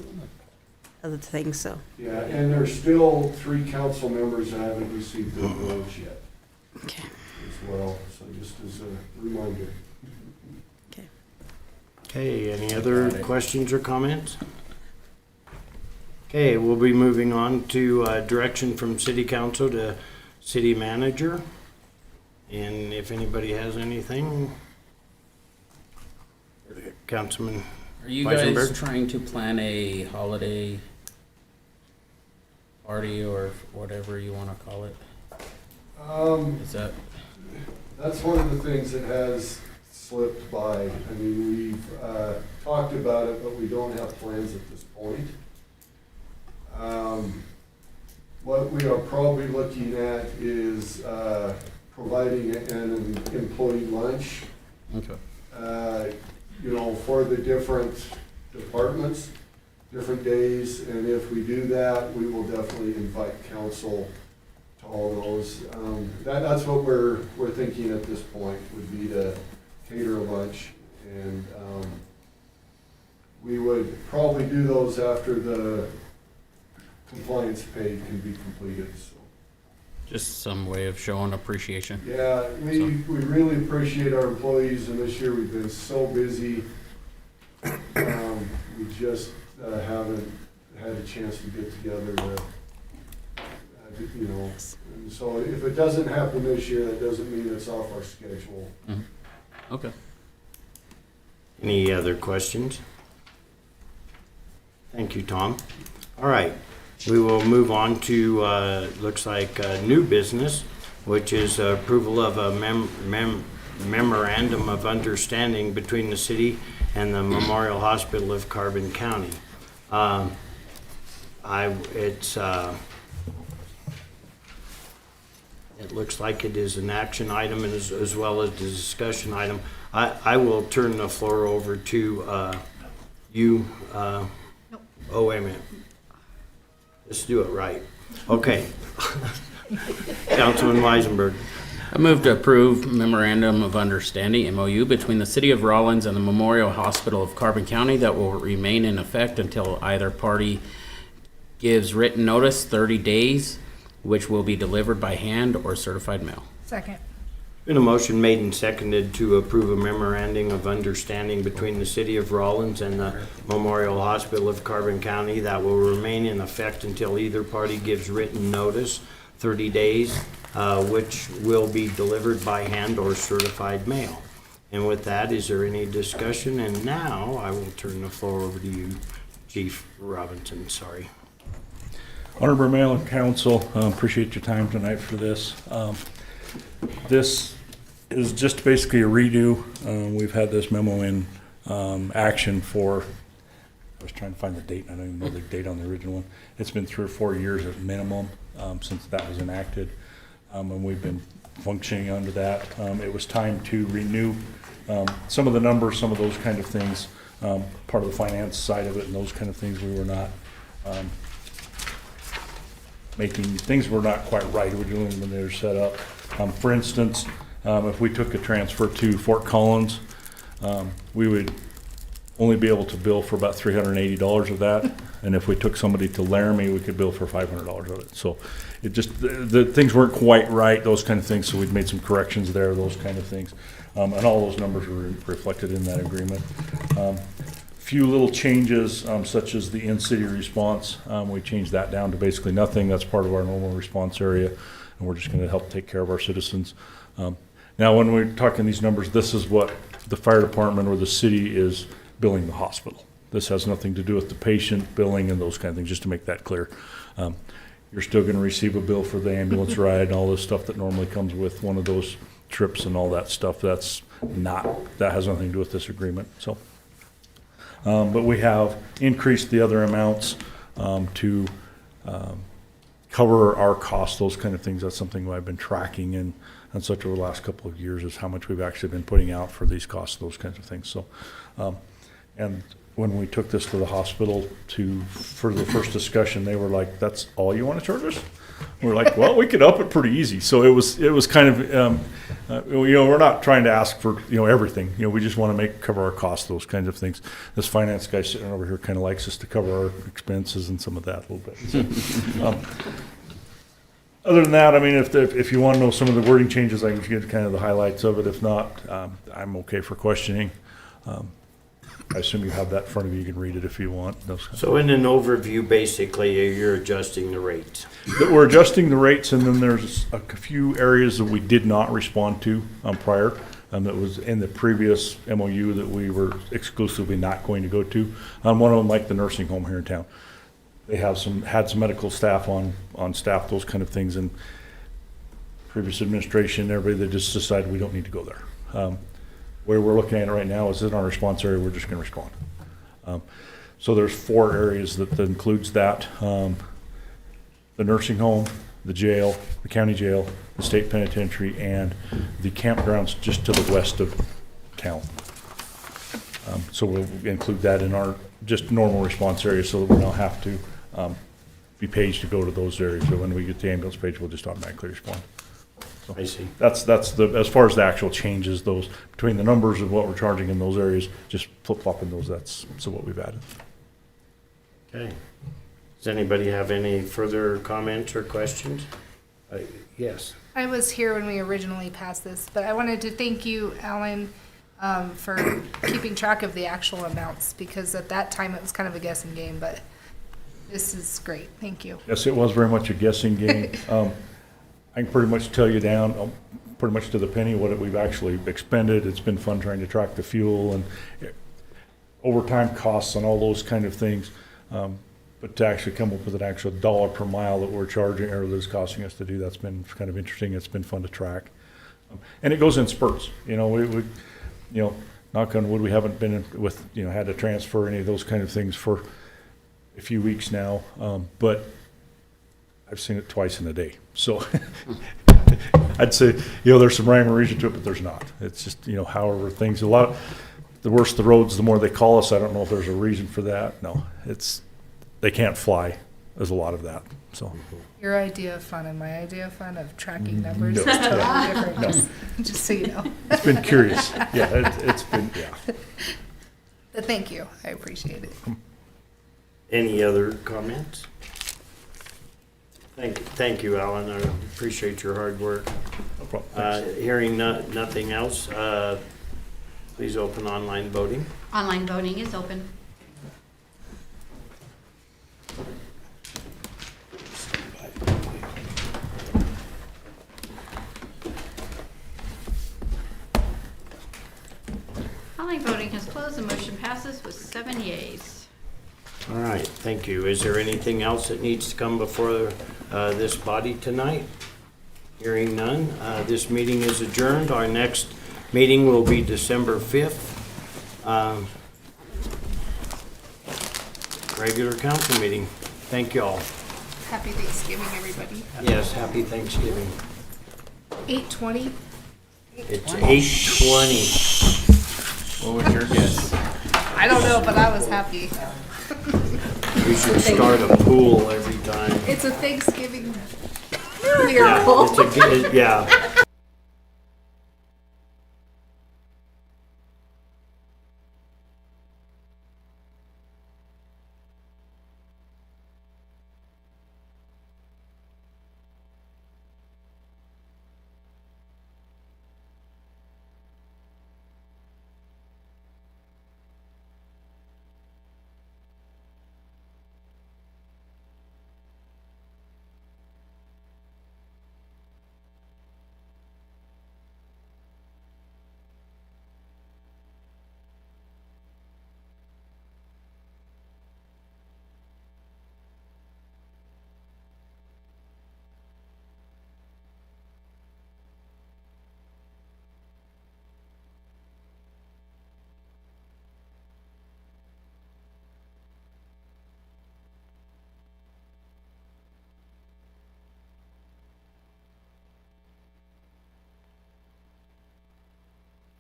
of the thing, so. Yeah, and there's still 3 council members that haven't received their bills yet. Okay. As well, so just as a reminder. Okay, any other questions or comments? Okay, we'll be moving on to direction from city council to city manager. And if anybody has anything, Councilman Are you Weisenberg? guys trying to plan a holiday party or whatever you want to call it? Is that? That's one of the things that has slipped by. I mean, we've talked about it, but we don't have plans at this point. What we are probably looking at is providing an employee lunch. Okay. You know, for the different departments, different days, and if we do that, we will definitely invite council to all those. That's what we're thinking at this point, would be to cater a lunch, and we would probably do those after the compliance pay can be completed, so. Just some way of showing appreciation. Yeah, we really appreciate our employees, and this year we've been so busy. We just haven't had a chance to get together to, you know. And so if it doesn't happen this year, that doesn't mean it's off our schedule. Mm-hmm. Okay. Any other questions? Thank you, Tom. All right, we will move on to, looks like new business, which is approval of a memorandum of understanding between the city and the Memorial Hospital of Carbon County. It looks like it is an action item as well as a discussion item. I will turn the floor over to you. Oh, wait a minute. Let's do it right. Okay. Councilman Weisenberg. I move to approve memorandum of understanding, MOU, between the City of Rawlins and the Memorial Hospital of Carbon County that will remain in effect until either party gives written notice 30 days, which will be delivered by hand or certified mail. Second. Been a motion made and seconded to approve a memorandum of understanding between the City of Rawlins and the Memorial Hospital of Carbon County that will remain in effect until either party gives written notice, 30 days, which will be delivered by hand or certified mail. And with that, is there any discussion? And now I will turn the floor over to you, Chief Robinson. Sorry. Honorable Mayor and Council, appreciate your time tonight for this. This is just basically a redo. We've had this memo in action for, I was trying to find the date, I don't even know the date on the original one. It's been 3 or 4 years at minimum since that was enacted, and we've been functioning under that. It was time to renew some of the numbers, some of those kind of things, part of the finance side of it and those kind of things. We were not things were not quite right originally when they were set up. For instance, if we took a transfer to Fort Collins, we would only be able to bill for about $380 of that. And if we took somebody to Laramie, we could bill for $500 of it. So it just, the things weren't quite right, those kind of things. So we've made some corrections there, those kind of things. And all those numbers were reflected in that agreement. Few little changes, such as the in-city response. We changed that down to basically nothing. That's part of our normal response area, and we're just going to help take care of our citizens. Now, when we're talking these numbers, this is what the fire department or the city is billing the hospital. This has nothing to do with the patient billing and those kind of things, just to make that clear. You're still going to receive a bill for the ambulance ride and all this stuff that normally comes with one of those trips and all that stuff. That has nothing to do with this agreement, so. But we have increased the other amounts to cover our costs, those kind of things. That's something I've been tracking and such over the last couple of years, is how much we've actually been putting out for these costs, those kinds of things. So, and when we took this to the hospital for the first discussion, they were like, "That's all you want to charge us?" We're like, "Well, we could up it pretty easy." So it was kind of, we're not trying to ask for, everything. We just want to cover our costs, those kinds of things. This finance guy sitting over here kind of likes us to cover our expenses and some of that a little bit. So, other than that, I mean, if you want to know some of the wording changes, I can get kind of the highlights of it. If not, I'm okay for questioning. I assume you have that in front of you. You can read it if you want. So in an overview, basically, you're adjusting the rates. We're adjusting the rates, and then there's a few areas that we did not respond to prior. That was in the previous MOU that we were exclusively not going to go to. One of them, like the nursing home here in town. They had some medical staff on staff, those kind of things, and previous administration, everybody, they just decided we don't need to go there. Where we're looking at it right now is in our response area, we're just going to respond. So there's 4 areas that includes that. The nursing home, the jail, the county jail, the state penitentiary, and the campgrounds just to the west of town. So we'll include that in our just normal response area so that we don't have to be paged to go to those areas. So when we get the ambulance page, we'll just automatically respond. So I see. That's as far as the actual changes, those between the numbers of what we're charging in those areas, just flip-flopping those, that's what we've added. Okay. Does anybody have any further comments or questions? Yes. I was here when we originally passed this, but I wanted to thank you, Alan, for keeping track of the actual amounts, because at that time it was kind of a guessing game, but this is great. Thank you. Yes, it was very much a guessing game. I can pretty much tell you down pretty much to the penny what we've actually expended. It's been fun trying to track the fuel and overtime costs and all those kind of things. But to actually come up with an actual dollar per mile that we're charging or that's costing us to do, that's been kind of interesting. It's been fun to track. And it goes in spurts. We knock on wood, we haven't been had to transfer any of those kind of things for a few weeks now. But I've seen it twice in a day. So I'd say, there's some rhyme or reason to it, but there's not. It's just, however things, the worse the roads, the more they call us. I don't know if there's a reason for that. No, they can't fly. There's a lot of that. So Your idea of fun and my idea of fun of tracking numbers is totally different. No. Just so you know. It's been curious. Yeah, it's been, yeah. But thank you. I appreciate it. Any other comments? Thank you, Alan. I appreciate your hard work. No problem. Hearing nothing else, please open online voting. Online voting is open. Online voting has closed. The motion passes with 7 yeas. All right, thank you. Is there anything else that needs to come before this body tonight? Hearing none, this meeting is adjourned. Our next meeting will be December 5th. Regular council meeting. Thank you all. Happy Thanksgiving, everybody. Yes, happy Thanksgiving. 8:20. It's 8:20. What was your guess? I don't know, but I was happy. We should start a pool every time. It's a Thanksgiving Yeah, miracle. it's a, yeah.